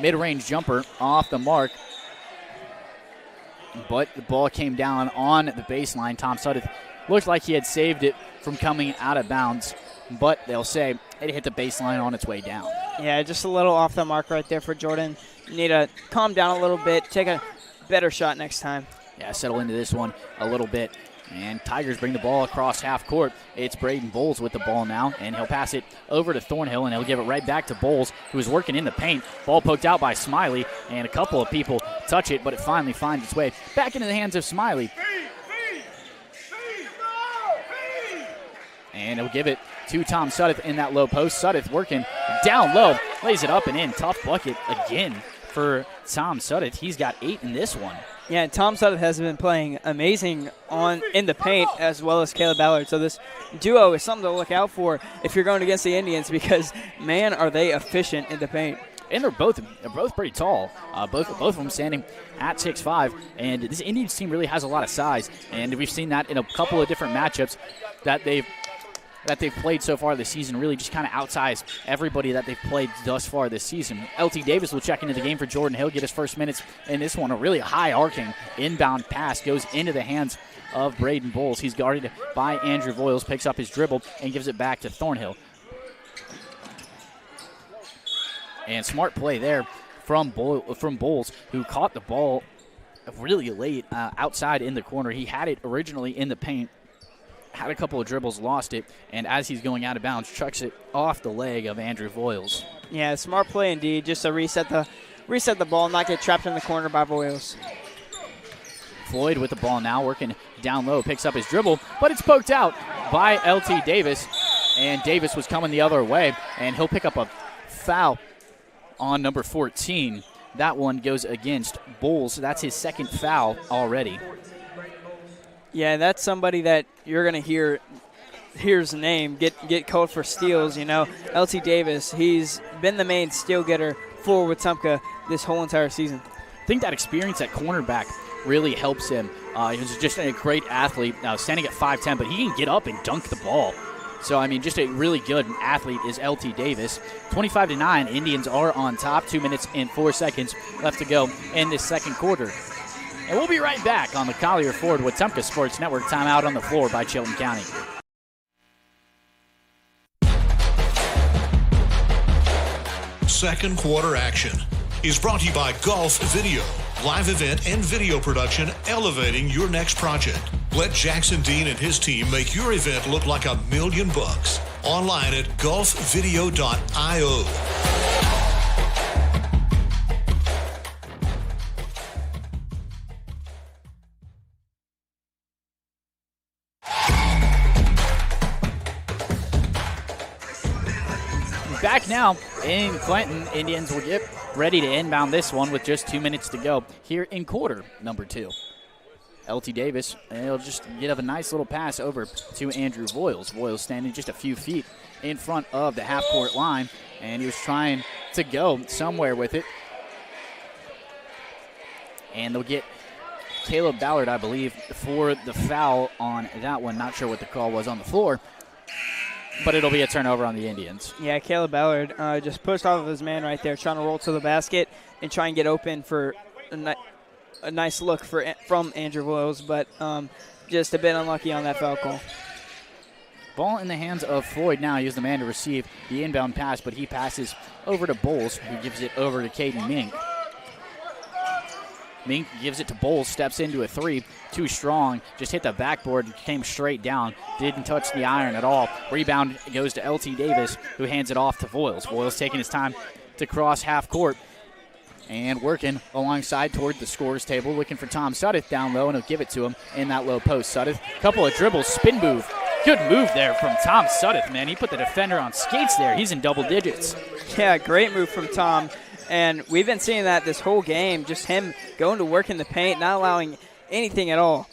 mid-range jumper off the mark, but the ball came down on the baseline. Tom Sudduth looked like he had saved it from coming out of bounds, but they'll say it hit the baseline on its way down. Yeah, just a little off the mark right there for Jordan. You need to calm down a little bit, take a better shot next time. Yeah, settle into this one a little bit. And Tigers bring the ball across half court. It's Braden Bowles with the ball now, and he'll pass it over to Thornhill, and he'll give it right back to Bowles, who is working in the paint. Ball poked out by Smiley, and a couple of people touch it, but it finally finds its way back into the hands of Smiley. And he'll give it to Tom Sudduth in that low post. Sudduth working down low, lays it up and in. Tough bucket again for Tom Sudduth. He's got 8 in this one. Yeah, Tom Sudduth has been playing amazing in the paint as well as Caleb Ballard. So this duo is something to look out for if you're going against the Indians because, man, are they efficient in the paint. And they're both pretty tall. Both of them standing at 6'5", and this Indians team really has a lot of size. And we've seen that in a couple of different matchups that they've played so far this season, really just kind of outsize everybody that they've played thus far this season. LT Davis will check into the game for Jordan Hill, get his first minutes in this one. A really high-arcing inbound pass goes into the hands of Braden Bowles. He's guarded by Andrew Voiles, picks up his dribble, and gives it back to Thornhill. And smart play there from Bowles, who caught the ball really late outside in the corner. He had it originally in the paint, had a couple of dribbles, lost it, and as he's going out of bounds, chucks it off the leg of Andrew Voiles. Yeah, smart play indeed, just to reset the ball, not get trapped in the corner by Voiles. Floyd with the ball now, working down low, picks up his dribble, but it's poked out by LT Davis, and Davis was coming the other way, and he'll pick up a foul on number 14. That one goes against Bowles. That's his second foul already. Yeah, that's somebody that you're going to here's the name, get called for steals, you know. LT Davis, he's been the main steal getter for Wetumpka this whole entire season. I think that experience at cornerback really helps him. He was just a great athlete, standing at 5'10", but he can get up and dunk the ball. So, I mean, just a really good athlete is LT Davis. 25-9, Indians are on top. 2 minutes and 4 seconds left to go in this second quarter. And we'll be right back on the Collier Ford Wetumpka Sports Network. Timeout on the floor by Chilton County. Second quarter action is brought to you by Golf Video. Live event and video production elevating your next project. Let Jackson Dean and his team make your event look like $1 million. Online at golfvideo.io. Back now in Clinton, Indians will get ready to inbound this one with just 2 minutes to go here in quarter number 2. LT Davis, and he'll just give a nice little pass over to Andrew Voiles. Voiles standing just a few feet in front of the half-court line, and he was trying to go somewhere with it. And they'll get Caleb Ballard, I believe, for the foul on that one. Not sure what the call was on the floor, but it'll be a turnover on the Indians. Yeah, Caleb Ballard just pushed off of his man right there, trying to roll to the basket and try and get open for a nice look from Andrew Voiles, but just a bit unlucky on that foul call. Ball in the hands of Floyd now. He was the man to receive the inbound pass, but he passes over to Bowles, who gives it over to Caden Mink. Mink gives it to Bowles, steps into a three, too strong, just hit the backboard, came straight down, didn't touch the iron at all. Rebound goes to LT Davis, who hands it off to Voiles. Voiles taking his time to cross half court and working alongside toward the scorer's table, looking for Tom Sudduth down low, and he'll give it to him in that low post. Sudduth, couple of dribbles, spin move. Good move there from Tom Sudduth, man. He put the defender on skates there. He's in double digits. Yeah, great move from Tom. And we've been seeing that this whole game, just him going to work in the paint, not allowing anything at all.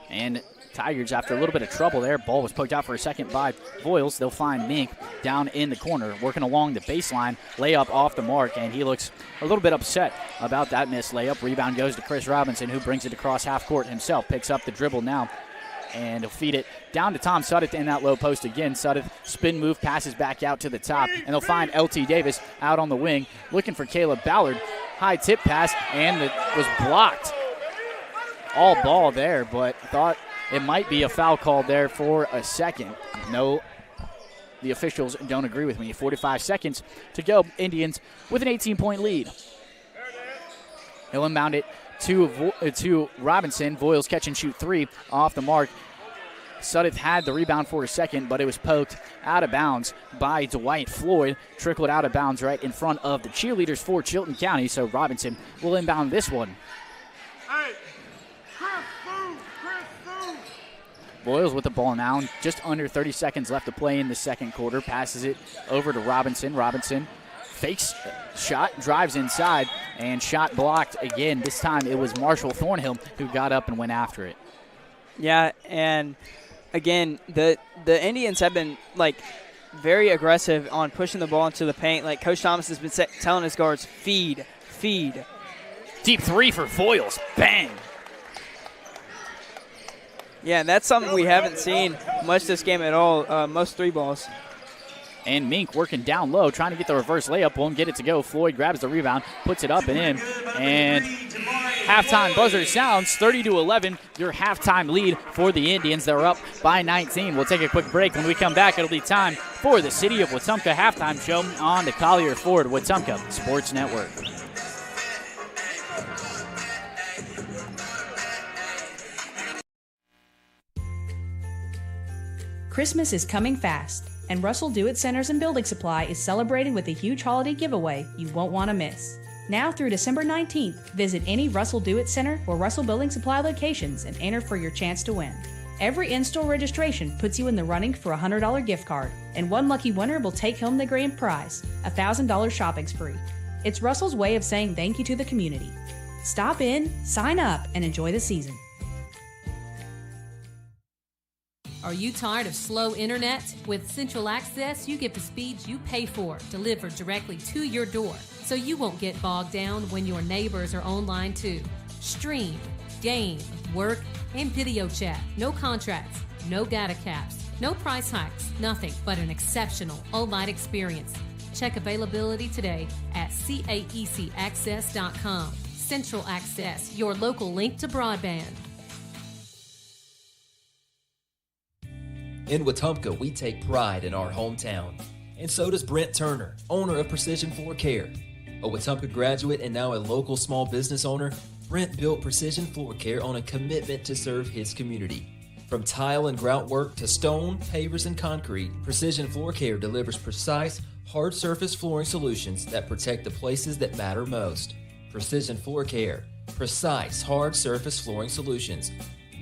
And Tigers, after a little bit of trouble there, ball was poked out for a second by Voiles. They'll find Mink down in the corner, working along the baseline, layup off the mark, and he looks a little bit upset about that missed layup. Rebound goes to Chris Robinson, who brings it across half court himself, picks up the dribble now and he'll feed it down to Tom Sudduth in that low post again. Sudduth spin move, passes back out to the top, and they'll find L.T. Davis out on the wing looking for Caleb Ballard. High tip pass, and it was blocked. All ball there, but thought it might be a foul call there for a second. No, the officials don't agree with me. 45 seconds to go. Indians with an 18-point lead. He'll inbound it to Robinson. Voiles catch and shoot three off the mark. Sudduth had the rebound for a second, but it was poked out of bounds by Dwight Floyd. Trickled out of bounds right in front of the cheerleaders for Chilton County, so Robinson will inbound this one. Boyles with the ball now. Just under 30 seconds left to play in the second quarter. Passes it over to Robinson. Robinson fakes shot, drives inside, and shot blocked again. This time it was Marshall Thornhill who got up and went after it. Yeah, and again, the Indians have been very aggressive on pushing the ball into the paint. Like Coach Thomas has been telling his guards, feed. Deep three for Voiles. Bang. Yeah, and that's something we haven't seen much this game at all, most three balls. And Mink working down low, trying to get the reverse layup. Won't get it to go. Floyd grabs the rebound, puts it up and in. And halftime buzzer sounds. 30-11, your halftime lead for the Indians. They're up by 19. We'll take a quick break. When we come back, it'll be time for the City of Wetumpka halftime show on the Collier Ford Wetumpka Sports Network. Christmas is coming fast, and Russell Do-It Centers and Building Supply is celebrating with a huge holiday giveaway you won't want to miss. Now through December 19th, visit any Russell Do-It Center or Russell Building Supply locations and enter for your chance to win. Every in-store registration puts you in the running for a $100 gift card, and one lucky winner will take home the grand prize, a $1,000 shopping spree. It's Russell's way of saying thank you to the community. Stop in, sign up, and enjoy the season. Are you tired of slow internet? With Central Access, you get the speeds you pay for delivered directly to your door, so you won't get bogged down when your neighbors are online too. Stream, game, work, and video chat. No contracts, no data caps, no price hikes, nothing but an exceptional all-night experience. Check availability today at caecaccess.com. Central Access, your local link to broadband. In Wetumpka, we take pride in our hometown. And so does Brent Turner, owner of Precision Floor Care. A Wetumpka graduate and now a local small business owner, Brent built Precision Floor Care on a commitment to serve his community. From tile and grout work to stone, pavers, and concrete, Precision Floor Care delivers precise, hard surface flooring solutions that protect the places that matter most. Precision Floor Care. Precise, hard surface flooring solutions.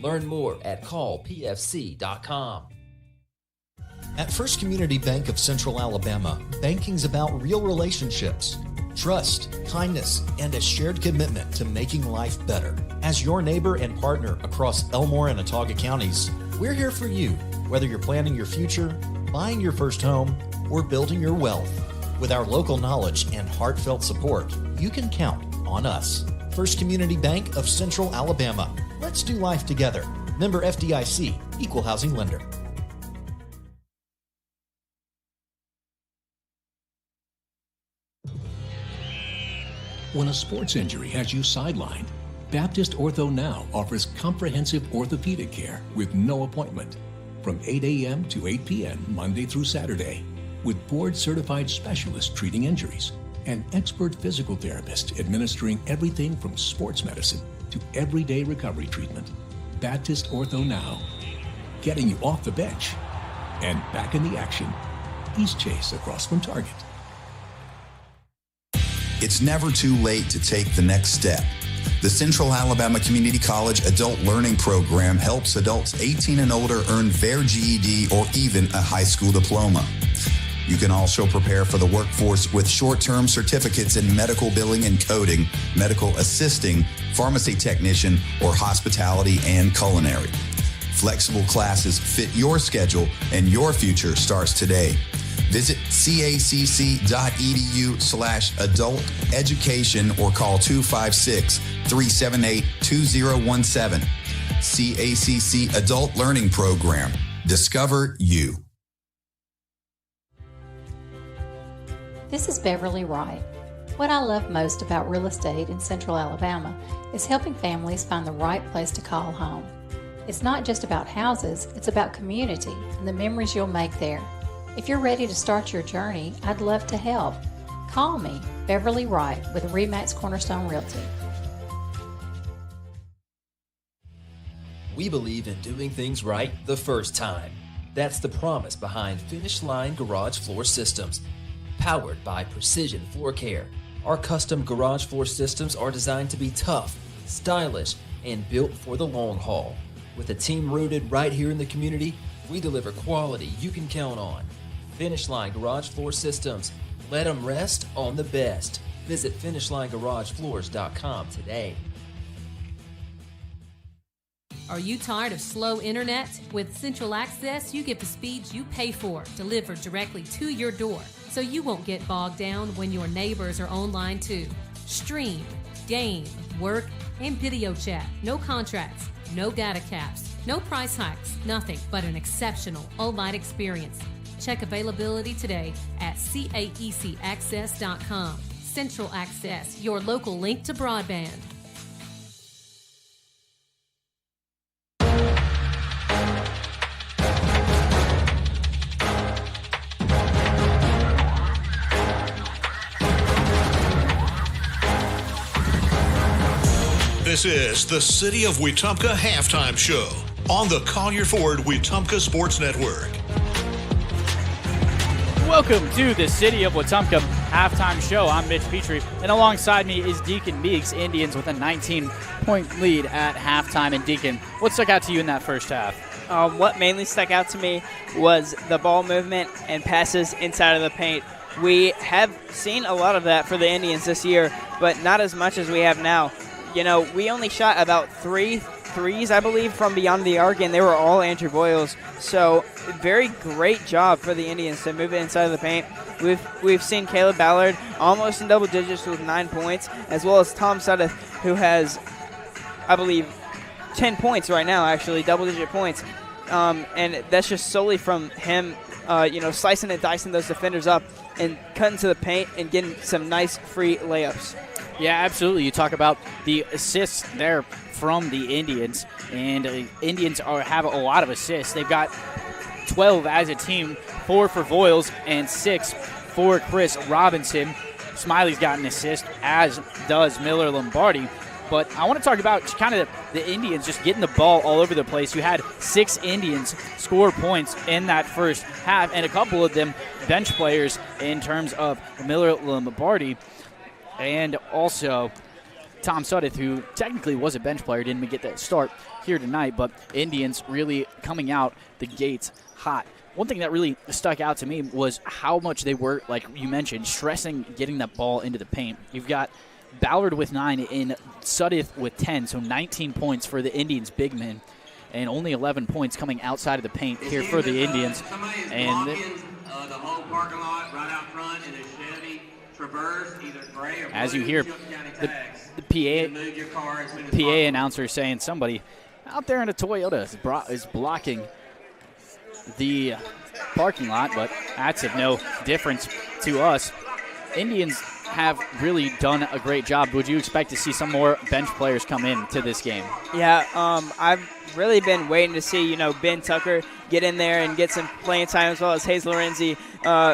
Learn more at callpfc.com. At First Community Bank of Central Alabama, banking's about real relationships, trust, kindness, and a shared commitment to making life better. As your neighbor and partner across Elmore and Autauga counties, we're here for you, whether you're planning your future, buying your first home, or building your wealth. With our local knowledge and heartfelt support, you can count on us. First Community Bank of Central Alabama. Let's do life together. Member FDIC, Equal Housing Lender. When a sports injury has you sidelined, Baptist Ortho Now offers comprehensive orthopedic care with no appointment from 8 a.m. to 8 p.m. Monday through Saturday, with board-certified specialists treating injuries and expert physical therapists administering everything from sports medicine to everyday recovery treatment. Baptist Ortho Now, getting you off the bench and back in the action. East Chase across from Target. It's never too late to take the next step. The Central Alabama Community College Adult Learning Program helps adults 18 and older earn their GED or even a high school diploma. You can also prepare for the workforce with short-term certificates in medical billing and coding, medical assisting, pharmacy technician, or hospitality and culinary. Flexible classes fit your schedule and your future starts today. Visit cacc.edu/adult education or call 256-378-2017. CACC Adult Learning Program. Discover you. This is Beverly Wright. What I love most about real estate in Central Alabama is helping families find the right place to call home. It's not just about houses, it's about community and the memories you'll make there. If you're ready to start your journey, I'd love to help. Call me, Beverly Wright, with RE/MAX Cornerstone Realty. We believe in doing things right the first time. That's the promise behind Finish Line Garage Floor Systems. Powered by Precision Floor Care, our custom garage floor systems are designed to be tough, stylish, and built for the long haul. With a team rooted right here in the community, we deliver quality you can count on. Finish Line Garage Floor Systems. Let them rest on the best. Visit FinishLineGarageFloors.com today. Are you tired of slow internet? With Central Access, you get the speeds you pay for delivered directly to your door, so you won't get bogged down when your neighbors are online too. Stream, game, work, and video chat. No contracts, no data caps, no price hikes, nothing but an exceptional online experience. Check availability today at caecaccess.com. Central Access, your local link to broadband. This is the City of Wetumpka Halftime Show on the Collier Ford Wetumpka Sports Network. Welcome to the City of Wetumpka Halftime Show. I'm Mitch Petrie, and alongside me is Deacon Meeks. Indians with a 19-point lead at halftime. And Deacon, what stuck out to you in that first half? What mainly stuck out to me was the ball movement and passes inside of the paint. We have seen a lot of that for the Indians this year, but not as much as we have now. You know, we only shot about 3 threes, I believe, from beyond the arc, and they were all Andrew Boyles. So, very great job for the Indians to move it inside of the paint. We've seen Caleb Ballard almost in double digits with 9 points, as well as Tom Suddeth, who has, I believe, 10 points right now, actually, double-digit points. And that's just solely from him, slicing and dicing those defenders up and cutting to the paint and getting some nice free layups. Yeah, absolutely. You talk about the assists there from the Indians, and Indians have a lot of assists. They've got 12 as a team, 4 for Voiles and 6 for Chris Robinson. Smiley's got an assist, as does Miller Lombardi. But I want to talk about kind of the Indians just getting the ball all over the place. You had 6 Indians score points in that first half, and a couple of them bench players in terms of Miller Lombardi and also Tom Suddeth, who technically was a bench player, didn't even get that start here tonight. But Indians really coming out the gates hot. One thing that really stuck out to me was how much they were, like you mentioned, stressing getting that ball into the paint. You've got Ballard with 9 and Suddeth with 10, so 19 points for the Indians' big men, and only 11 points coming outside of the paint here for the Indians. And the whole parking lot right out front in a Chevy Traverse, either gray or as blue, you hear the PA announcer saying somebody out there in a Toyota is blocking the parking lot, but that's of no difference to us. Indians have really done a great job. Would you expect to see some more bench players come in to this game? Yeah, I've really been waiting to see, Ben Tucker get in there and get some playing time, as well as Hayes Lorenzi.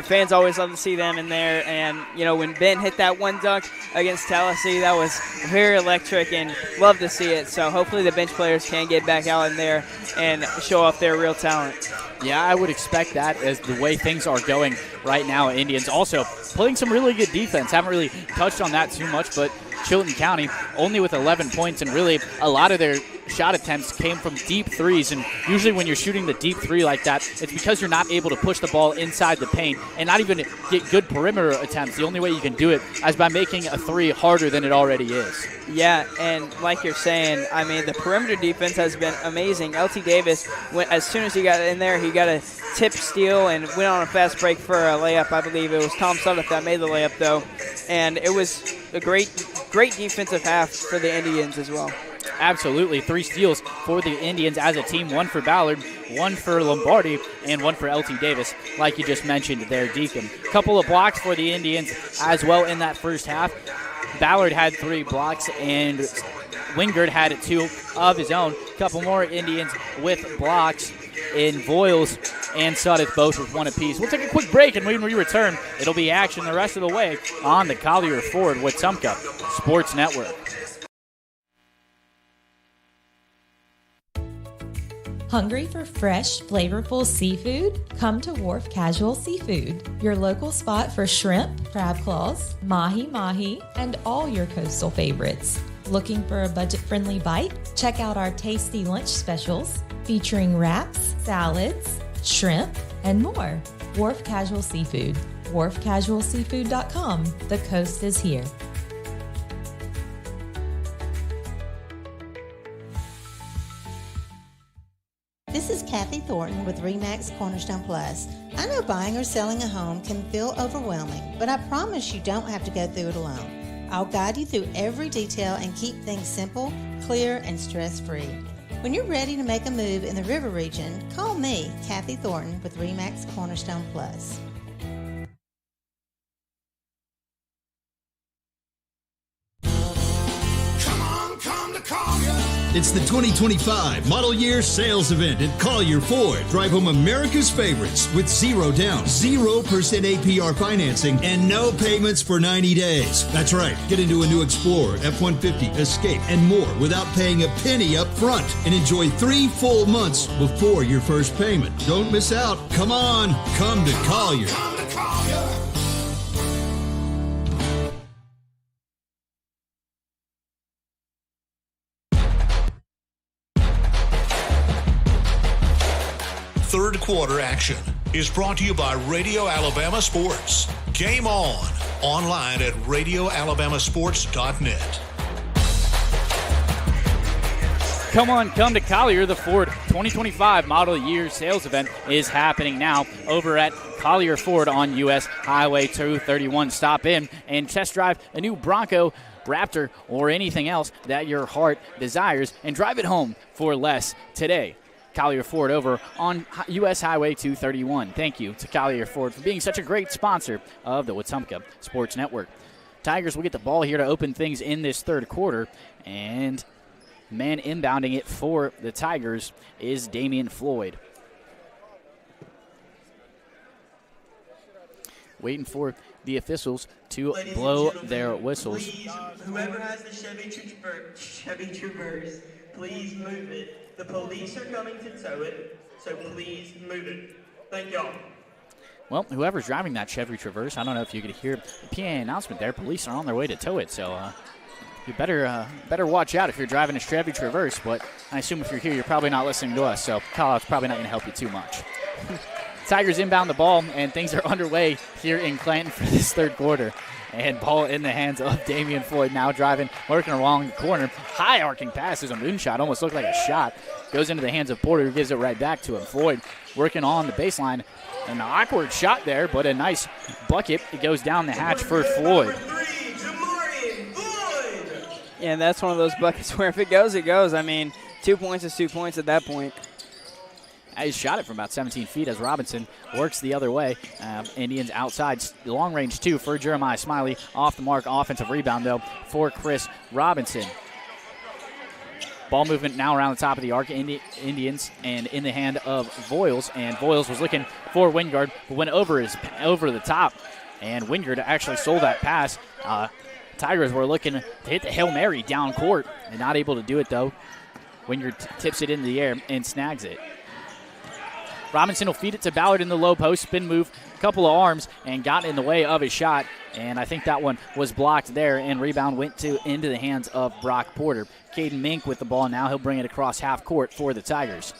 Fans always love to see them in there. And, when Ben hit that one dunk against Tallahassee, that was very electric and love to see it. So hopefully the bench players can get back out in there and show off their real talent. Yeah, I would expect that as the way things are going right now. Indians also playing some really good defense. Haven't really touched on that too much, but Chilton County only with 11 points, and really a lot of their shot attempts came from deep threes. And usually when you're shooting the deep three like that, it's because you're not able to push the ball inside the paint and not even get good perimeter attempts. The only way you can do it is by making a three harder than it already is. Yeah, and like you're saying, I mean, the perimeter defense has been amazing. LT Davis, as soon as he got in there, he got a tip steal and went on a fast break for a layup. I believe it was Tom Suddeth that made the layup, though. And it was a great defensive half for the Indians as well. Absolutely. 3 steals for the Indians as a team, 1 for Ballard, 1 for Lombardi, and 1 for LT Davis, like you just mentioned there, Deacon. Couple of blocks for the Indians as well in that first half. Ballard had 3 blocks, and Wingard had 2 of his own. Couple more Indians with blocks in Voiles and Sudduth, both with 1 apiece. We'll take a quick break, and when we return, it'll be action the rest of the way on the Collier Ford Wetumpka Sports Network. Hungry for fresh, flavorful seafood? Come to Wharf Casual Seafood, your local spot for shrimp, crab claws, mahi-mahi, and all your coastal favorites. Looking for a budget-friendly bite? Check out our tasty lunch specials featuring wraps, salads, shrimp, and more. Wharf Casual Seafood, wharfcasualseafood.com. The coast is here. This is Kathy Thornton with RE/MAX Cornerstone Plus. I know buying or selling a home can feel overwhelming, but I promise you don't have to go through it alone. I'll guide you through every detail and keep things simple, clear, and stress-free. When you're ready to make a move in the River region, call me, Kathy Thornton with RE/MAX Cornerstone Plus. Come to Collier. It's the 2025 Model Year Sales Event at Collier Ford. Drive home America's favorites with 0 down, 0% APR financing, and no payments for 90 days. That's right. Get into a new Explorer, F-150, Escape, and more without paying a penny up front. And enjoy 3 full months before your first payment. Don't miss out. Come on. Come to Collier. Come to Collier. Third quarter action is brought to you by Radio Alabama Sports. Game on. Online at radioalabamasports.net. Come on, come to Collier. The Ford 2025 Model Year Sales Event is happening now over at Collier Ford on U.S. Highway 231. Stop in and test drive a new Bronco, Raptor, or anything else that your heart desires and drive it home for less today. Collier Ford over on U.S. Highway 231. Thank you to Collier Ford for being such a great sponsor of the Wetumpka Sports Network. Tigers will get the ball here to open things in this third quarter, and man inbounding it for the Tigers is Damian Floyd. Waiting for the officials to blow their whistles. Please, whoever has the Chevy Traverse, please move it. The police are coming to tow it, so please move it. Thank y'all. Well, whoever's driving that Chevy Traverse, I don't know if you could hear the PA announcement there. Police are on their way to tow it, so you better watch out if you're driving a Chevy Traverse. But I assume if you're here, you're probably not listening to us, so call-out's probably not going to help you too much. Tigers inbound the ball, and things are underway here in Clanton for this third quarter. And ball in the hands of Damian Floyd, now driving, working along the corner. High arcing pass is a moonshot, almost looked like a shot. Goes into the hands of Porter, who gives it right back to him. Floyd working on the baseline. An awkward shot there, but a nice bucket. It goes down the hatch for Floyd. Yeah, and that's one of those buckets where if it goes, it goes. I mean, 2 points is 2 points at that point. He shot it from about 17 feet as Robinson works the other way. Indians outside, long range 2 for Jeremiah Smiley. Off the mark, offensive rebound, though, for Chris Robinson. Ball movement now around the top of the arc. Indians and in the hand of Voiles. And Voiles was looking for Wingard, but went over the top. And Wingard actually sold that pass. Tigers were looking to hit the Hail Mary down court and not able to do it, though. Wingard tips it into the air and snags it. Robinson will feed it to Ballard in the low post, spin move, couple of arms, and got in the way of his shot. And I think that one was blocked there, and rebound went into the hands of Brock Porter. Caden Mink with the ball now. He'll bring it across half court for the Tigers.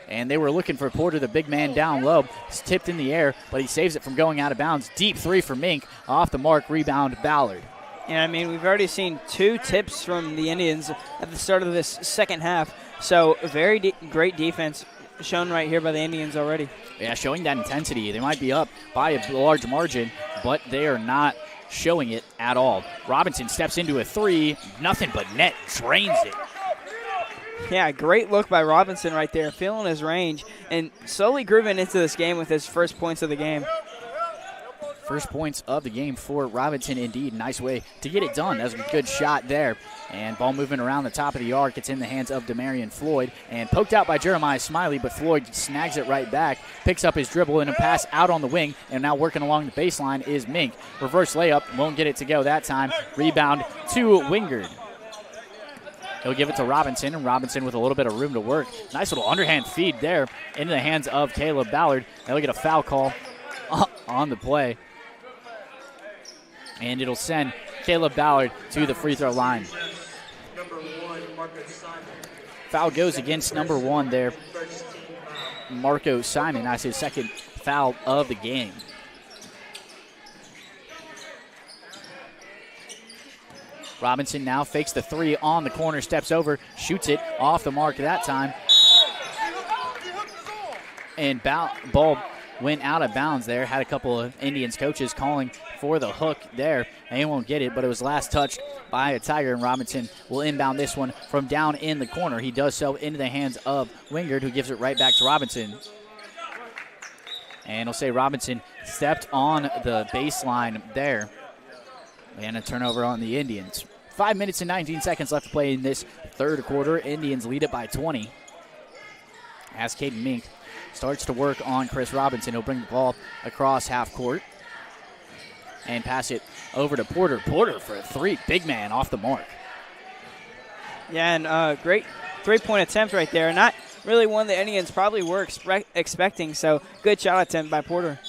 And they were looking for Porter, the big man down low. It's tipped in the air, but he saves it from going out of bounds. Deep 3 for Mink. Off the mark, rebound Ballard. And I mean, we've already seen 2 tips from the Indians at the start of this second half. So very great defense shown right here by the Indians already. Yeah, showing that intensity. They might be up by a large margin, but they are not showing it at all. Robinson steps into a three, nothing but net, drains it. Yeah, great look by Robinson right there, feeling his range and slowly grooving into this game with his first points of the game. First points of the game for Robinson, indeed. Nice way to get it done. That was a good shot there. And ball moving around the top of the arc. It's in the hands of Demarion Floyd. And poked out by Jeremiah Smiley, but Floyd snags it right back, picks up his dribble and a pass out on the wing. And now working along the baseline is Mink. Reverse layup, won't get it to go that time. Rebound to Wingard. He'll give it to Robinson, and Robinson with a little bit of room to work. Nice little underhand feed there into the hands of Caleb Ballard. They'll get a foul call on the play. And it'll send Caleb Ballard to the free throw line. Foul goes against number 1 there, Marco Simon. That's his second foul of the game. Robinson now fakes the three on the corner, steps over, shoots it off the mark that time. And ball went out of bounds there. Had a couple of Indians coaches calling for the hook there. They won't get it, but it was last touched by a Tiger, and Robinson will inbound this one from down in the corner. He does so into the hands of Wingard, who gives it right back to Robinson. And we'll say Robinson stepped on the baseline there. And a turnover on the Indians. 5 minutes and 19 seconds left to play in this third quarter. Indians lead it by 20. As Caden Mink starts to work on Chris Robinson, he'll bring the ball across half court and pass it over to Porter. Porter for a three. Big man off the mark. Yeah, and great three-point attempt right there. Not really one the Indians probably were expecting, so good shot attempt by Porter.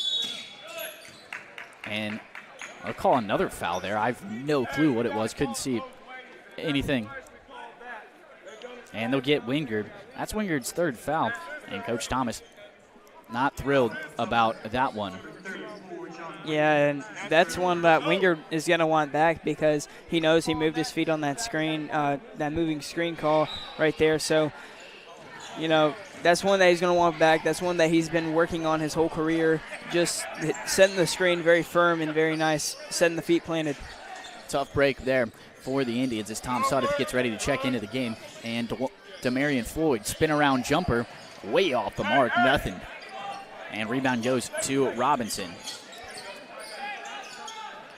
And I'll call another foul there. I have no clue what it was. Couldn't see anything. And they'll get Wingard. That's Wingard's third foul. And Coach Thomas not thrilled about that one. Yeah, and that's one that Wingard is going to want back because he knows he moved his feet on that screen, that moving screen call right there. So, you know, that's one that he's going to want back. That's one that he's been working on his whole career, just setting the screen very firm and very nice, setting the feet planted. Tough break there for the Indians as Tom Sudduth gets ready to check into the game. And Demarion Floyd, spin around jumper, way off the mark, nothing. And rebound goes to Robinson.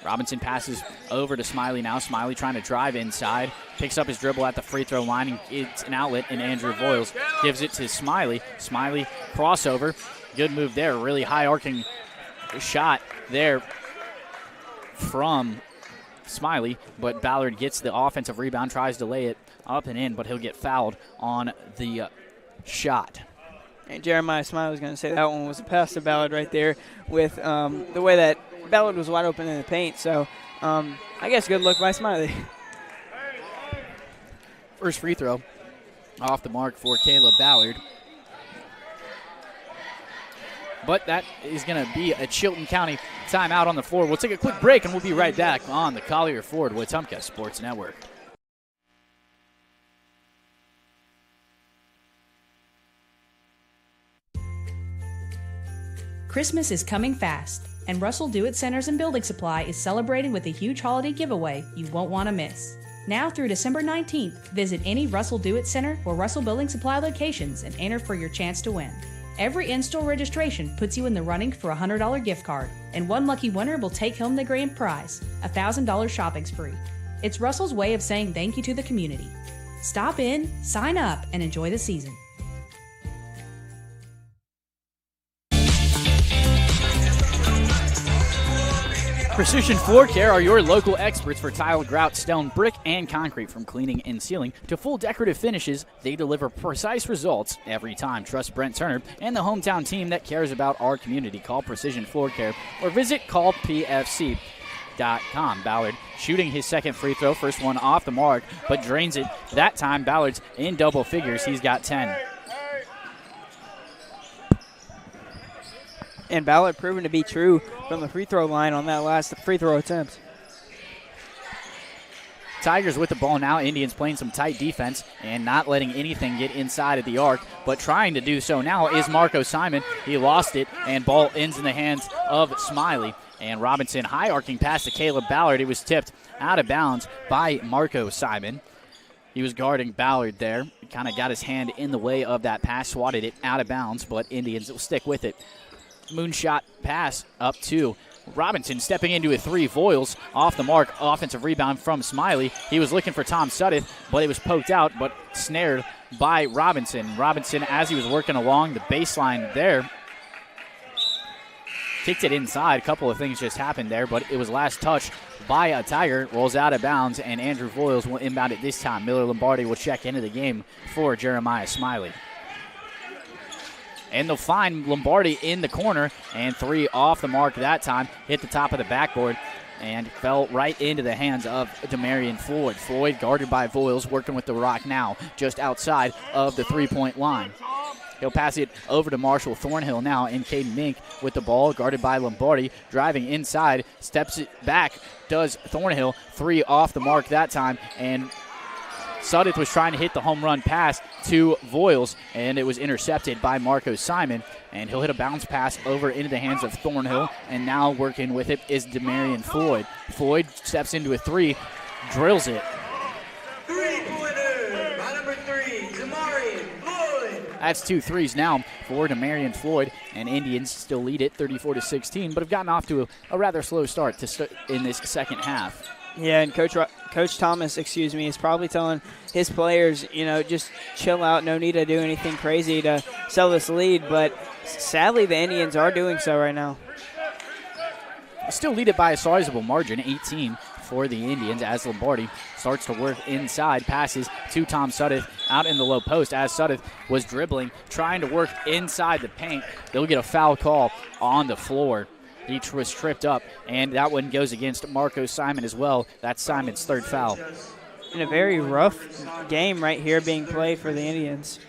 Robinson passes over to Smiley now. Smiley trying to drive inside. Picks up his dribble at the free throw line, and it's an outlet, and Andrew Voiles gives it to Smiley. Smiley crossover. Good move there. Really high arcing shot there from Smiley, but Ballard gets the offensive rebound, tries to lay it up and in, but he'll get fouled on the shot. And Jeremiah Smiley was going to say that one was a pass to Ballard right there with the way that Ballard was wide open in the paint. So I guess good look by Smiley. First free throw off the mark for Caleb Ballard. But that is going to be a Chilton County timeout on the floor. We'll take a quick break, and we'll be right back on the Collier Ford Wetumpka Sports Network. Christmas is coming fast, and Russell Do-It Centers and Building Supply is celebrating with a huge holiday giveaway you won't want to miss. Now through December 19th, visit any Russell Do-It Center or Russell Building Supply locations and enter for your chance to win. Every in-store registration puts you in the running for a $100 gift card, and one lucky winner will take home the grand prize, a $1,000 shopping spree. It's Russell's way of saying thank you to the community. Stop in, sign up, and enjoy the season. Precision Floor Care are your local experts for tile, grout, stone, brick, and concrete. From cleaning and sealing to full decorative finishes, they deliver precise results every time. Trust Brent Turner and the hometown team that cares about our community. Call Precision Floor Care or visit callpfc.com. Ballard shooting his second free throw, first one off the mark, but drains it. That time, Ballard's in double figures. He's got 10. And Ballard proven to be true from the free throw line on that last free throw attempt. Tigers with the ball now. Indians playing some tight defense and not letting anything get inside of the arc, but trying to do so now is Marco Simon. He lost it, and ball ends in the hands of Smiley. And Robinson high arcing pass to Caleb Ballard. It was tipped out of bounds by Marco Simon. He was guarding Ballard there. Kind of got his hand in the way of that pass, swatted it out of bounds, but Indians will stick with it. Moonshot pass up to Robinson, stepping into a three. Voiles off the mark. Offensive rebound from Smiley. He was looking for Tom Suddeth, but it was poked out, but snared by Robinson. Robinson, as he was working along the baseline there, kicked it inside. A couple of things just happened there, but it was last touch by a Tiger. Rolls out of bounds, and Andrew Voiles will inbound it this time. Miller Lombardi will check into the game for Jeremiah Smiley. And they'll find Lombardi in the corner, and three off the mark that time. Hit the top of the backboard and fell right into the hands of Demarion Floyd. Floyd guarded by Voiles, working with the rock now, just outside of the three-point line. He'll pass it over to Marshall Thornhill now, and Caden Mink with the ball, guarded by Lombardi, driving inside, steps it back, does Thornhill. Three off the mark that time, and Suddeth was trying to hit the home run pass to Voiles, and it was intercepted by Marco Simon, and he'll hit a bounce pass over into the hands of Thornhill, and now working with it is Demarion Floyd. Floyd steps into a three, drills it. Three-pointer by number 3, Demarion Floyd. That's 2 threes now for Demarion Floyd, and Indians still lead it 34-16, but have gotten off to a rather slow start in this second half. Yeah, and Coach Thomas, is probably telling his players, just chill out, no need to do anything crazy to sell this lead, but sadly the Indians are doing so right now. Still lead it by a sizable margin, 18 for the Indians, as Lombardi starts to work inside, passes to Tom Suddeth out in the low post as Suddeth was dribbling, trying to work inside the paint. They'll get a foul call on the floor. He was tripped up, and that one goes against Marco Simon as well. That's Simon's third foul. In a very rough game right here being played for the Indians.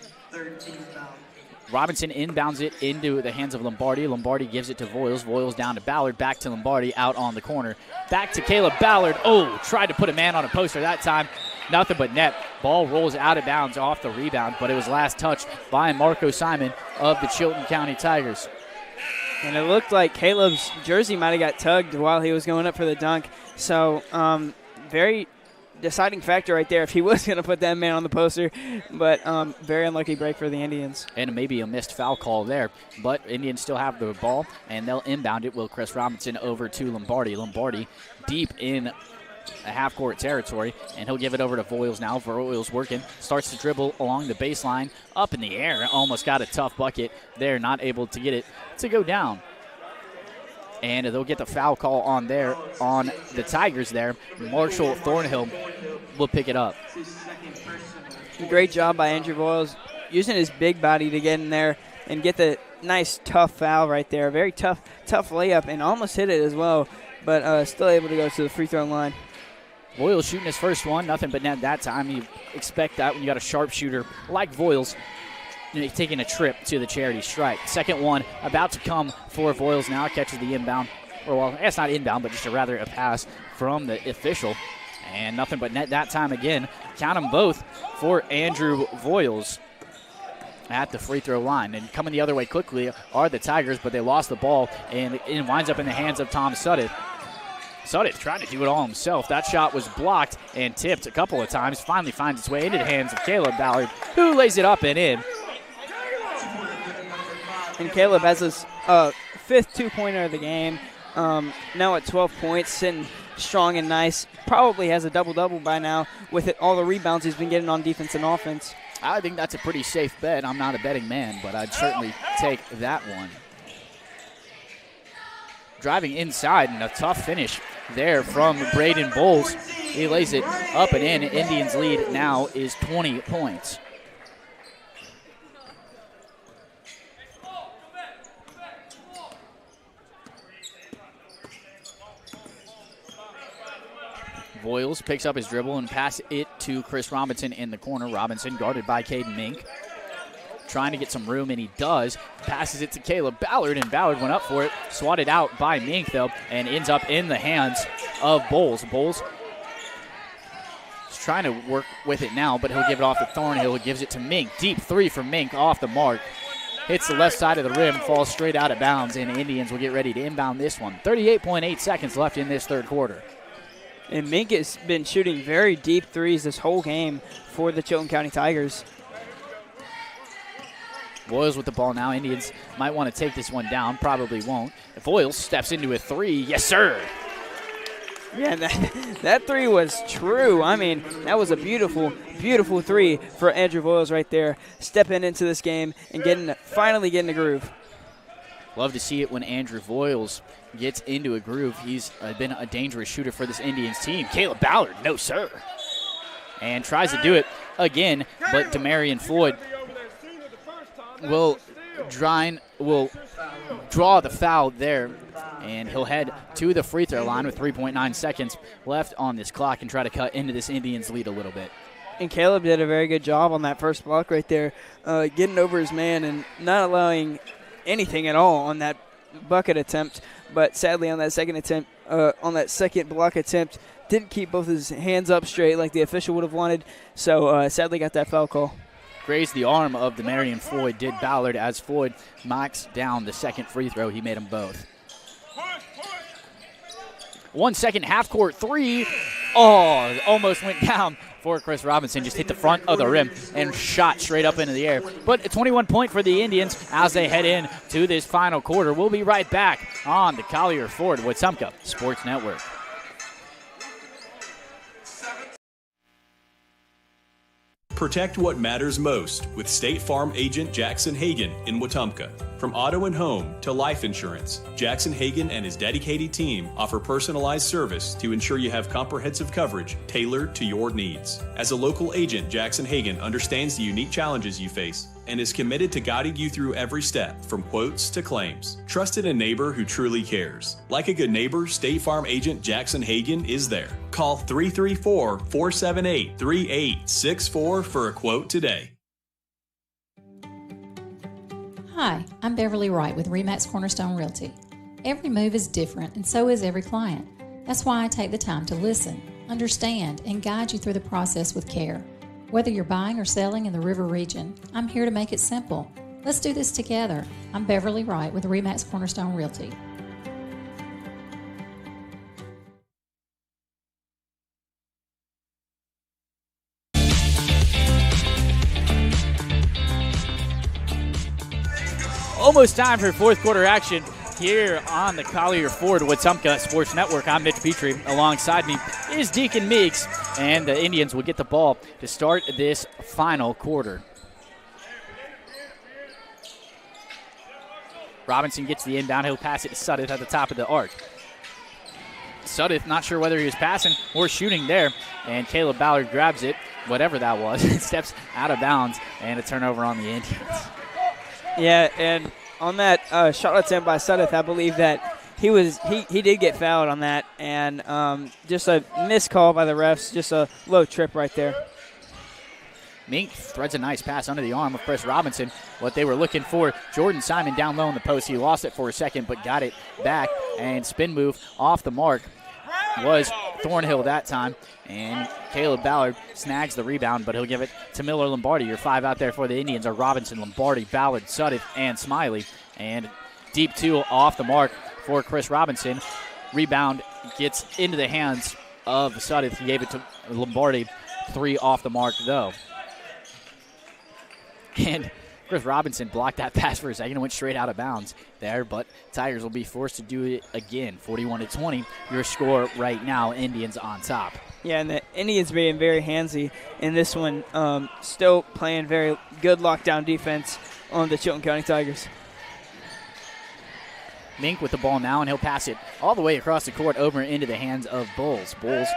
Robinson inbounds it into the hands of Lombardi. Lombardi gives it to Voiles. Voiles down to Ballard. Back to Lombardi out on the corner. Back to Caleb Ballard. Oh, tried to put a man on a poster that time. Nothing but net. Ball rolls out of bounds off the rebound, but it was last touched by Marco Simon of the Chilton County Tigers. And it looked like Caleb's jersey might have got tugged while he was going up for the dunk. So very deciding factor right there if he was going to put that man on the poster. But very unlucky break for the Indians. And maybe a missed foul call there. But Indians still have the ball, and they'll inbound it. Will Chris Robinson over to Lombardi. Lombardi deep in a half-court territory, and he'll give it over to Voiles now. Voiles working, starts to dribble along the baseline, up in the air, almost got a tough bucket there, not able to get it to go down. And they'll get the foul call on the Tigers there. Marshall Thornhill will pick it up. Great job by Andrew Voiles, using his big body to get in there and get the nice, tough foul right there. Very tough layup, and almost hit it as well, but still able to go to the free throw line. Voiles shooting his first one, nothing but net that time. You expect that when you got a sharpshooter like Voiles taking a trip to the charity stripe. Second one about to come for Voiles now. Catches the inbound. Or, well, it's not inbound, but just a pass from the official. And nothing but net that time again. Count them both for Andrew Voiles at the free throw line. And coming the other way quickly are the Tigers, but they lost the ball, and it winds up in the hands of Tom Suddeth. Suddeth trying to do it all himself. That shot was blocked and tipped a couple of times. Finally finds its way into the hands of Caleb Ballard, who lays it up and in. And Caleb has his fifth two-pointer of the game. Now at 12 points, sitting strong and nice. Probably has a double-double by now with all the rebounds he's been getting on defense and offense. I think that's a pretty safe bet. I'm not a betting man, but I'd certainly take that one. Driving inside, and a tough finish there from Braden Bowles. He lays it up and in. Indians' lead now is 20 points. Voiles picks up his dribble and passes it to Chris Robinson in the corner. Robinson guarded by Caden Mink. Trying to get some room, and he does. Passes it to Caleb Ballard, and Ballard went up for it. Swatted out by Mink, though, and ends up in the hands of Bowles. Bowles trying to work with it now, but he'll give it off to Thornhill, who gives it to Mink. Deep three from Mink off the mark. Hits the left side of the rim, falls straight out of bounds, and the Indians will get ready to inbound this one. 38.8 seconds left in this third quarter. And Mink has been shooting very deep threes this whole game for the Chilton County Tigers. Voiles with the ball now. Indians might want to take this one down, probably won't. Voiles steps into a three. Yes, sir. Yeah, that three was true. I mean, that was a beautiful, beautiful three for Andrew Voiles right there, stepping into this game and finally getting a groove. Love to see it when Andrew Voiles gets into a groove. He's been a dangerous shooter for this Indians team. Caleb Ballard, no sir. And tries to do it again, but Demarion Floyd will draw the foul there, and he'll head to the free throw line with 3.9 seconds left on this clock and try to cut into this Indians lead a little bit. And Caleb did a very good job on that first block right there, getting over his man and not allowing anything at all on that bucket attempt. But sadly on that second block attempt, didn't keep both his hands up straight like the official would have wanted, so sadly got that foul call. Grazed the arm of Demarion Floyd, did Ballard, as Floyd knocks down the second free throw. He made them both. 1 second, half-court three. Oh, almost went down for Chris Robinson. Just hit the front of the rim and shot straight up into the air. But a 21-point for the Indians as they head in to this final quarter. We'll be right back on the Collier Ford Wetumpka Sports Network. Protect what matters most with State Farm agent Jackson Hagan in Wetumpka. From auto and home to life insurance, Jackson Hagan and his dedicated team offer personalized service to ensure you have comprehensive coverage tailored to your needs. As a local agent, Jackson Hagan understands the unique challenges you face and is committed to guiding you through every step, from quotes to claims. Trusted a neighbor who truly cares. Like a good neighbor, State Farm agent Jackson Hagan is there. Call 334-478-3864 for a quote today. Hi, I'm Beverly Wright with RE/MAX Cornerstone Realty. Every move is different, and so is every client. That's why I take the time to listen, understand, and guide you through the process with care. Whether you're buying or selling in the River region, I'm here to make it simple. Let's do this together. I'm Beverly Wright with RE/MAX Cornerstone Realty. Almost time for fourth quarter action here on the Collier Ford Wetumpka Sports Network. I'm Mitch Petrie. Alongside me is Deacon Meeks, and the Indians will get the ball to start this final quarter. Robinson gets the inbound. He'll pass it to Suddeth at the top of the arc. Suddeth not sure whether he was passing or shooting there, and Caleb Ballard grabs it, whatever that was, steps out of bounds, and a turnover on the Indians. Yeah, and on that shot attempt by Suddeth, I believe that he did get fouled on that, and just a missed call by the refs, just a low trip right there. Mink threads a nice pass under the arm of Chris Robinson. What they were looking for, Jordan Simon down low in the post. He lost it for a second, but got it back, and spin move off the mark was Thornhill that time, and Caleb Ballard snags the rebound, but he'll give it to Miller Lombardi. Your five out there for the Indians are Robinson, Lombardi, Ballard, Suddeth, and Smiley. And deep two off the mark for Chris Robinson. Rebound gets into the hands of Suddeth. He gave it to Lombardi. Three off the mark, though. And Chris Robinson blocked that pass for a second and went straight out of bounds there, but Tigers will be forced to do it again. 41-20, your score right now, Indians on top. Yeah, and the Indians being very handsy in this one, still playing very good lockdown defense on the Chilton County Tigers. Mink with the ball now, and he'll pass it all the way across the court over into the hands of Bulls. Bulls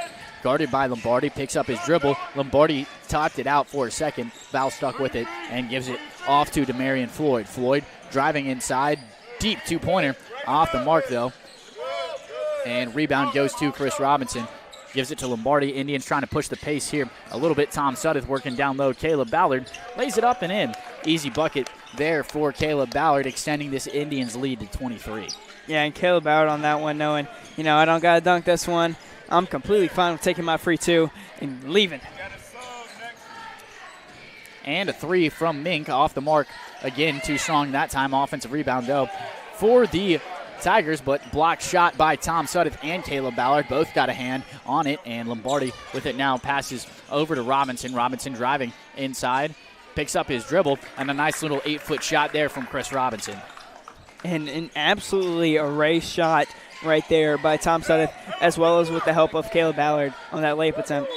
guarded by Lombardi, picks up his dribble. Lombardi topped it out for a second. Val stuck with it and gives it off to Demarion Floyd. Floyd driving inside, deep two-pointer off the mark, though. And rebound goes to Chris Robinson. Gives it to Lombardi. Indians trying to push the pace here a little bit. Tom Suddeth working down low. Caleb Ballard lays it up and in. Easy bucket there for Caleb Ballard, extending this Indians lead to 23. Yeah, and Caleb Ballard on that one, knowing, I don't got to dunk this one. I'm completely fine with taking my free two and leaving. And a three from Mink off the mark. Again, too strong that time. Offensive rebound, though, for the Tigers, but blocked shot by Tom Sudduth and Caleb Ballard. Both got a hand on it, and Lombardi with it now passes over to Robinson. Robinson driving inside, picks up his dribble, and a nice little 8-foot shot there from Chris Robinson. And an absolutely a race shot right there by Tom Sudduth, as well as with the help of Caleb Ballard on that layup attempt.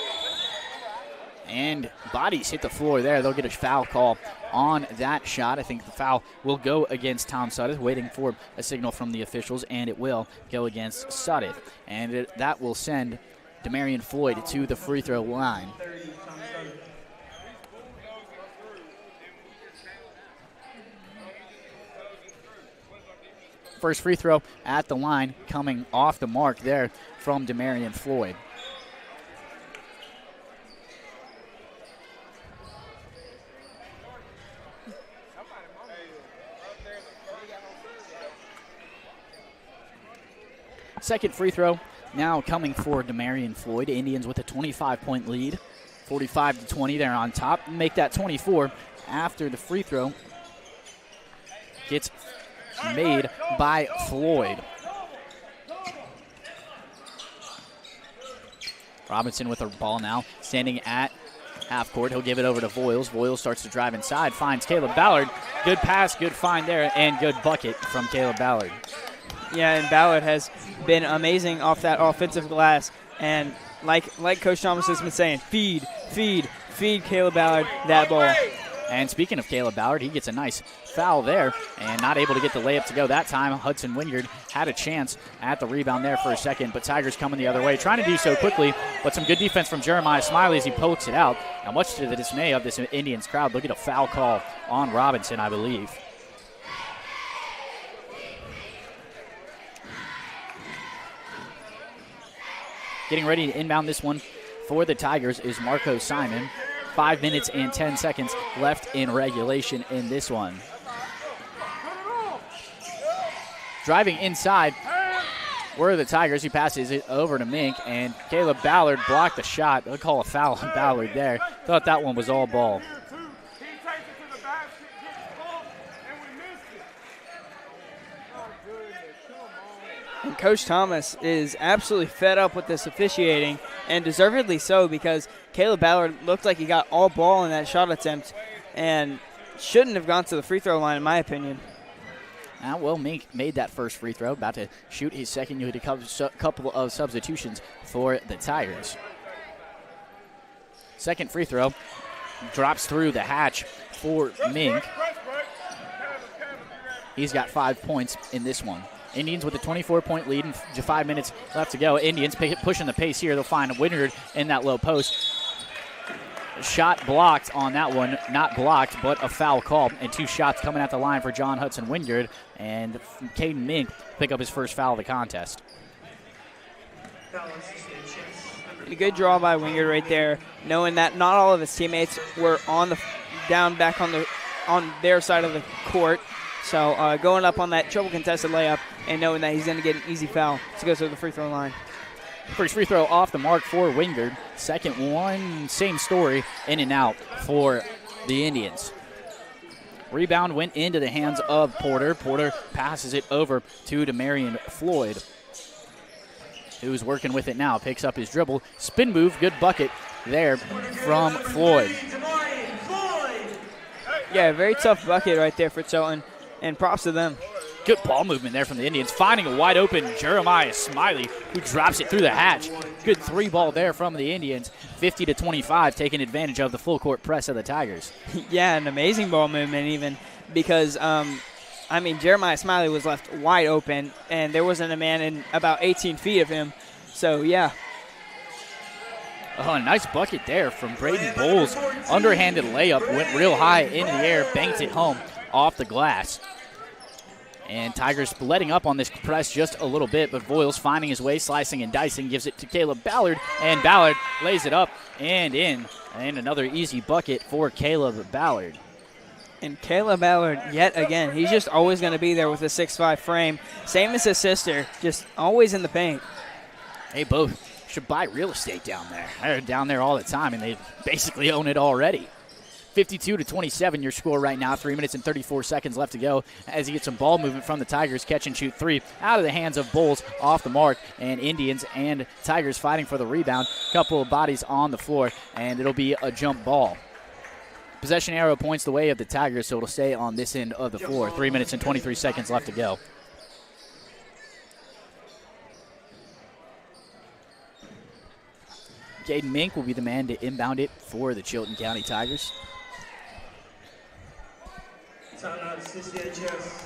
And bodies hit the floor there. They'll get a foul call on that shot. I think the foul will go against Tom Sudduth, waiting for a signal from the officials, and it will go against Sudduth. And that will send Demarion Floyd to the free throw line. First free throw at the line coming off the mark there from Demarion Floyd. Second free throw now coming for Demarion Floyd. Indians with a 25-point lead, 45-20. They're on top. Make that 24 after the free throw gets made by Floyd. Robinson with the ball now, standing at half court. He'll give it over to Voiles. Voiles starts to drive inside, finds Caleb Ballard. Good pass, good find there, and good bucket from Caleb Ballard. Yeah, and Ballard has been amazing off that offensive glass. And like Coach Thomas has been saying, feed Caleb Ballard that ball. And speaking of Caleb Ballard, he gets a nice foul there and not able to get the layup to go that time. Hudson Wynyard had a chance at the rebound there for a second, but Tigers coming the other way, trying to do so quickly, but some good defense from Jeremiah Smiley as he pokes it out. Now, much to the dismay of this Indians crowd, look at a foul call on Robinson, I believe. Getting ready to inbound this one for the Tigers is Marco Simon. 5 minutes and 10 seconds left in regulation in this one. Driving inside were the Tigers. He passes it over to Mink, and Caleb Ballard blocked the shot. They'll call a foul on Ballard there. Thought that one was all ball. And Coach Thomas is absolutely fed up with this officiating, and deservedly so, because Caleb Ballard looked like he got all ball in that shot attempt and shouldn't have gone to the free throw line, in my opinion. Well, Mink made that first free throw, about to shoot his second. You had a couple of substitutions for the Tigers. Second free throw drops through the hatch for Mink. He's got 5 points in this one. Indians with a 24-point lead and 5 minutes left to go. Indians pushing the pace here. They'll find Wynyard in that low post. Shot blocked on that one. Not blocked, but a foul call. And 2 shots coming at the line for John Hudson Wynyard. And Caden Mink pick up his first foul of the contest. A good draw by Wynyard right there, knowing that not all of his teammates were on their side of the court. So going up on that triple contested layup and knowing that he's going to get an easy foul to go to the free throw line. First free throw off the mark for Wynyard. Second one, same story, in and out for the Indians. Rebound went into the hands of Porter. Porter passes it over to Demarion Floyd, who's working with it now. Picks up his dribble. Spin move, good bucket there from Floyd. Yeah, very tough bucket right there for Chilton, and props to them. Good ball movement there from the Indians, finding a wide open Jeremiah Smiley, who drops it through the hatch. Good 3-ball there from the Indians, 50-25, taking advantage of the full court press of the Tigers. Yeah, an amazing ball movement even, because Jeremiah Smiley was left wide open, and there wasn't a man in about 18 feet of him. So yeah. Oh, a nice bucket there from Braden Bowles. Underhanded layup, went real high in the air, banked it home off the glass. And Tigers letting up on this press just a little bit, but Voiles finding his way, slicing and dicing, gives it to Caleb Ballard, and Ballard lays it up and in. And another easy bucket for Caleb Ballard. And Caleb Ballard, yet again, he's just always going to be there with a 6'5" frame. Same as his sister, just always in the paint. They both should buy real estate down there. They're down there all the time, and they basically own it already. 52-27 your score right now. 3 minutes and 34 seconds left to go as he gets some ball movement from the Tigers. Catch and shoot three out of the hands of Bulls off the mark. And Indians and Tigers fighting for the rebound. Couple of bodies on the floor, and it'll be a jump ball. Possession arrow points the way of the Tigers, so it'll stay on this end of the floor. 3 minutes and 23 seconds left to go. Caden Mink will be the man to inbound it for the Chilton County Tigers.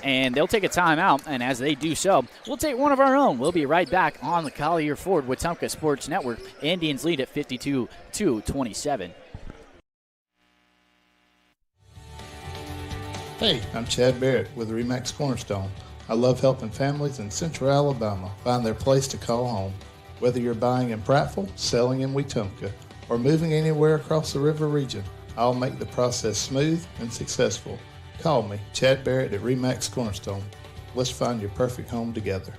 And they'll take a timeout, and as they do so, we'll take one of our own. We'll be right back on the Collier Ford Wetumpka Sports Network. Indians lead at 52-27. Hey, I'm Chad Barrett with RE/MAX Cornerstone. I love helping families in Central Alabama find their place to call home. Whether you're buying in Prattville, selling in Wetumpka, or moving anywhere across the river region, I'll make the process smooth and successful. Call me, Chad Barrett at RE/MAX Cornerstone. Let's find your perfect home together.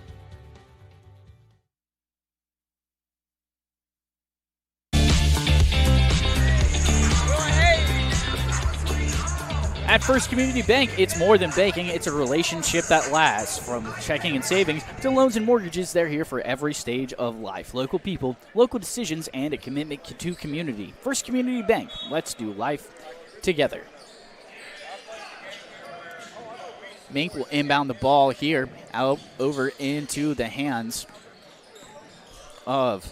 At First Community Bank, it's more than banking. It's a relationship that lasts. From checking and savings to loans and mortgages, they're here for every stage of life. Local people, local decisions, and a commitment to community. First Community Bank, let's do life together. Mink will inbound the ball here out over into the hands of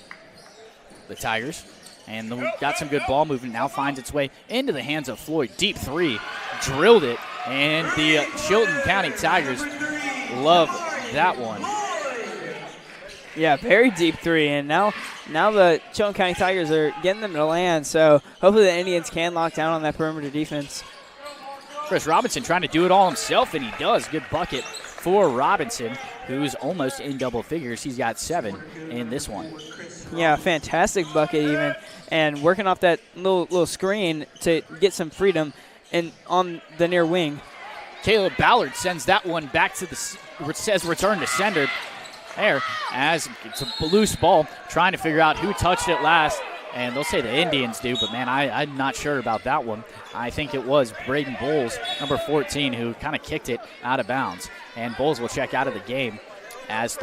the Tigers. And got some good ball movement. Now finds its way into the hands of Floyd. Deep three. Drilled it. And the Chilton County Tigers love that one. Yeah, very deep three. And now the Chilton County Tigers are getting them to land. So hopefully the Indians can lock down on that perimeter defense. Chris Robinson trying to do it all himself, and he does. Good bucket for Robinson, who's almost in double figures. He's got 7 in this one. Yeah, fantastic bucket even. And working off that little screen to get some freedom and on the near wing. Caleb Ballard sends that one back to says return to sender. There, as it's a loose ball, trying to figure out who touched it last. And they'll say the Indians do, but, man, I'm not sure about that one. I think it was Braden Bowles, number 14, who kind of kicked it out of bounds. And Bowles will check out of the game as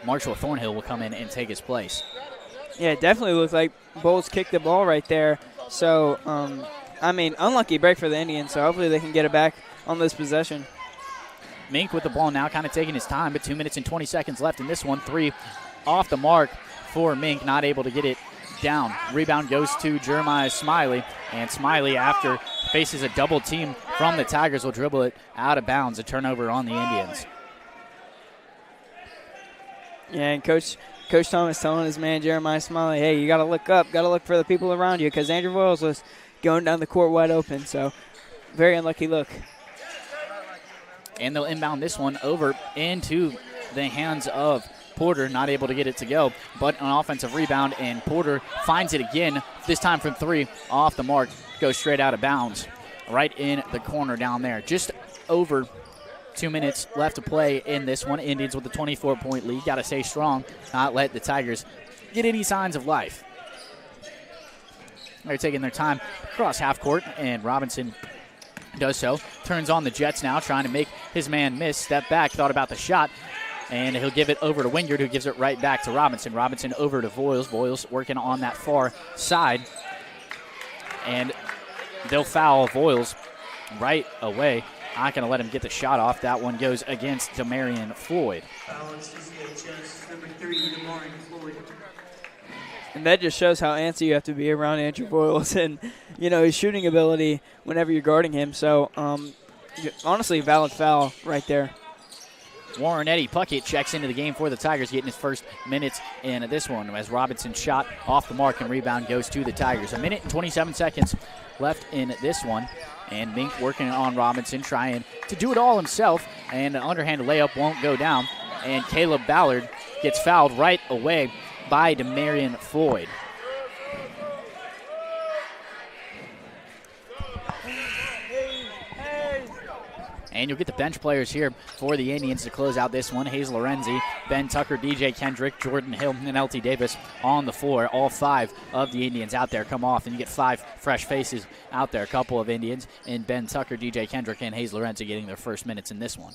Marshall Thornhill will come in and take his place. Yeah, it definitely looks like Bowles kicked the ball right there. So, unlucky break for the Indians, so hopefully they can get it back on this possession. Mink with the ball now, kind of taking his time, but 2 minutes and 20 seconds left in this one. 3 off the mark for Mink, not able to get it down. Rebound goes to Jeremiah Smiley, and Smiley, after faces a double team from the Tigers, will dribble it out of bounds. A turnover on the Indians. Yeah, and Coach Thomas telling his man Jeremiah Smiley, hey, you got to look up, got to look for the people around you, because Andrew Voiles was going down the court wide open. So very unlucky look. And they'll inbound this one over into the hands of Porter, not able to get it to go, but an offensive rebound, and Porter finds it again, this time from 3, off the mark, goes straight out of bounds, right in the corner down there. Just over 2 minutes left to play in this one. Indians with a 24-point lead. Got to stay strong, not let the Tigers get any signs of life. They're taking their time across half court, and Robinson does so. Turns on the Jets now, trying to make his man miss. Step back, thought about the shot, and he'll give it over to Wynyard, who gives it right back to Robinson. Robinson over to Voiles. Voiles working on that far side, and they'll foul Voiles right away. Not going to let him get the shot off. That one goes against Demarion Floyd. And that just shows how antsy you have to be around Andrew Voiles and, his shooting ability whenever you're guarding him. So, honestly, valid foul right there. Warren Eddie Puckett checks into the game for the Tigers, getting his first minutes in this one, as Robinson shot off the mark and rebound goes to the Tigers. 1 minute and 27 seconds left in this one. And Mink working on Robinson, trying to do it all himself, and an underhand layup won't go down. And Caleb Ballard gets fouled right away by Demarion Floyd. And you'll get the bench players here for the Indians to close out this one. Hayes Lorenzi, Ben Tucker, DJ Kendrick, Jordan Hill, and LT Davis on the floor. All 5 of the Indians out there come off, and you get 5 fresh faces out there. A couple of Indians in Ben Tucker, DJ Kendrick, and Hayes Lorenzi getting their first minutes in this one.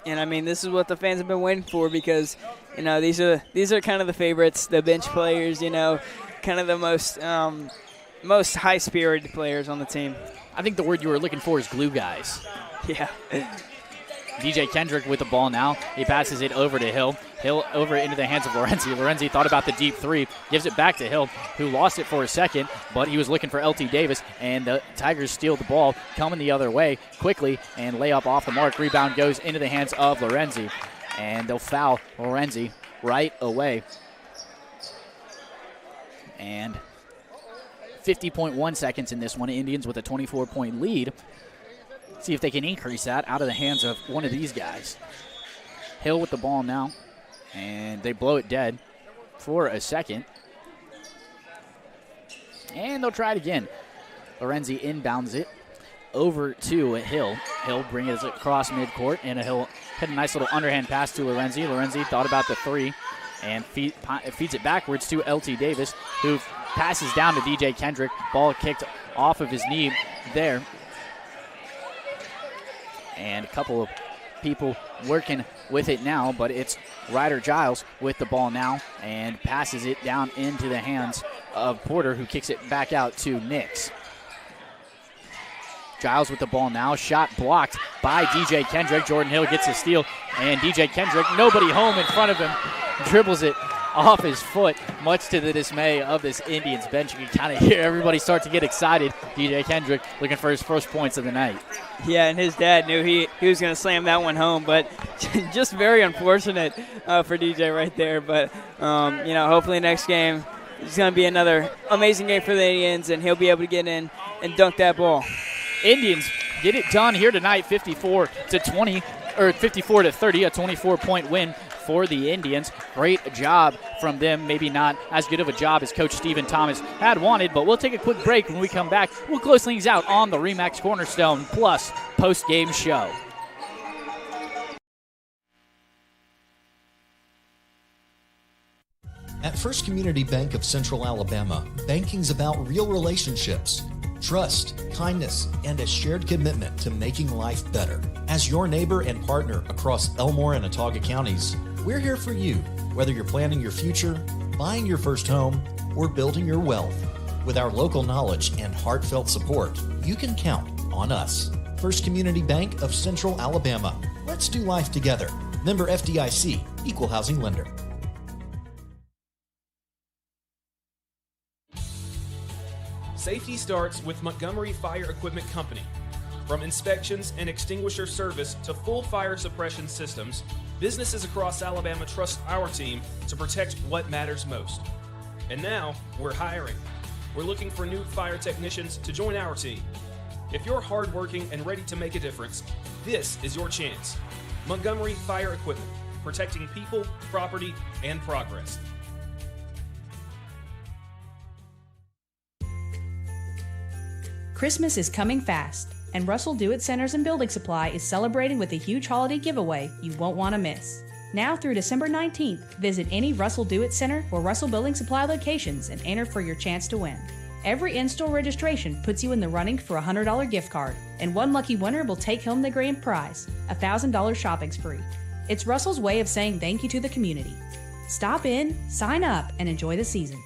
And, I mean, this is what the fans have been waiting for because, you know, these are kind of the favorites, the bench players, you know, kind of the most high-spirited players on the team. I think the word you were looking for is glue guys. Yeah. DJ Kendrick with the ball now. He passes it over to Hill. Hill over into the hands of Lorenzi. Lorenzi thought about the deep 3, gives it back to Hill, who lost it for a second, but he was looking for LT Davis, and the Tigers steal the ball, coming the other way quickly, and lay up off the mark. Rebound goes into the hands of Lorenzi, and they'll foul Lorenzi right away. And 50.1 seconds in this one. Indians with a 24-point lead. See if they can increase that out of the hands of one of these guys. Hill with the ball now, and they blow it dead for a second. And they'll try it again. Lorenzi inbounds it over to Hill. Hill brings it across midcourt, and Hill had a nice little underhand pass to Lorenzi. Lorenzi thought about the 3 and feeds it backwards to LT Davis, who passes down to DJ Kendrick. Ball kicked off of his knee there. And a couple of people working with it now, but it's Ryder Giles with the ball now and passes it down into the hands of Porter, who kicks it back out to Nix. Giles with the ball now. Shot blocked by DJ Kendrick. Jordan Hill gets a steal, and DJ Kendrick, nobody home in front of him, dribbles it off his foot, much to the dismay of this Indians bench. You can kind of hear everybody start to get excited. DJ Kendrick looking for his first points of the night. Yeah, and his dad knew he was going to slam that one home, but just very unfortunate for DJ right there. But, you know, hopefully next game it's going to be another amazing game for the Indians, and he'll be able to get in and dunk that ball. Indians get it done here tonight, 54-20, or 54-30, a 24-point win for the Indians. Great job from them. Maybe not as good of a job as Coach Stephen Thomas had wanted, but we'll take a quick break. When we come back, we'll close things out on the RE/MAX Cornerstone Plus post-game show. At First Community Bank of Central Alabama, banking's about real relationships, trust, kindness, and a shared commitment to making life better. As your neighbor and partner across Elmore and Autauga counties, we're here for you, whether you're planning your future, buying your first home, or building your wealth. With our local knowledge and heartfelt support, you can count on us. First Community Bank of Central Alabama. Let's do life together. Member FDIC, Equal Housing Lender. Safety starts with Montgomery Fire Equipment Company. From inspections and extinguisher service to full fire suppression systems, businesses across Alabama trust our team to protect what matters most. And now, we're hiring. We're looking for new fire technicians to join our team. If you're hardworking and ready to make a difference, this is your chance. Montgomery Fire Equipment, protecting people, property, and progress. Christmas is coming fast, and Russell Do-It Centers and Building Supply is celebrating with a huge holiday giveaway you won't want to miss. Now through December 19th, visit any Russell Do-It Center or Russell Building Supply locations and enter for your chance to win. Every in-store registration puts you in the running for a $100 gift card, and one lucky winner will take home the grand prize, a $1,000 shopping spree. It's Russell's way of saying thank you to the community. Stop in, sign up, and enjoy the season.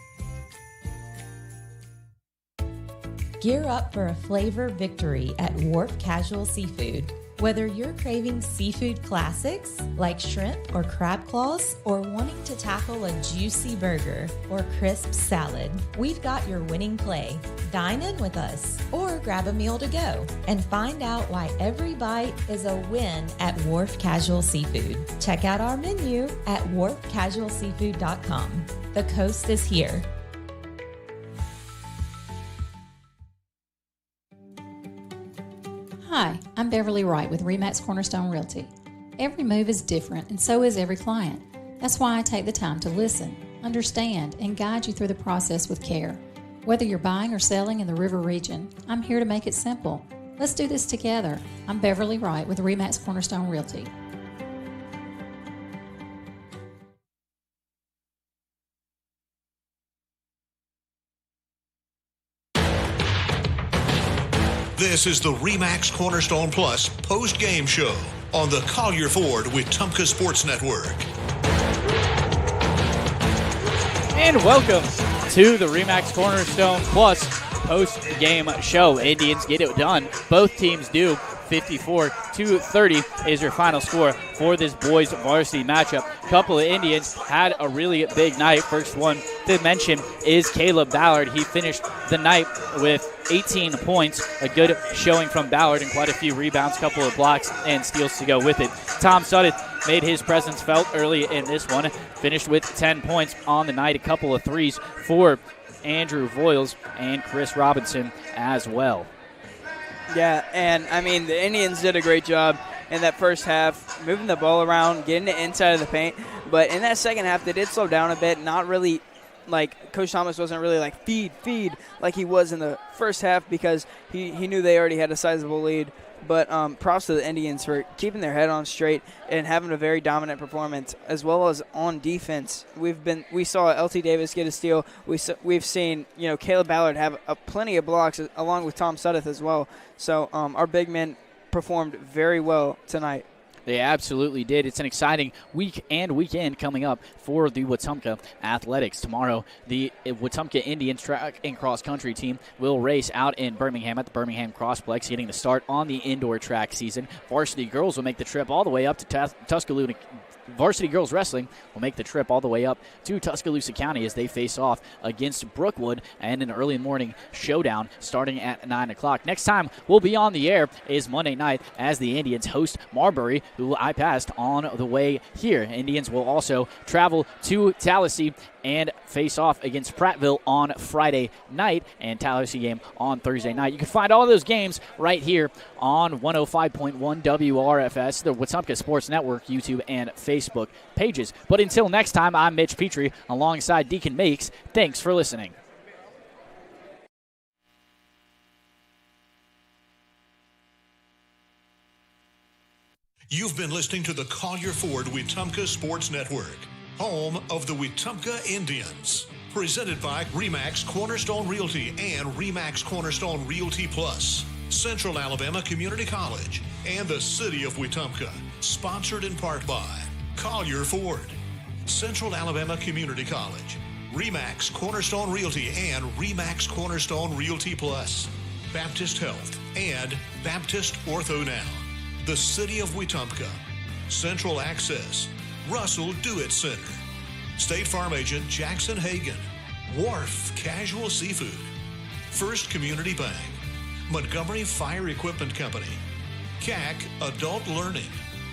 Gear up for a flavor victory at Wharf Casual Seafood. Whether you're craving seafood classics like shrimp or crab claws, or wanting to tackle a juicy burger or crisp salad, we've got your winning play. Dine in with us or grab a meal to go and find out why every bite is a win at Wharf Casual Seafood. Check out our menu at wharfcasualseafood.com. The coast is here. Hi, I'm Beverly Wright with RE/MAX Cornerstone Realty. Every move is different, and so is every client. That's why I take the time to listen, understand, and guide you through the process with care. Whether you're buying or selling in the River region, I'm here to make it simple. Let's do this together. I'm Beverly Wright with RE/MAX Cornerstone Realty. This is the RE/MAX Cornerstone Plus post-game show on the Collier Ford Wetumpka Sports Network. And welcome to the RE/MAX Cornerstone Plus post-game show. Indians get it done. Both teams do. 54-30 is your final score for this boys varsity matchup. A couple of Indians had a really big night. First one to mention is Caleb Ballard. He finished the night with 18 points, a good showing from Ballard, and quite a few rebounds, couple of blocks, and steals to go with it. Tom Suddeth made his presence felt early in this one, finished with 10 points on the night, a couple of threes for Andrew Voiles and Chris Robinson as well. Yeah, and I mean, the Indians did a great job in that first half, moving the ball around, getting it inside of the paint. But in that second half, they did slow down a bit, not really like Coach Thomas wasn't really like feed like he was in the first half because he knew they already had a sizable lead. But props to the Indians for keeping their head on straight and having a very dominant performance, as well as on defense. We saw LT Davis get a steal. We've seen Caleb Ballard have plenty of blocks along with Tom Suddeth as well. So our big men performed very well tonight. They absolutely did. It's an exciting week and weekend coming up for the Wetumpka Athletics. Tomorrow, the Wetumpka Indians track and cross-country team will race out in Birmingham at the Birmingham Crossplex, getting the start on the indoor track season. Varsity girls will make the trip all the way up to Tuscaloosa. Varsity girls wrestling will make the trip all the way up to Tuscaloosa County as they face off against Brookwood and an early morning showdown starting at 9 o'clock. Next time we'll be on the air is Monday night as the Indians host Marbury, who I passed on the way here. Indians will also travel to Tallahassee and face off against Prattville on Friday night, and Tallahassee game on Thursday night. You can find all those games right here on 105.1 WRFS, the Wetumpka Sports Network, YouTube, and Facebook pages. But until next time, I'm Mitch Petrie alongside Deacon Makes. Thanks for listening. You've been listening to the Collier Ford Wetumpka Sports Network, home of the Wetumpka Indians. Presented by RE/MAX Cornerstone Realty and RE/MAX Cornerstone Realty Plus, Central Alabama Community College, and the City of Wetumpka. Sponsored in part by Collier Ford, Central Alabama Community College, RE/MAX Cornerstone Realty and RE/MAX Cornerstone Realty Plus, Baptist Health, and Baptist Ortho Now. The City of Wetumpka, Central Access, Russell Do-It Center, State Farm Agent Jackson Hagan, Wharf Casual Seafood, First Community Bank, Montgomery Fire Equipment Company, CAC Adult Learning,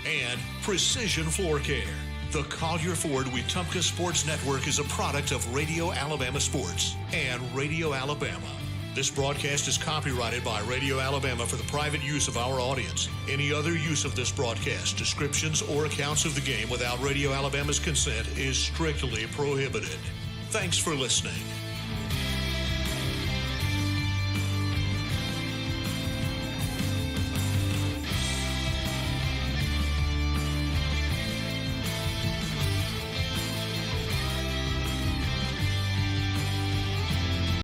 and Precision Floor Care. The Collier Ford Wetumpka Sports Network is a product of Radio Alabama Sports and Radio Alabama. This broadcast is copyrighted by Radio Alabama for the private use of our audience. Any other use of this broadcast, descriptions, or accounts of the game without Radio Alabama's consent is strictly prohibited. Thanks for listening.